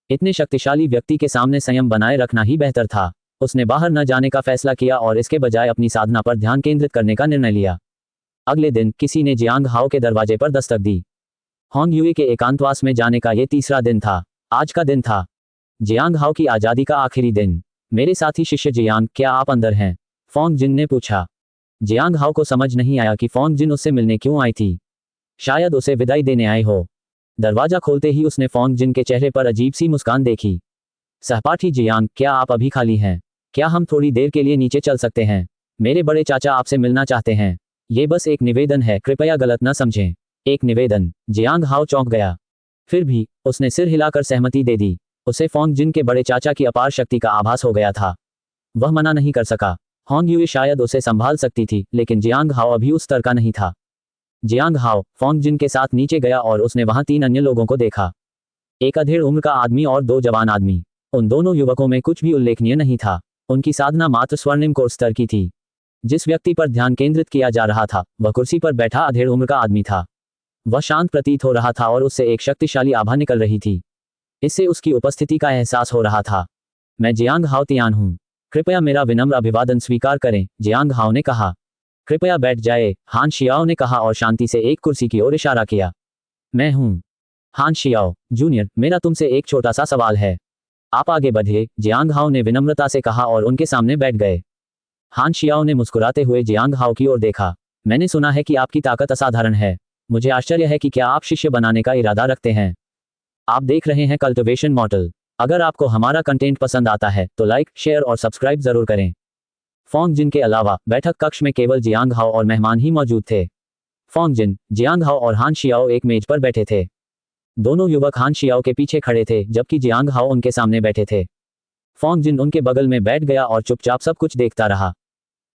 इतने शक्तिशाली व्यक्ति के सामने संयम बनाए रखना ही बेहतर था। उसने बाहर न जाने का फैसला किया और इसके बजाय अपनी साधना पर ध्यान केंद्रित करने का निर्णय लिया। अगले दिन किसी ने जियांग हाओ के दरवाजे पर दस्तक दी। होंग युए के एकांतवास में जाने का ये तीसरा दिन था। आज का दिन था जियांग हाओ की आजादी का आखिरी दिन। मेरे साथी शिष्य जियांग, क्या आप अंदर हैं? फोंग जिन ने पूछा। जियांग हाओ को समझ नहीं आया कि फोंग जिन उससे मिलने क्यों आई थी। शायद उसे विदाई देने आए हो। दरवाजा खोलते ही उसने फोंग जिन के चेहरे पर अजीब सी मुस्कान देखी। सहपाठी जियांग, क्या आप अभी खाली हैं? क्या हम थोड़ी देर के लिए नीचे चल सकते हैं? मेरे बड़े चाचा आपसे मिलना चाहते हैं। ये बस एक निवेदन है, कृपया गलत न समझें। एक निवेदन? जियांग हाओ चौंक गया। फिर भी उसने सिर हिलाकर सहमति दे दी। उसे फोंग जिन के बड़े चाचा की अपार शक्ति का आभास हो गया था। वह मना नहीं कर सका। होंग युए शायद उसे संभाल सकती थी, लेकिन जियांग हाओ अभी उस स्तर का नहीं था। जियांग हाओ फोंग जिन के साथ नीचे गया और उसने वहां 3 अन्य लोगों को देखा। एक अधेड़ उम्र का आदमी और 2 जवान आदमी। उन दोनों युवकों में कुछ भी उल्लेखनीय नहीं था। उनकी साधना मात्र स्वर्णिम कोर्स स्तर की थी। जिस व्यक्ति पर ध्यान केंद्रित किया जा रहा था वह कुर्सी पर बैठा अधेड़ उम्र का आदमी था। वह शांत प्रतीत हो रहा था और उससे एक शक्तिशाली आभा निकल रही थी। इससे उसकी उपस्थिति का एहसास हो रहा था। मैं जियांग हाओ तियान हूं। कृपया मेरा विनम्र अभिवादन स्वीकार करें, जियांग हाओ ने कहा। कृपया बैठ जाए, हान शियाओ ने कहा और शांति से एक कुर्सी की ओर इशारा किया। मैं हूं हान शियाओ जूनियर, मेरा तुमसे एक छोटा सा सवाल है। आप आगे बढ़िए, जियांग हाओ ने विनम्रता से कहा और उनके सामने बैठ गए। हान शियाओ ने मुस्कुराते हुए जियांग हाओ की ओर देखा। मैंने सुना है कि आपकी ताकत असाधारण है। मुझे आश्चर्य है कि क्या आप शिष्य बनाने का इरादा रखते हैं। आप देख रहे हैं कल्टिवेशन मॉडल। अगर आपको हमारा कंटेंट पसंद आता है तो लाइक, शेयर और सब्सक्राइब जरूर करें। फोंग जिन के अलावा बैठक कक्ष में केवल जियांग हाओ और मेहमान ही मौजूद थे। फोंग जिन, जियांग हाओ और हान शियाओ एक मेज पर बैठे थे। दोनों युवक हान शियाओ के पीछे खड़े थे जबकि जियांग हाओ उनके सामने बैठे थे। फोंग जिन उनके बगल में बैठ गया और चुपचाप सब कुछ देखता रहा।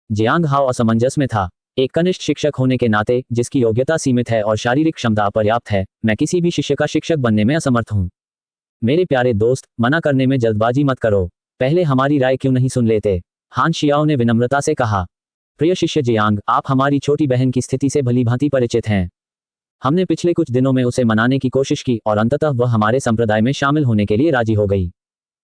जियांग हाओ असमंजस में था। एक कनिष्ठ शिक्षक होने के नाते, जिसकी योग्यता सीमित है और शारीरिक क्षमता अपर्याप्त है, मैं किसी भी शिष्य का शिक्षक बनने में असमर्थ हूं। मेरे प्यारे दोस्त, मना करने में जल्दबाजी मत करो। पहले हमारी राय क्यों नहीं सुन लेते? हान शियाओ ने विनम्रता से कहा। प्रिय शिष्य जियांग, आप हमारी छोटी बहन की स्थिति से भलीभांति परिचित हैं। हमने पिछले कुछ दिनों में उसे मनाने की कोशिश की और अंततः वह हमारे संप्रदाय में शामिल होने के लिए राजी हो गई।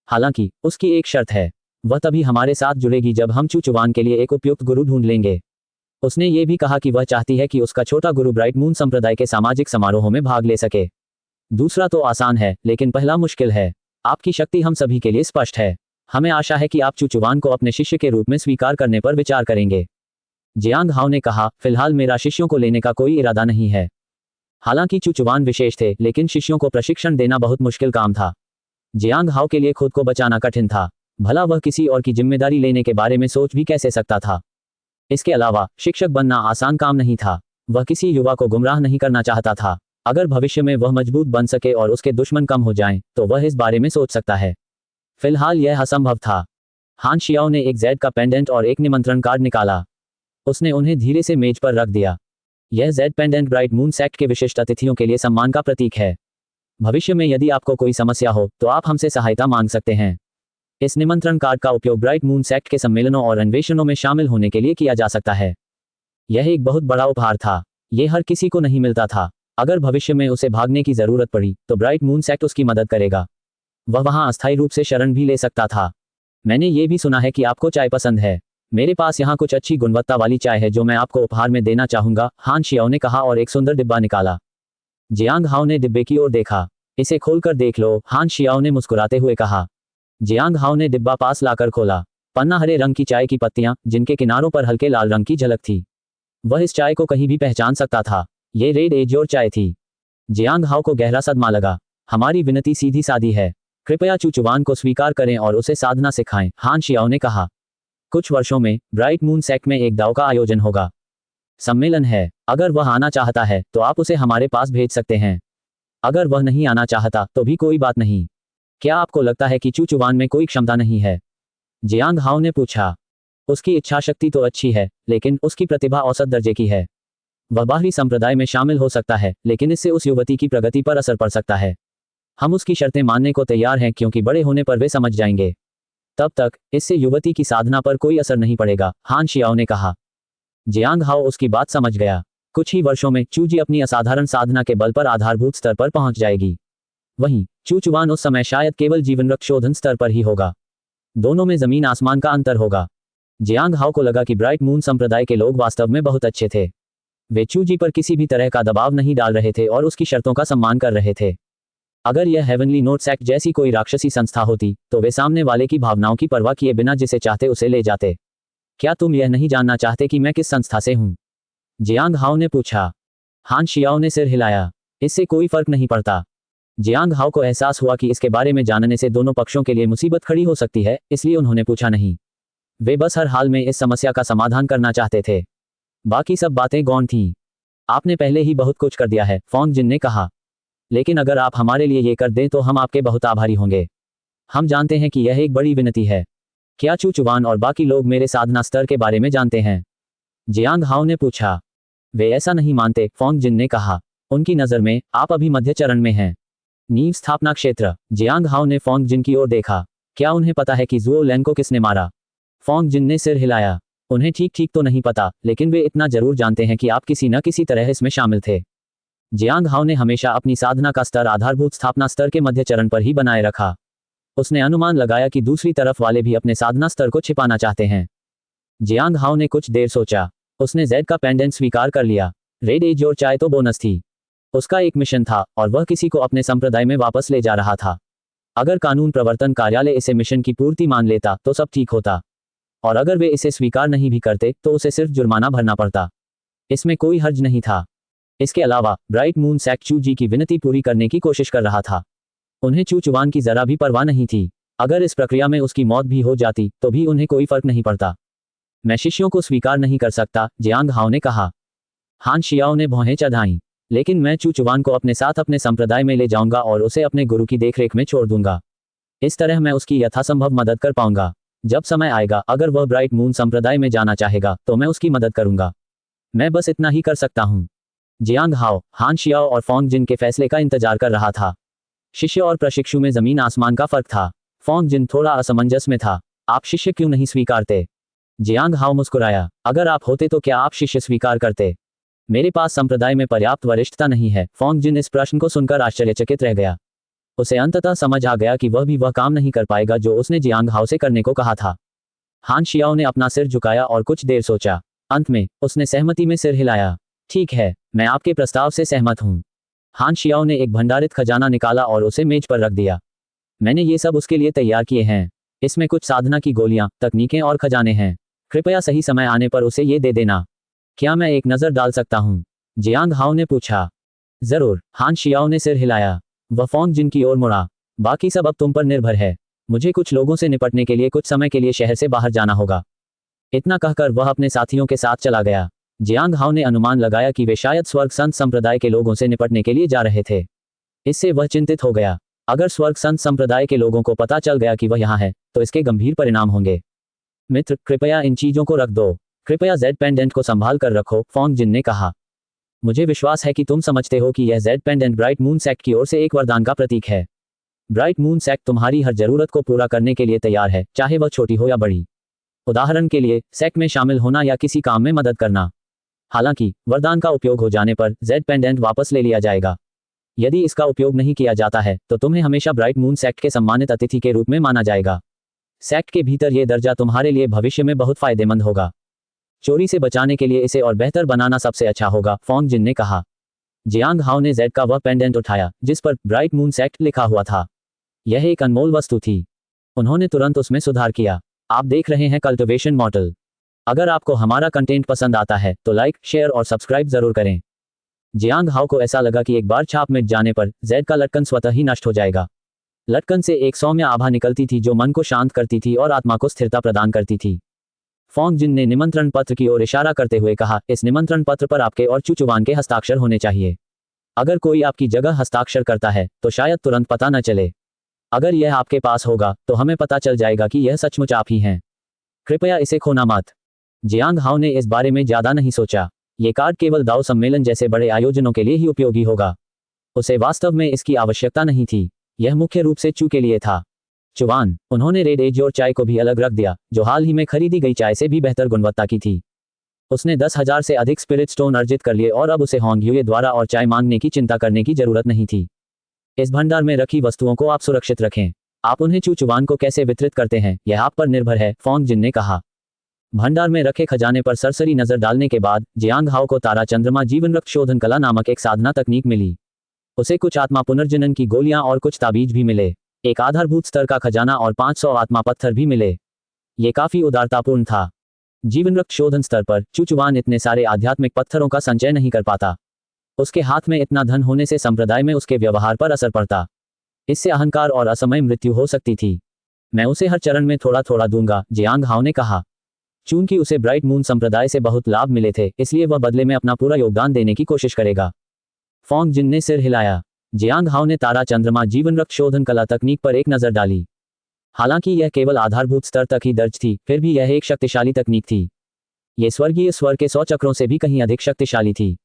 हालांकि उसकी एक शर्त है। वह तभी हमारे साथ जुड़ेगी जब हम चूचुवान के लिए एक उपयुक्त गुरु ढूंढ लेंगे। उसने ये भी कहा कि वह चाहती है कि उसका छोटा गुरु ब्राइट मून संप्रदाय के सामाजिक समारोहों में भाग ले सके। दूसरा तो आसान है, लेकिन पहला मुश्किल है। आपकी शक्ति हम सभी के लिए स्पष्ट है। हमें आशा है कि आप चूचुवान को अपने शिष्य के रूप में स्वीकार करने पर विचार करेंगे। जियांग हाओ ने कहा, फिलहाल मेरा शिष्यों को लेने का कोई इरादा नहीं है। हालांकि चूचुवान विशेष थे, लेकिन शिष्यों को प्रशिक्षण देना बहुत मुश्किल काम था। जियांग हाओ के लिए खुद को बचाना कठिन था। भला वह किसी और की जिम्मेदारी लेने के बारे में सोच भी कैसे सकता था। इसके अलावा शिक्षक बनना आसान काम नहीं था। वह किसी युवा को गुमराह नहीं करना चाहता था। अगर भविष्य में वह मजबूत बन सके और उसके दुश्मन कम हो जाएं, तो वह इस बारे में सोच सकता है। फिलहाल यह असंभव था। हान शियाओ ने एक जेड का पेंडेंट और एक निमंत्रण कार्ड निकाला। उसने उन्हें धीरे से मेज पर रख दिया। यह Z pendant bright moon sect के विशिष्ट अतिथियों के लिए सम्मान का प्रतीक है। भविष्य में यदि आपको कोई समस्या हो तो आप हमसे सहायता मांग सकते हैं। इस निमंत्रण कार्ड का उपयोग ब्राइट मून सेक्ट के सम्मेलनों और अन्वेषणों में शामिल होने के लिए किया जा सकता है। यह एक बहुत बड़ा उपहार था। यह हर किसी को नहीं मिलता था। अगर भविष्य में उसे भागने की जरूरत पड़ी तो ब्राइट मून सेक्ट उसकी मदद करेगा। वह वहां अस्थायी रूप से शरण भी ले सकता था। मैंने ये भी सुना है कि आपको चाय पसंद है। मेरे पास यहाँ कुछ अच्छी गुणवत्ता वाली चाय है जो मैं आपको उपहार में देना चाहूंगा, हान शियाओ ने कहा और एक सुंदर डिब्बा निकाला। जियांग हाओ ने डिब्बे की ओर देखा। इसे खोलकर देख लो, हान शियाओ ने मुस्कुराते हुए कहा। जियांग हाओ ने डिब्बा पास लाकर खोला। पन्ना हरे रंग की चाय की पत्तियां, जिनके किनारों पर हल्के लाल रंग की झलक थी। वह इस चाय को कहीं भी पहचान सकता था। ये रेड एजोर चाय थी। जियांग हाओ को गहरा सदमा लगा। हमारी विनती सीधी सादी है, कृपया चूचुवान को स्वीकार करें और उसे साधना सिखाएं, हान शियाओ ने कहा। कुछ वर्षों में ब्राइट मून सेक्ट में एक दाव का आयोजन होगा। सम्मेलन है। अगर वह आना चाहता है तो आप उसे हमारे पास भेज सकते हैं। अगर वह नहीं आना चाहता तो भी कोई बात नहीं। क्या आपको लगता है कि चूचुवान में कोई क्षमता नहीं है? जियांग हाओ ने पूछा। उसकी इच्छा शक्ति तो अच्छी है, लेकिन उसकी प्रतिभा औसत दर्जे की है। वह बाहरी संप्रदाय में शामिल हो सकता है, लेकिन इससे उस युवती की प्रगति पर असर पड़ सकता है। हम उसकी शर्तें मानने को तैयार हैं क्योंकि बड़े होने पर वे समझ जाएंगे। तब तक इससे युवती की साधना पर कोई असर नहीं पड़ेगा, हान शियाओ ने कहा। जियांग हाओ उसकी बात समझ गया। कुछ ही वर्षों में चूजी अपनी असाधारण साधना के बल पर आधारभूत स्तर पर पहुंच जाएगी। वहीं चूचुवान उस समय शायद केवल जीवनरक्षक शोधन स्तर पर ही होगा। दोनों में जमीन आसमान का अंतर होगा। जियांग हाओ को लगा कि ब्राइट मून संप्रदाय के लोग वास्तव में बहुत अच्छे थे। वे चूजी पर किसी भी तरह का दबाव नहीं डाल रहे थे और उसकी शर्तों का सम्मान कर रहे थे। अगर यह हेवनली नोट्स एक्ट जैसी कोई राक्षसी संस्था होती तो वे सामने वाले की भावनाओं की परवाह किए बिना जिसे चाहते उसे ले जाते। क्या तुम यह नहीं जानना चाहते कि मैं किस संस्था से हूं? जियांग हाओ ने पूछा। हान शियाओ ने सिर हिलाया। इससे कोई फर्क नहीं पड़ता। जियांग हाओ को एहसास हुआ कि इसके बारे में जानने से दोनों पक्षों के लिए मुसीबत खड़ी हो सकती है, इसलिए उन्होंने पूछा नहीं। वे बस हर हाल में इस समस्या का समाधान करना चाहते थे। बाकी सब बातें गौण थीं। आपने पहले ही बहुत कुछ कर दिया है, फोंग जिन ने कहा। लेकिन अगर आप हमारे लिए ये कर दें तो हम आपके बहुत आभारी होंगे। हम जानते हैं कि यह एक बड़ी विनती है। क्या चूचुवान और बाकी लोग मेरे साधना स्तर के बारे में जानते हैं? जियांग हाओ ने पूछा। वे ऐसा नहीं मानते, फोंग जिन ने कहा। उनकी नज़र में आप अभी मध्य चरण में हैं। नींव स्थापना क्षेत्र। जियांग हाओ ने फोंग जिन की ओर देखा। क्या उन्हें पता है कि जुओ लैन को किसने मारा? फोंग जिन ने सिर हिलाया। उन्हें ठीक ठीक तो नहीं पता, लेकिन वे इतना जरूर जानते हैं कि आप किसी न किसी तरह इसमें शामिल थे। जियांग हाओ ने हमेशा अपनी साधना का स्तर आधारभूत स्थापना स्तर के मध्य चरण पर ही बनाए रखा। उसने अनुमान लगाया कि दूसरी तरफ वाले भी अपने साधना स्तर को छिपाना चाहते हैं। जियांग हाओ ने कुछ देर सोचा। उसने जेड का पेंडेंट स्वीकार कर लिया। रेड एज और चाय तो बोनस थी। उसका एक मिशन था और वह किसी को अपने संप्रदाय में वापस ले जा रहा था। अगर कानून प्रवर्तन कार्यालय इसे मिशन की पूर्ति मान लेता तो सब ठीक होता, और अगर वे इसे स्वीकार नहीं भी करते तो उसे सिर्फ जुर्माना भरना पड़ता। इसमें कोई हर्ज नहीं था। इसके अलावा ब्राइट मून सेक्ट चूजी की विनती पूरी करने की कोशिश कर रहा था। उन्हें चूचुवान की जरा भी परवाह नहीं थी। अगर इस प्रक्रिया में उसकी मौत भी हो जाती तो भी उन्हें कोई फर्क नहीं पड़ता। मैं शिष्यों को स्वीकार नहीं कर सकता, जियांग हाओ ने कहा। हान शियाओ ने भौहें चढ़ाईं। लेकिन मैं चूचुवान को अपने साथ अपने संप्रदाय में ले जाऊंगा और उसे अपने गुरु की देखरेख में छोड़ दूंगा। इस तरह मैं उसकी यथासंभव मदद कर पाऊंगा। जब समय आएगा, अगर वह ब्राइट मून संप्रदाय में जाना चाहेगा तो मैं उसकी मदद करूंगा। मैं बस इतना ही कर सकता हूं। जियांग हाओ, हान शियाओ और फोंग जिन के फैसले का इंतजार कर रहा था। शिष्य और प्रशिक्षु में जमीन आसमान का फर्क था। फोंग जिन थोड़ा असमंजस में था। आप शिष्य क्यों नहीं स्वीकारते? जियांग हाओ मुस्कुराया। अगर आप होते तो क्या आप शिष्य स्वीकार करते? मेरे पास संप्रदाय में पर्याप्त वरिष्ठता नहीं है। फोंग जिन इस प्रश्न को सुनकर आश्चर्यचकित रह गया। उसे अंततः समझ आ गया कि वह काम नहीं कर पाएगा जो उसने जियांग हाओ से करने को कहा था। हान शियाओ ने अपना सिर झुकाया और कुछ देर सोचा। अंत में उसने सहमति में सिर हिलाया। ठीक है, मैं आपके प्रस्ताव से सहमत हूं। हान शियाओ ने एक भंडारित खजाना निकाला और उसे मेज पर रख दिया। मैंने ये सब उसके लिए तैयार किए हैं। इसमें कुछ साधना की गोलियां, तकनीकें और खजाने हैं। कृपया सही समय आने पर उसे ये दे देना। क्या मैं एक नज़र डाल सकता हूं? जियांग हाओ ने पूछा। जरूर, हान शियाओ ने सिर हिलाया। वह फोंग जिन की ओर मुड़ा। बाकी सब अब तुम पर निर्भर है। मुझे कुछ लोगों से निपटने के लिए कुछ समय के लिए शहर से बाहर जाना होगा। इतना कहकर वह अपने साथियों के साथ चला गया। जियांग हाओ ने अनुमान लगाया कि वे शायद स्वर्ग संत संप्रदाय के लोगों से निपटने के लिए जा रहे थे। इससे वह चिंतित हो गया। अगर स्वर्ग संत संप्रदाय के लोगों को पता चल गया कि वह यहाँ है तो इसके गंभीर परिणाम होंगे। मित्र, कृपया इन चीजों को रख दो। कृपया जेड पेंडेंट को संभाल कर रखो, फोंग जिन ने कहा। मुझे विश्वास है कि तुम समझते हो कि यह Z pendant bright moon sect की ओर से एक वरदान का प्रतीक है। ब्राइट मून सेक्ट तुम्हारी हर जरूरत को पूरा करने के लिए तैयार है, चाहे वह छोटी हो या बड़ी। उदाहरण के लिए, सेक्ट में शामिल होना या किसी काम में मदद करना। हालांकि वरदान का उपयोग हो जाने पर जेड पेंडेंट वापस ले लिया जाएगा। यदि इसका उपयोग नहीं किया जाता है तो तुम्हें हमेशा ब्राइट मून सेक्ट के सम्मानित अतिथि के रूप में माना जाएगा। सेक्ट के भीतर यह दर्जा तुम्हारे लिए भविष्य में बहुत फायदेमंद होगा। चोरी से बचाने के लिए इसे और बेहतर बनाना सबसे अच्छा होगा, फोंग जिन ने कहा। जियांग हाओ ने जेड का वह पेंडेंट उठाया जिस पर ब्राइट मून सेक्ट लिखा हुआ था। यह एक अनमोल वस्तु थी। उन्होंने तुरंत उसमें सुधार किया। आप देख रहे हैं कल्टिवेशन मॉडल। अगर आपको हमारा कंटेंट पसंद आता है तो लाइक, शेयर और सब्सक्राइब जरूर करें। जियांग हाओ को ऐसा लगा कि एक बार छाप मिट जाने पर जेड का लटकन स्वतः ही नष्ट हो जाएगा। लटकन से एक सौम्य आभा निकलती थी जो मन को शांत करती थी और आत्मा को स्थिरता प्रदान करती थी। फोंग जिन ने निमंत्रण पत्र की ओर इशारा करते हुए कहा, इस निमंत्रण पत्र पर आपके और चूचुवान के हस्ताक्षर होने चाहिए। अगर कोई आपकी जगह हस्ताक्षर करता है तो शायद तुरंत पता न चले। अगर यह आपके पास होगा तो हमें पता चल जाएगा कि यह सचमुच आप ही हैं। कृपया इसे खोना मत। जियांग हाओ ने इस बारे में ज्यादा नहीं सोचा। ये कार्ड केवल दाओ सम्मेलन जैसे बड़े आयोजनों के लिए ही उपयोगी होगा। उसे वास्तव में इसकी आवश्यकता नहीं थी। यह मुख्य रूप से चू के लिए था। चुवान, उन्होंने रेड एज और चाय को भी अलग रख दिया, जो हाल ही में खरीदी गई चाय से भी बेहतर गुणवत्ता की थी। उसने 10,000 से अधिक स्पिरिट स्टोन अर्जित कर लिए और अब उसे होंग ह्यूए द्वारा और चाय मांगने की चिंता करने की जरूरत नहीं थी। इस भंडार में रखी वस्तुओं को आप सुरक्षित रखें। आप उन्हें चू चुवान को कैसे वितरित करते हैं यह आप पर निर्भर है, फोंग जिन ने कहा। भंडार में रखे खजाने पर सरसरी नजर डालने के बाद जियांग हाओ को तारा चंद्रमा जीवन रक्त शोधन कला नामक एक साधना तकनीक मिली। उसे कुछ आत्मा पुनर्जनन की गोलियां और कुछ ताबीज भी मिले, एक आधारभूत स्तर का खजाना और 500 आत्मा पत्थर भी मिले। ये काफी उदारतापूर्ण था। जीवन रक्त शोधन स्तर पर चू चुवान इतने सारे आध्यात्मिक पत्थरों का संचय नहीं कर पाता। उसके हाथ में इतना धन होने से संप्रदाय में उसके व्यवहार पर असर पड़ता। इससे अहंकार और असमय मृत्यु हो सकती थी। मैं उसे हर चरण में थोड़ा थोड़ा दूंगा, जियांग हाओ ने कहा। चूंकि उसे ब्राइट मून संप्रदाय से बहुत लाभ मिले थे, इसलिए वह बदले में अपना पूरा योगदान देने की कोशिश करेगा। फोंग जिन ने सिर हिलाया। जियांग हाओ ने तारा चंद्रमा जीवन रक्त शोधन कला तकनीक पर एक नजर डाली। हालांकि यह केवल आधारभूत स्तर तक ही दर्ज थी, फिर भी यह एक शक्तिशाली तकनीक थी। ये स्वर्गीय स्वर के 100 चक्रों से भी कहीं अधिक शक्तिशाली थी।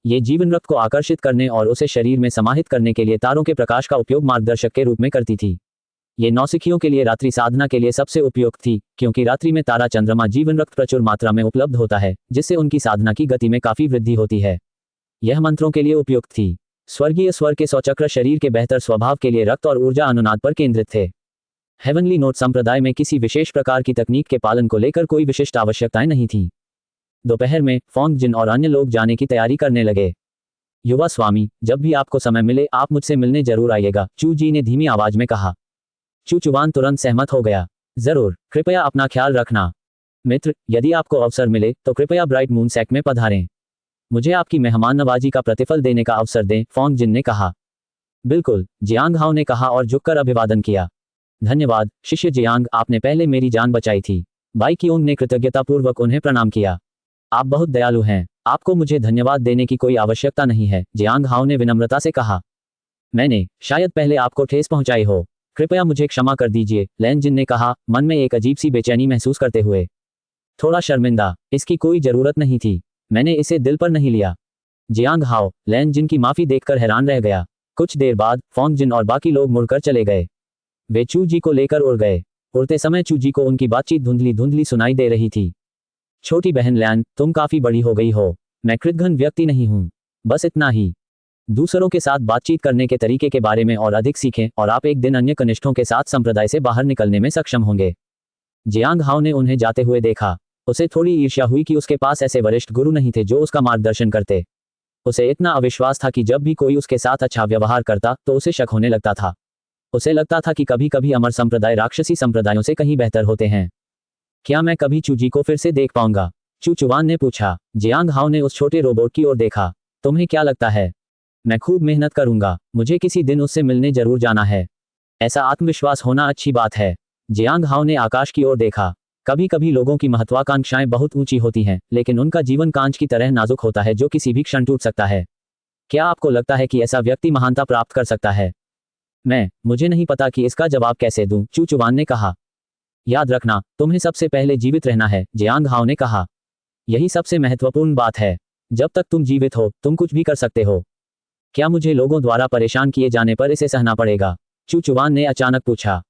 ये जीवन रक्त को आकर्षित करने और उसे शरीर में समाहित करने के लिए तारों के प्रकाश का उपयोग मार्गदर्शक के रूप में करती थी। ये नौसिखियों के लिए रात्रि साधना के लिए सबसे उपयुक्त थी, क्योंकि रात्रि में तारा चंद्रमा जीवन रक्त प्रचुर मात्रा में उपलब्ध होता है, जिससे उनकी साधना की गति में काफी वृद्धि होती है। यह मंत्रों के लिए उपयुक्त थी। स्वर्गीय स्वर के 100 चक्र शरीर के बेहतर स्वभाव के लिए रक्त और ऊर्जा अनुनाद पर केंद्रित थे। हेवनली नोट संप्रदाय में किसी विशेष प्रकार की तकनीक के पालन को लेकर कोई विशिष्ट आवश्यकताएं नहीं थीं। दोपहर में फोंग जिन और अन्य लोग जाने की तैयारी करने लगे। युवा स्वामी, जब भी आपको समय मिले आप मुझसे मिलने जरूर आइएगा, चू जी ने धीमी आवाज में कहा। चू चुवान तुरंत सहमत हो गया। जरूर, कृपया अपना ख्याल रखना। मित्र, यदि आपको अवसर मिले तो कृपया ब्राइट मून सेक्ट में पधारें। मुझे आपकी मेहमान नवाजी का प्रतिफल देने का अवसर दें, फोंग जिन ने कहा। बिल्कुल, जियांग हाओ ने कहा और झुककर अभिवादन किया। धन्यवाद शिष्य जियांग, आपने पहले मेरी जान बचाई थी। बाई कियोंग ने कृतज्ञतापूर्वक उन्हें प्रणाम किया। आप बहुत दयालु हैं, आपको मुझे धन्यवाद देने की कोई आवश्यकता नहीं है, जियांग हाओ ने विनम्रता से कहा। मैंने शायद पहले आपको ठेस पहुंचाई हो, कृपया मुझे क्षमा कर दीजिए, लैन जिन ने कहा, मन में एक अजीब सी बेचैनी महसूस करते हुए। थोड़ा शर्मिंदा, इसकी कोई जरूरत नहीं थी, मैंने इसे दिल पर नहीं लिया। जियांग हाओ, लैन जिन की माफी देखकर हैरान रह गया। कुछ देर बाद फोंग जिन और बाकी लोग मुड़कर चले गए। वे चू जी को लेकर उड़ गए। उड़ते समय चू जी को उनकी बातचीत धुंधली धुंधली सुनाई दे रही थी। छोटी बहन लैन, तुम काफी बड़ी हो गई हो। मैं कृतघ्न व्यक्ति नहीं हूं, बस इतना ही। दूसरों के साथ बातचीत करने के तरीके के बारे में और अधिक सीखें और आप एक दिन अन्य कनिष्ठों के साथ संप्रदाय से बाहर निकलने में सक्षम होंगे। जियांग हाओ ने उन्हें जाते हुए देखा। उसे थोड़ी ईर्ष्या हुई कि उसके पास ऐसे वरिष्ठ गुरु नहीं थे जो उसका मार्गदर्शन करते। उसे इतना अविश्वास था कि जब भी कोई उसके साथ अच्छा व्यवहार करता तो उसे शक होने लगता था। उसे लगता था कि कभी कभी अमर संप्रदाय राक्षसी संप्रदायों से कहीं बेहतर होते हैं। क्या मैं कभी चू जी को फिर से देख पाऊंगा? चू चुवान ने पूछा। जियांग हाओ ने उस छोटे रोबोट की ओर देखा। तुम्हें क्या लगता है? मैं खूब मेहनत करूंगा, मुझे किसी दिन उससे मिलने जरूर जाना है। ऐसा आत्मविश्वास होना अच्छी बात है। जियांग हाओ ने आकाश की ओर देखा। कभी कभी लोगों की महत्वाकांक्षाएं बहुत ऊंची होती हैं, लेकिन उनका जीवन कांच की तरह नाजुक होता है जो किसी भी क्षण टूट सकता है। क्या आपको लगता है कि ऐसा व्यक्ति महानता प्राप्त कर सकता है? मुझे नहीं पता कि इसका जवाब कैसे दूं, चू चुवान ने कहा। याद रखना, तुम्हें सबसे पहले जीवित रहना है, जियांग हाओ ने कहा। यही सबसे महत्वपूर्ण बात है। जब तक तुम जीवित हो, तुम कुछ भी कर सकते हो। क्या मुझे लोगों द्वारा परेशान किए जाने पर इसे सहना पड़ेगा? चू चुवान ने अचानक पूछा।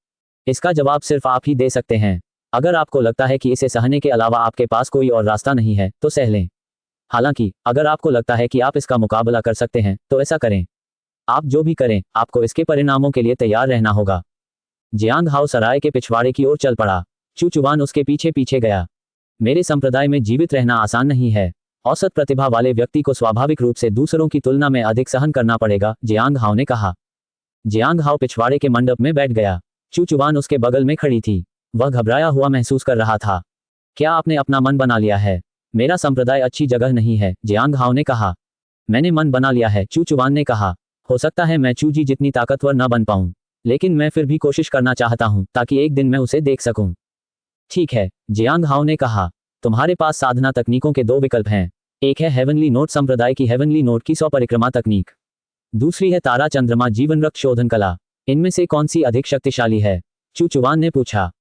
इसका जवाब सिर्फ आप ही दे सकते हैं। अगर आपको लगता है कि इसे सहने के अलावा आपके पास कोई और रास्ता नहीं है, तो सह लें। हालांकि अगर आपको लगता है कि आप इसका मुकाबला कर सकते हैं, तो ऐसा करें। आप जो भी करें, आपको इसके परिणामों के लिए तैयार रहना होगा। जियांग हाओ सराय के पिछवाड़े की ओर चल पड़ा। चू चुवान उसके पीछे पीछे गया। मेरे संप्रदाय में जीवित रहना आसान नहीं है। औसत प्रतिभा वाले व्यक्ति को स्वाभाविक रूप से दूसरों की तुलना में अधिक सहन करना पड़ेगा, जियांग हाओ ने कहा। जियांग हाओ पिछवाड़े के मंडप में बैठ गया। चू चुवान उसके बगल में खड़ी थी। वह घबराया हुआ महसूस कर रहा था। क्या आपने अपना मन बना लिया है? मेरा संप्रदाय अच्छी जगह नहीं है, जियांग हाओ ने कहा। मैंने मन बना लिया है, चू चुवान ने कहा। हो सकता है मैं चू जी जितनी ताकतवर न बन पाऊं, लेकिन मैं फिर भी कोशिश करना चाहता हूं ताकि एक दिन मैं उसे देख सकूं। ठीक है, जियांग हाओ ने कहा। तुम्हारे पास साधना तकनीकों के 2 विकल्प हैं। एक है हेवनली नोट संप्रदाय की हेवनली नोट की 100 परिक्रमा तकनीक। दूसरी है तारा चंद्रमा जीवन रक्त शोधन कला। इनमें से कौन सी अधिक शक्तिशाली है? चू चुवान ने पूछा।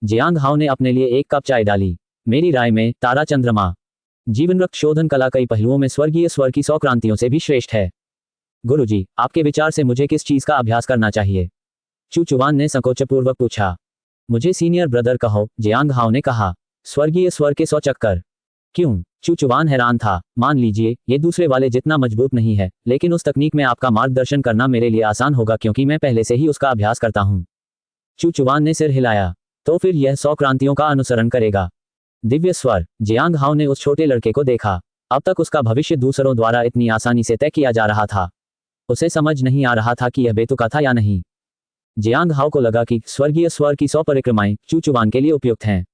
जियांग हाओ ने अपने लिए एक कप चाय डाली। मेरी राय में तारा चंद्रमा। जीवनरक्त शोधन कला कई पहलुओं में स्वर्गीय स्वर की 100 क्रांतियों से भी श्रेष्ठ है। गुरुजी, आपके विचार से मुझे किस चीज का अभ्यास करना चाहिए? चू चुवान ने संकोचपूर्वक पूछा। मुझे सीनियर ब्रदर कहो, जियांग हाओ ने कहा। स्वर्गीय स्वर के 100 चक्कर? क्यों? चू चुवान हैरान था। मान लीजिए, ये दूसरे वाले जितना मजबूत नहीं है, लेकिन उस तकनीक में आपका मार्गदर्शन करना मेरे लिए आसान होगा क्योंकि मैं पहले से ही उसका अभ्यास करता हूँ। चू चुवान ने सिर हिलाया। तो फिर यह 100 क्रांतियों का अनुसरण करेगा। दिव्य स्वर। जियांग हाओ ने उस छोटे लड़के को देखा। अब तक उसका भविष्य दूसरों द्वारा इतनी आसानी से तय किया जा रहा था। उसे समझ नहीं आ रहा था कि यह बेतुका था या नहीं। जियांग हाओ को लगा कि स्वर्गीय स्वर की 100 परिक्रमाएं चू चुवान के लिए उपयुक्त हैं।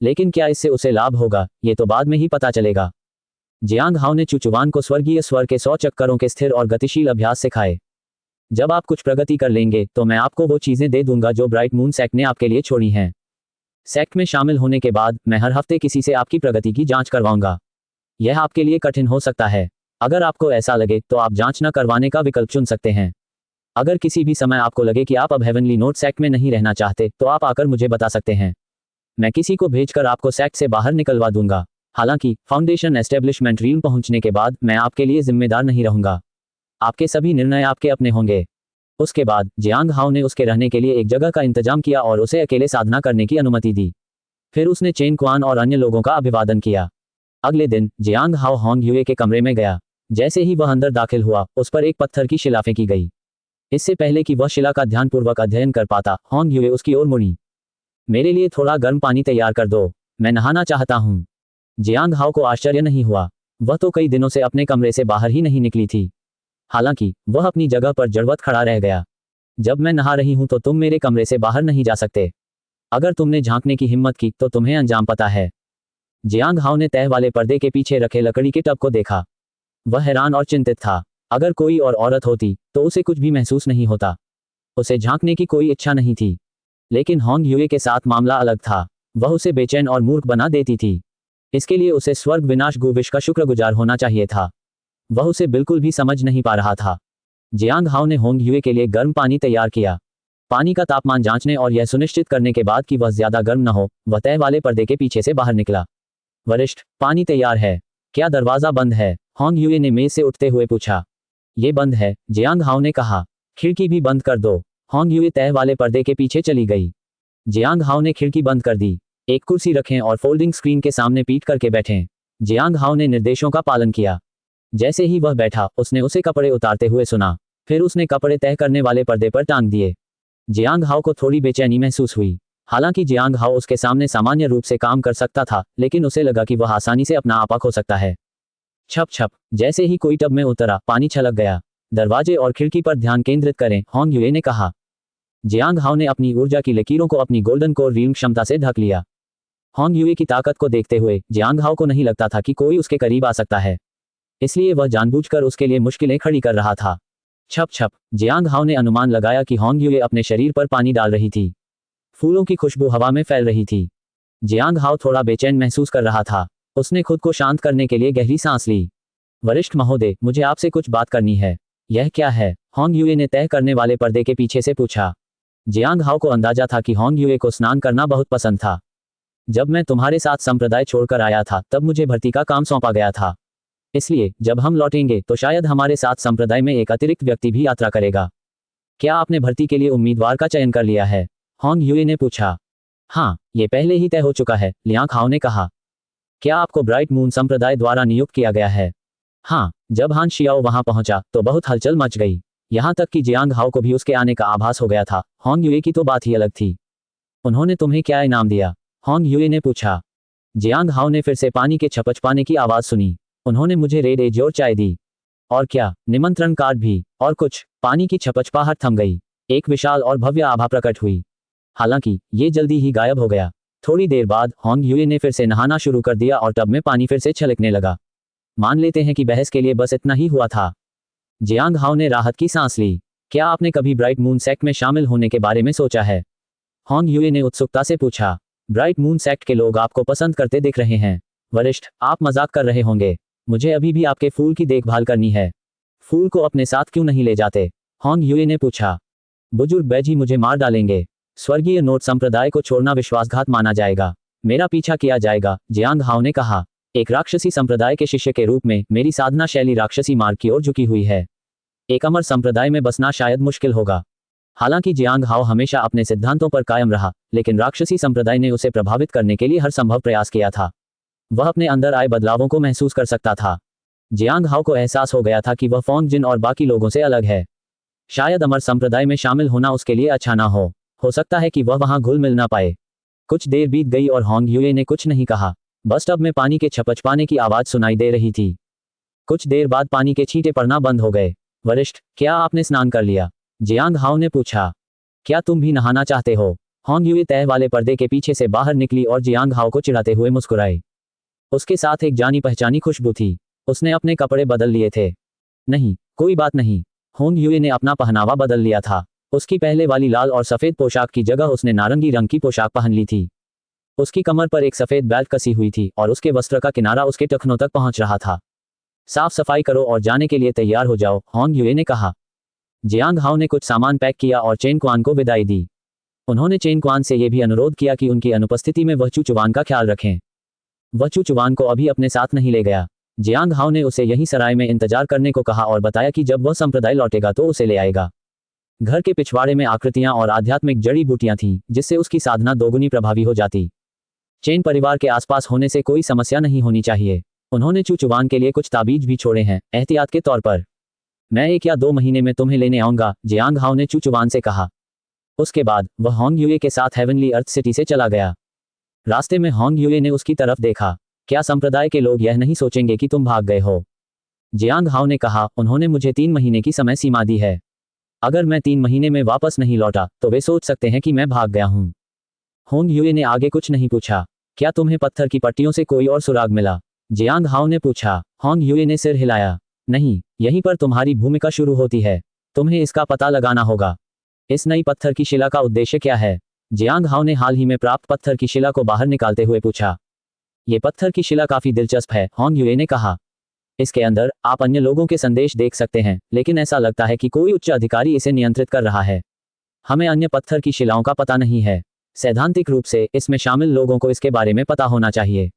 लेकिन क्या इससे उसे लाभ होगा, ये तो बाद में ही पता चलेगा। जियांग हाओ ने चू चुवान को स्वर्गीय स्वर के 100 चक्करों के स्थिर और गतिशील अभ्यास सिखाए। जब आप कुछ प्रगति कर लेंगे तो मैं आपको वो चीजें दे दूंगा जो ब्राइट मून सेक्ट ने आपके लिए छोड़ी हैं। सेक्ट में शामिल होने के बाद मैं हर हफ्ते किसी से आपकी प्रगति की जांच करवाऊंगा। यह आपके लिए कठिन हो सकता है। अगर आपको ऐसा लगे तो आप जांच न करवाने का विकल्प चुन सकते हैं। अगर किसी भी समय आपको लगे कि आप अब हेवनली नोट सेक्ट में नहीं रहना चाहते तो आप आकर मुझे बता सकते हैं। मैं किसी को भेजकर आपको सेक्ट से बाहर निकलवा दूंगा। हालांकि फाउंडेशन एस्टेब्लिशमेंट रीम पहुंचने के बाद मैं आपके लिए जिम्मेदार नहीं रहूंगा। आपके सभी निर्णय आपके अपने होंगे। उसके बाद जियांग हाओ ने उसके रहने के लिए एक जगह का इंतजाम किया और उसे अकेले साधना करने की अनुमति दी। फिर उसने चेन क्वान और अन्य लोगों का अभिवादन किया। अगले दिन जियांग हाओ होंग यूए के कमरे में गया। जैसे ही वह अंदर दाखिल हुआ, उस पर एक पत्थर की शिला फेंकी गई। इससे पहले कि वह शिला का ध्यानपूर्वक अध्ययन कर पाता, होंग यूए उसकी ओर मुड़ी। मेरे लिए थोड़ा गर्म पानी तैयार कर दो, मैं नहाना चाहता हूँ। जियांग हाओ को आश्चर्य नहीं हुआ। वह तो कई दिनों से अपने कमरे से बाहर ही नहीं निकली थी। हालांकि वह अपनी जगह पर जड़वत खड़ा रह गया। जब मैं नहा रही हूं तो तुम मेरे कमरे से बाहर नहीं जा सकते। अगर तुमने झांकने की हिम्मत की तो तुम्हें अंजाम पता है। जियांग हाओ ने तह वाले पर्दे के पीछे रखे लकड़ी के टब को देखा। वह हैरान और चिंतित था। अगर कोई और औरत होती तो उसे कुछ भी महसूस नहीं होता। उसे झांकने की कोई इच्छा नहीं थी। लेकिन होंग यूए के साथ मामला अलग था। वह उसे बेचैन और मूर्ख बना देती थी। इसके लिए उसे स्वर्ग विनाश गुविश का शुक्रगुजार होना चाहिए था। वह उसे बिल्कुल भी समझ नहीं पा रहा था। जियांग हाओ ने होंग यूए के लिए गर्म पानी तैयार किया। पानी का तापमान जांचने और यह सुनिश्चित करने के बाद कि वह ज्यादा गर्म न हो, वह तह वाले पर्दे के पीछे से बाहर निकला। वरिष्ठ, पानी तैयार है। क्या दरवाजा बंद है? होंग यूए ने मेज से उठते हुए पूछा। ये बंद है, जियांग हाओ ने कहा। खिड़की भी बंद कर दो। होंग यूए तह वाले पर्दे के पीछे चली गई। जियांग हाओ ने खिड़की बंद कर दी। एक कुर्सी रखें और फोल्डिंग स्क्रीन के सामने पीठ करके बैठें। जियांग हाओ ने निर्देशों का पालन किया। जैसे ही वह बैठा, उसने उसे कपड़े उतारते हुए सुना। फिर उसने कपड़े तह करने वाले पर्दे पर टांग दिए। जियांग हाओ को थोड़ी बेचैनी महसूस हुई। हालांकि जियांग हाओ उसके सामने सामान्य रूप से काम कर सकता था, लेकिन उसे लगा कि वह आसानी से अपना आपा खो सकता है। छप छप, जैसे ही कोई टब में उतरा, पानी छलक गया। दरवाजे और खिड़की पर ध्यान केंद्रित करें, होंग यूए ने कहा। जियांग हाओ ने अपनी ऊर्जा की लकीरों को अपनी गोल्डन कोर रीम क्षमता से ढक लिया। होंग यूए की ताकत को देखते हुए जियांग हाओ को नहीं लगता था कि कोई उसके करीब आ सकता है। इसलिए वह जानबूझकर उसके लिए मुश्किलें खड़ी कर रहा था। छप छप, जियांग हाओ ने अनुमान लगाया कि होंग यूए अपने शरीर पर पानी डाल रही थी। फूलों की खुशबू हवा में फैल रही थी। जियांग हाओ थोड़ा बेचैन महसूस कर रहा था। उसने खुद को शांत करने के लिए गहरी सांस ली। वरिष्ठ महोदय, मुझे आपसे कुछ बात करनी है। यह क्या है? होंग यूए ने तह करने वाले पर्दे के पीछे से पूछा। जियांग हाओ को अंदाजा था कि होंग यूए को स्नान करना बहुत पसंद था। जब मैं तुम्हारे साथ संप्रदाय छोड़कर आया था तब मुझे भर्ती का काम सौंपा गया था। इसलिए जब हम लौटेंगे तो शायद हमारे साथ संप्रदाय में एक अतिरिक्त व्यक्ति भी यात्रा करेगा। क्या आपने भर्ती के लिए उम्मीदवार का चयन कर लिया है? होंग यूए ने पूछा। हाँ, ये पहले ही तय हो चुका है, लियांग हाओ ने कहा। क्या आपको ब्राइट मून संप्रदाय द्वारा नियुक्त किया गया है? हाँ। जब हान शियाओ वहां पहुंचा तो बहुत हलचल मच गई। यहां तक कि जियांग हाओ को भी उसके आने का आभास हो गया था। होंग यूए की तो बात ही अलग थी। उन्होंने तुम्हें क्या इनाम दिया? होंग यूए ने पूछा। जियांग हाओ ने फिर से पानी के छपछपाने की आवाज सुनी। उन्होंने मुझे रेड एज और चाय दी। और क्या, निमंत्रण कार्ड भी। और कुछ। पानी की छपछपाहट थम गई। एक विशाल और भव्य आभा प्रकट हुई। हालांकि ये जल्दी ही गायब हो गया। थोड़ी देर बाद होंग यूए ने फिर से नहाना शुरू कर दिया और टब में पानी फिर से छलकने लगा। मान लेते हैं कि बहस के लिए बस इतना ही हुआ था। जियांग हाओ ने राहत की सांस ली। क्या आपने कभी ब्राइट मून सेक्ट में शामिल होने के बारे में सोचा है? होंग यूए ने उत्सुकता से पूछा। ब्राइट मून सेक्ट के लोग आपको पसंद करते दिख रहे हैं। वरिष्ठ, आप मजाक कर रहे होंगे। मुझे अभी भी आपके फूल की देखभाल करनी है। फूल को अपने साथ क्यों नहीं ले जाते? होंग यूए ने पूछा। बुजुर्ग बैजी मुझे मार डालेंगे। स्वर्गीय नोट संप्रदाय को छोड़ना विश्वासघात माना जाएगा। मेरा पीछा किया जाएगा, जियांग हाओ ने कहा। एक राक्षसी संप्रदाय के शिष्य के रूप में मेरी साधना शैली राक्षसी मार्ग की ओर झुकी हुई है। एक अमर संप्रदाय में बसना शायद मुश्किल होगा। हालांकि जियांग हाओ हमेशा अपने सिद्धांतों पर कायम रहा, लेकिन राक्षसी संप्रदाय ने उसे प्रभावित करने के लिए हर संभव प्रयास किया था। वह अपने अंदर आए बदलावों को महसूस कर सकता था। जियांग हाओ को एहसास हो गया था कि वह फोंग जिन और बाकी लोगों से अलग है। शायद अमर संप्रदाय में शामिल होना उसके लिए अच्छा ना हो सकता है कि वह वहां घुल मिल ना पाए। कुछ देर बीत गई और होंग यूए ने कुछ नहीं कहा। बस टब में पानी के छपछपाने की आवाज सुनाई दे रही थी। कुछ देर बाद पानी के छींटे पड़ना बंद हो गए। वरिष्ठ, क्या आपने स्नान कर लिया? जियांग हाओ ने पूछा। क्या तुम भी नहाना चाहते हो? होंग यूए तह वाले पर्दे के पीछे से बाहर निकली और जियांग हाओ को चिढ़ाते हुए मुस्कुराई। उसके साथ एक जानी पहचानी खुशबू थी। उसने अपने कपड़े बदल लिए थे। नहीं, कोई बात नहीं। होंग यूए ने अपना पहनावा बदल लिया था। उसकी पहले वाली लाल और सफेद पोशाक की जगह उसने नारंगी रंग की पोशाक पहन ली थी। उसकी कमर पर एक सफेद बेल्ट कसी हुई थी और उसके वस्त्र का किनारा उसके टखनों तक पहुंच रहा था। साफ सफाई करो और जाने के लिए तैयार हो जाओ, होंग यूए ने कहा। जियांग हाओ ने कुछ सामान पैक किया और चेन क्वान को विदाई दी। उन्होंने चेन क्वान से यह भी अनुरोध किया कि उनकी अनुपस्थिति में वह चुचुवान का ख्याल रखें। वह चुचुवान को अभी अपने साथ नहीं ले गया। जियांग हाओ ने उसे यहीं सराय में इंतजार करने को कहा और बताया कि जब वह संप्रदाय लौटेगा तो उसे ले आएगा। घर के पिछवाड़े में आकृतियां और आध्यात्मिक जड़ी बूटियां थीं, जिससे उसकी साधना दोगुनी प्रभावी हो जाती। चेन परिवार के आसपास होने से कोई समस्या नहीं होनी चाहिए। उन्होंने चुचुवान के लिए कुछ ताबीज भी छोड़े हैं, एहतियात के तौर पर। मैं 1 या 2 महीने में तुम्हें लेने आऊंगा, जियांग हाओ ने चुचुवान से कहा। उसके बाद वह होंग यूए के साथ हेवनली अर्थ सिटी से चला गया। रास्ते में होंग यूए ने उसकी तरफ देखा। क्या संप्रदाय के लोग यह नहीं सोचेंगे कि तुम भाग गए हो? जियांग हाओ ने कहा। उन्होंने मुझे 3 महीने की समय सीमा दी है। अगर मैं 3 महीने में वापस नहीं लौटा तो वे सोच सकते हैं कि मैं भाग गया हूं। होंग यूए ने आगे कुछ नहीं पूछा। क्या तुम्हें पत्थर की पट्टियों से कोई और सुराग मिला? जियांग हाओ ने पूछा। होंग यूए ने सिर हिलाया। नहीं, यहीं पर तुम्हारी भूमिका शुरू होती है। तुम्हें इसका पता लगाना होगा। इस नई पत्थर की शिला का उद्देश्य क्या है? जियांग हाओ ने हाल ही में प्राप्त पत्थर की शिला को बाहर निकालते हुए पूछा। ये पत्थर की शिला काफी दिलचस्प है, होंग यूए ने कहा। इसके अंदर आप अन्य लोगों के संदेश देख सकते हैं, लेकिन ऐसा लगता है कि कोई उच्च अधिकारी इसे नियंत्रित कर रहा है। हमें अन्य पत्थर की शिलाओं का पता नहीं है। सैद्धांतिक रूप से इसमें शामिल लोगों को इसके बारे में पता होना चाहिए।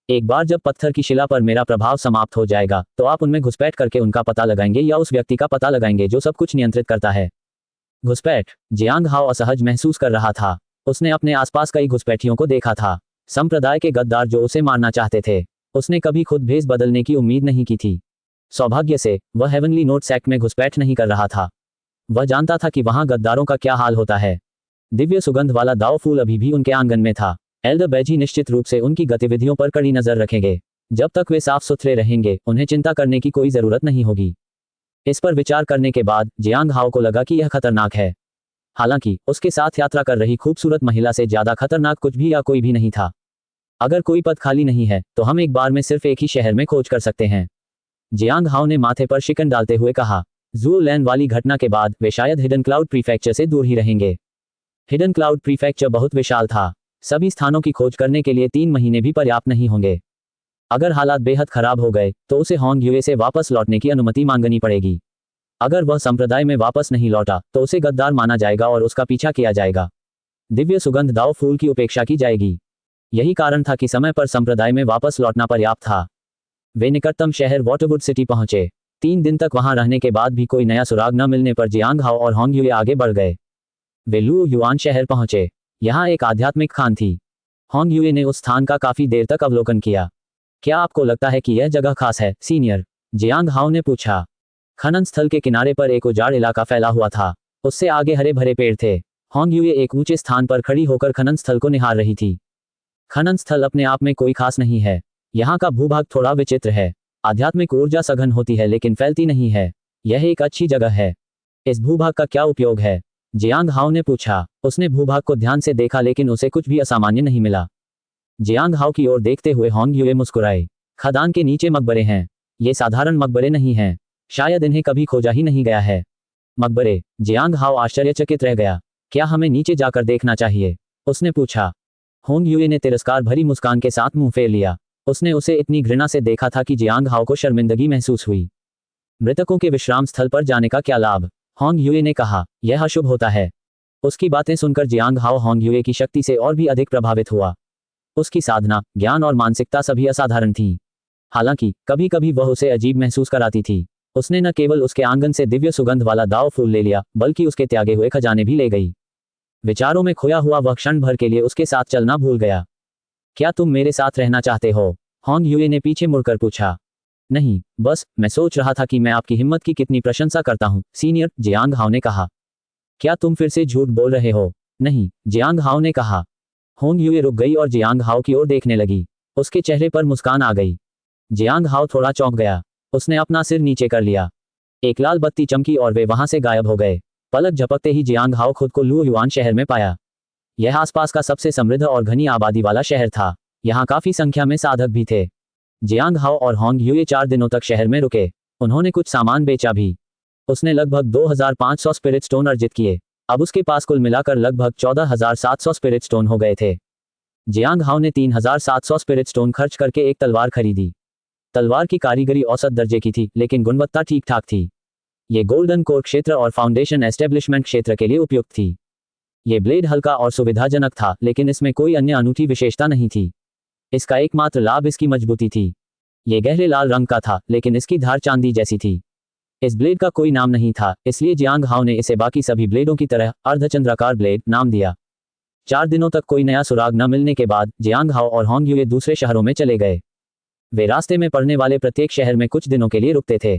एक बार जब पत्थर की शिला पर मेरा प्रभाव समाप्त हो जाएगा तो आप उनमें घुसपैठ करके उनका पता लगाएंगे या उस व्यक्ति का पता लगाएंगे जो सब कुछ नियंत्रित करता है। घुसपैठ? जियांग हाओ असहज महसूस कर रहा था। उसने अपने आसपास कई घुसपैठियों को देखा था। संप्रदाय के गद्दार जो उसे मारना चाहते थे। उसने कभी खुद भेष बदलने की उम्मीद नहीं की थी। सौभाग्य से वह हेवनली नोट सेक्ट में घुसपैठ नहीं कर रहा था। वह जानता था कि वहां गद्दारों का क्या हाल होता है। दिव्य सुगंध वाला दाव फूल अभी भी उनके आंगन में था। एल्डर बैजी निश्चित रूप से उनकी गतिविधियों पर कड़ी नजर रखेंगे। जब तक वे साफ सुथरे रहेंगे, उन्हें चिंता करने की कोई जरूरत नहीं होगी। इस पर विचार करने के बाद जियांग हाओ को लगा कि यह खतरनाक है। हालांकि उसके साथ यात्रा कर रही खूबसूरत महिला से ज्यादा खतरनाक कुछ भी या कोई भी नहीं था। अगर कोई पद खाली नहीं है तो हम एक बार में सिर्फ एक ही शहर में खोज कर सकते हैं, जियांग हाओ ने माथे पर शिकन डालते हुए कहा। जू लैन वाली घटना के बाद वे शायद हिडन क्लाउड प्रीफेक्चर से दूर ही रहेंगे। हिडन क्लाउड प्रीफेक्चर बहुत विशाल था। सभी स्थानों की खोज करने के लिए 3 महीने भी पर्याप्त नहीं होंगे। अगर हालात बेहद खराब हो गए तो उसे होंग यूए से वापस लौटने की अनुमति मांगनी पड़ेगी। अगर वह संप्रदाय में वापस नहीं लौटा तो उसे गद्दार माना जाएगा और उसका पीछा किया जाएगा। दिव्य सुगंध दाव फूल की उपेक्षा की जाएगी। यही कारण था कि समय पर संप्रदाय में वापस लौटना पर्याप्त था। वे निकटतम शहर वॉटरवुड सिटी पहुंचे। 3 दिन तक वहां रहने के बाद भी कोई नया सुराग न मिलने पर जियांग हाओ और होंग यूए आगे बढ़ गए। वे लू युआन शहर पहुंचे। यहाँ एक आध्यात्मिक खान थी। होंग यूए ने उस स्थान का काफी देर तक अवलोकन किया। क्या आपको लगता है कि यह जगह खास है, सीनियर? जियांग हाओ ने पूछा। खनन स्थल के किनारे पर एक उजाड़ इलाका फैला हुआ था। उससे आगे हरे भरे पेड़ थे। होंग यूए एक ऊंचे स्थान पर खड़ी होकर खनन स्थल को निहार रही थी। खनन स्थल अपने आप में कोई खास नहीं है। यहाँ का भूभाग थोड़ा विचित्र है। आध्यात्मिक ऊर्जा सघन होती है लेकिन फैलती नहीं है। यह एक अच्छी जगह है। इस भूभाग का क्या उपयोग है? जियांग हाओ ने पूछा। उसने भूभाग को ध्यान से देखा लेकिन उसे कुछ भी असामान्य नहीं मिला। जियांग हाओ की ओर देखते हुए होंग यूए मुस्कुराए। खदान के नीचे मकबरे हैं। ये साधारण मकबरे नहीं हैं। शायद इन्हें कभी खोजा ही नहीं गया है। मकबरे? जियांग हाओ आश्चर्यचकित रह गया। क्या हमें नीचे जाकर देखना चाहिए? उसने पूछा। होंग यूए ने तिरस्कार भरी मुस्कान के साथ मुंह फेर लिया। उसने उसे इतनी घृणा से देखा था कि जियांग हाओ को शर्मिंदगी महसूस हुई। मृतकों के विश्राम स्थल पर जाने का क्या लाभ? होंग यूए ने कहा। यह अशुभ होता है। उसकी बातें सुनकर जियांग हाओ होंग यूए की शक्ति से और भी अधिक प्रभावित हुआ। उसकी साधना, ज्ञान और मानसिकता सभी असाधारण थी। हालांकि कभी कभी वह उसे अजीब महसूस कराती थी। उसने न केवल उसके आंगन से दिव्य सुगंध वाला दाव फूल ले लिया, बल्कि उसके त्यागे हुए खजाने भी ले गई। विचारों में खोया हुआ वह क्षण भर के लिए उसके साथ चलना भूल गया। क्या तुम मेरे साथ रहना चाहते हो? होंग यूए ने पीछे मुड़कर पूछा। नहीं, बस मैं सोच रहा था कि मैं आपकी हिम्मत की कितनी प्रशंसा करता हूँ, सीनियर, जियांग हाओ ने कहा। क्या तुम फिर से झूठ बोल रहे हो? नहीं, जियांग हाओ ने कहा। होंग यूए रुक गई और जियांग हाओ की ओर देखने लगी। उसके चेहरे पर मुस्कान आ गई। जियांग हाओ थोड़ा चौंक गया। उसने अपना सिर नीचे कर लिया। एक लाल बत्ती चमकी और वे वहां से गायब हो गए। पलक झपकते ही जियांग हाओ खुद को लू युआन शहर में पाया। यह आसपास का सबसे समृद्ध और घनी आबादी वाला शहर था। यहाँ काफी संख्या में साधक भी थे। जियांग हाओ और होंग यूए 4 दिनों तक शहर में रुके। उन्होंने कुछ सामान बेचा भी। उसने लगभग 2500 स्पिरिट स्टोन अर्जित किए। अब उसके पास कुल मिलाकर लगभग 14,700 स्पिरिट स्टोन हो गए थे। जियांग हाओ ने 3,700 स्पिरिट स्टोन खर्च करके एक तलवार खरीदी। तलवार की कारीगरी औसत दर्जे की थी, लेकिन गुणवत्ता ठीक ठाक थी। ये गोल्डन कोर क्षेत्र और फाउंडेशन एस्टेब्लिशमेंट क्षेत्र के लिए उपयुक्त थी। ये ब्लेड हल्का और सुविधाजनक था, लेकिन इसमें कोई अन्य अनूठी विशेषता नहीं थी। इसका एकमात्र लाभ इसकी मजबूती थी। ये गहरे लाल रंग का था, लेकिन इसकी धार चांदी जैसी थी। इस ब्लेड का कोई नाम नहीं था, इसलिए जियांग हाओ ने इसे बाकी सभी ब्लेडों की तरह अर्धचंद्राकार ब्लेड नाम दिया। 4 दिनों तक कोई नया सुराग न मिलने के बाद जियांग हाओ और होंग यूए दूसरे शहरों में चले गए। वे रास्ते में पड़ने वाले प्रत्येक शहर में कुछ दिनों के लिए रुकते थे।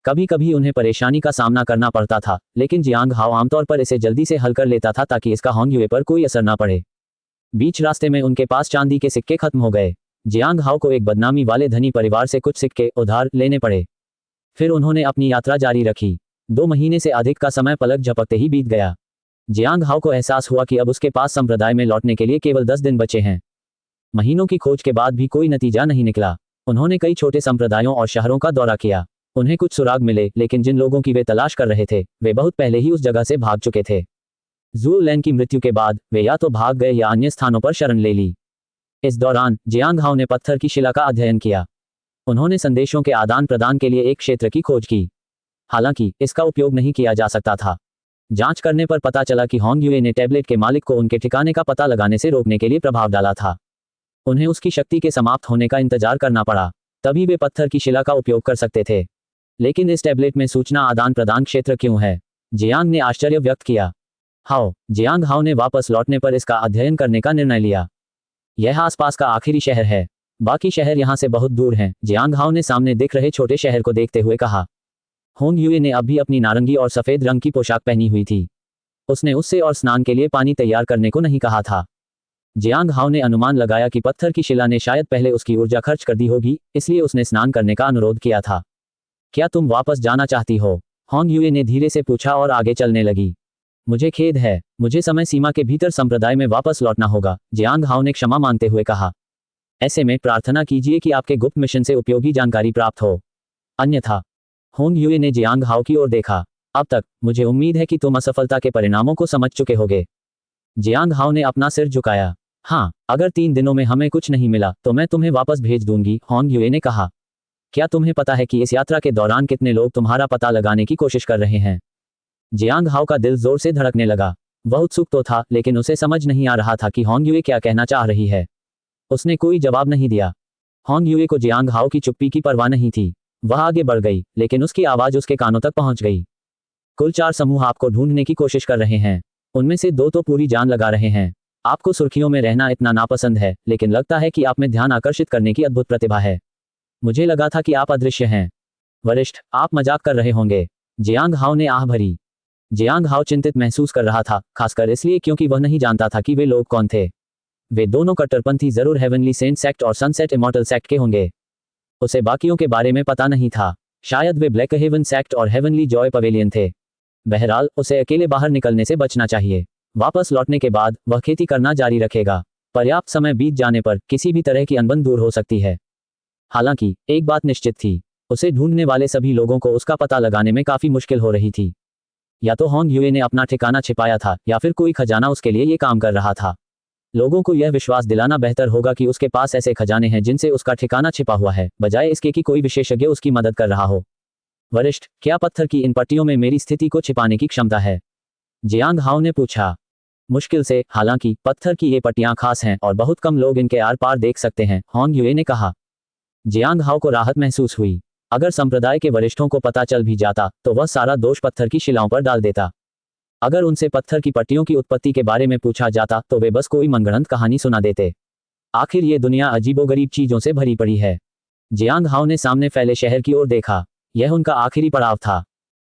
कभी कभी उन्हें परेशानी का सामना करना पड़ता था, लेकिन जियांग हाओ आमतौर पर इसे जल्दी से हल कर लेता था ताकि इसका होंग यूए पर कोई असर न पड़े। बीच रास्ते में उनके पास चांदी के सिक्के खत्म हो गए। जियांग हाओ को एक बदनामी वाले धनी परिवार से कुछ सिक्के उधार लेने पड़े। फिर उन्होंने अपनी यात्रा जारी रखी। 2 महीने से अधिक का समय पलक झपकते ही बीत गया। जियांग हाओ को एहसास हुआ कि अब उसके पास संप्रदाय में लौटने के लिए केवल 10 दिन बचे हैं। महीनों की खोज के बाद भी कोई नतीजा नहीं निकला। उन्होंने कई छोटे संप्रदायों और शहरों का दौरा किया। उन्हें कुछ सुराग मिले, लेकिन जिन लोगों की वे तलाश कर रहे थे, वे बहुत पहले ही उस जगह से भाग चुके थे। ज़ू लैन की मृत्यु के बाद वे या तो भाग गए या अन्य स्थानों पर शरण ले ली। इस दौरान जियांग हाओ ने पत्थर की शिला का अध्ययन किया। उन्होंने संदेशों के आदान प्रदान के लिए एक क्षेत्र की खोज की। हालांकि इसका उपयोग नहीं किया जा सकता था। जांच करने पर पता चला कि होंग यूए ने टैबलेट के मालिक को उनके ठिकाने का पता लगाने से रोकने के लिए प्रभाव डाला था। उन्हें उसकी शक्ति के समाप्त होने का इंतजार करना पड़ा, तभी वे पत्थर की शिला का उपयोग कर सकते थे। लेकिन इस टैबलेट में सूचना आदान प्रदान क्षेत्र क्यों है? जियांग ने आश्चर्य व्यक्त किया। जियांग हाओ ने वापस लौटने पर इसका अध्ययन करने का निर्णय लिया। यह आसपास का आखिरी शहर है। बाकी शहर यहाँ से बहुत दूर हैं, जियांग हाओ ने सामने दिख रहे छोटे शहर को देखते हुए कहा। होंग यूए ने अब भी अपनी नारंगी और सफेद रंग की पोशाक पहनी हुई थी। उसने उससे और स्नान के लिए पानी तैयार करने को नहीं कहा था। जियांग हाओ ने अनुमान लगाया कि पत्थर की शिला ने शायद पहले उसकी ऊर्जा खर्च कर दी होगी, इसलिए उसने स्नान करने का अनुरोध किया था। क्या तुम वापस जाना चाहती हो? होंग यूए ने धीरे से पूछा और आगे चलने लगी। मुझे खेद है, मुझे समय सीमा के भीतर संप्रदाय में वापस लौटना होगा, जियांग हाओ ने क्षमा मांगते हुए कहा। ऐसे में प्रार्थना कीजिए कि आपके गुप्त मिशन से उपयोगी जानकारी प्राप्त हो, अन्यथा। होंग यूए ने जियांग हाओ की ओर देखा। अब तक मुझे उम्मीद है कि तुम असफलता के परिणामों को समझ चुके होगे। जियांग हाओ ने अपना सिर झुकाया। हाँ, अगर 3 दिनों में हमें कुछ नहीं मिला तो मैं तुम्हें वापस भेज दूंगी, होंग यूए ने कहा। क्या तुम्हें पता है कि इस यात्रा के दौरान कितने लोग तुम्हारा पता लगाने की कोशिश कर रहे हैं? जियांग हाओ का दिल जोर से धड़कने लगा। वह उत्सुक तो था, लेकिन उसे समझ नहीं आ रहा था कि होंग यूए क्या कहना चाह रही है। उसने कोई जवाब नहीं दिया। होंग यूए को जियांग हाओ की चुप्पी की परवाह नहीं थी। वह आगे बढ़ गई, लेकिन उसकी आवाज उसके कानों तक पहुंच गई। कुल 4 समूह आपको ढूंढने की कोशिश कर रहे हैं। उनमें से 2 तो पूरी जान लगा रहे हैं। आपको सुर्खियों में रहना इतना नापसंद है, लेकिन लगता है कि आप में ध्यान आकर्षित करने की अद्भुत प्रतिभा है। मुझे लगा था कि आप अदृश्य हैं। वरिष्ठ, आप मजाक कर रहे होंगे। जियांग हाओ ने आह भरी। जियांग हाओ चिंतित महसूस कर रहा था, खासकर इसलिए क्योंकि वह नहीं जानता था कि वे लोग कौन थे। वे दोनों कट्टरपंथी जरूर हेवनली सेंट सेक्ट और सनसेट इमॉर्टल सेक्ट के होंगे। उसे बाकियों के बारे में पता नहीं था। शायद वे ब्लैक हेवन सेक्ट और हेवनली जॉय पवेलियन थे। बहरहाल, उसे अकेले बाहर निकलने से बचना चाहिए। वापस लौटने के बाद वह खेती करना जारी रखेगा। पर्याप्त समय बीत जाने पर किसी भी तरह की अनबन दूर हो सकती है। हालांकि एक बात निश्चित थी, उसे ढूंढने वाले सभी लोगों को उसका पता लगाने में काफी मुश्किल हो रही थी। या तो होंग यूए ने अपना ठिकाना छिपाया था, या फिर कोई खजाना उसके लिए ये काम कर रहा था। लोगों को यह विश्वास दिलाना बेहतर होगा कि उसके पास ऐसे खजाने हैं जिनसे उसका ठिकाना छिपा हुआ है, बजाय इसके कि कोई विशेषज्ञ उसकी मदद कर रहा हो। वरिष्ठ, क्या पत्थर की इन पट्टियों में मेरी स्थिति को छिपाने की क्षमता है? जियांग हाओ ने पूछा। मुश्किल से, हालांकि पत्थर की ये पट्टियां खास हैं और बहुत कम लोग इनके आर पार देख सकते हैं, होंग युए ने कहा। जियांग हाओ को राहत महसूस हुई। अगर संप्रदाय के वरिष्ठों को पता चल भी जाता तो वह सारा दोष पत्थर की शिलाओं पर डाल देता। अगर उनसे पत्थर की पट्टियों की उत्पत्ति के बारे में पूछा जाता तो वे बस कोई मनगढ़ंत कहानी सुना देते। आखिर ये दुनिया अजीबोगरीब चीजों से भरी पड़ी है। जियांग हाओ ने सामने फैले शहर की ओर देखा। यह उनका आखिरी पड़ाव था।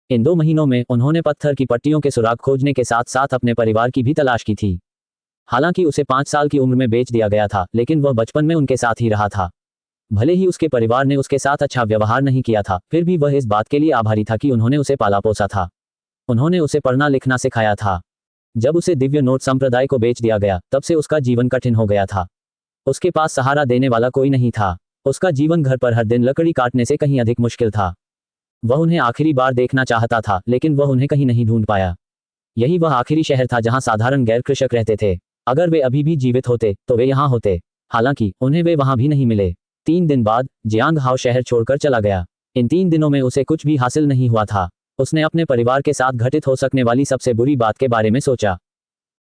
इन 2 महीनों में उन्होंने पत्थर की पट्टियों के सुराग खोजने के साथ साथ अपने परिवार की भी तलाश की थी। हालांकि उसे 5 साल की उम्र में बेच दिया गया था, लेकिन वह बचपन में उनके साथ ही रहा था। भले ही उसके परिवार ने उसके साथ अच्छा व्यवहार नहीं किया था, फिर भी वह इस बात के लिए आभारी था कि उन्होंने उसे पाला पोसा था। उन्होंने उसे पढ़ना लिखना सिखाया था। जब उसे दिव्य नोट संप्रदाय को बेच दिया गया, तब से उसका जीवन कठिन हो गया था। उसके पास सहारा देने वाला कोई नहीं था। उसका जीवन घर पर हर दिन लकड़ी काटने से कहीं अधिक मुश्किल था। वह उन्हें आखिरी बार देखना चाहता था, लेकिन वह उन्हें कहीं नहीं ढूंढ पाया। यही वह आखिरी शहर था जहां साधारण गैर कृषक रहते थे। अगर वे अभी भी जीवित होते तो वे यहां होते। हालांकि उन्हें वे वहां भी नहीं मिले। 3 दिन बाद जियांग हाओ शहर छोड़कर चला गया। इन 3 दिनों में उसे कुछ भी हासिल नहीं हुआ था। उसने अपने परिवार के साथ घटित हो सकने वाली सबसे बुरी बात के बारे में सोचा।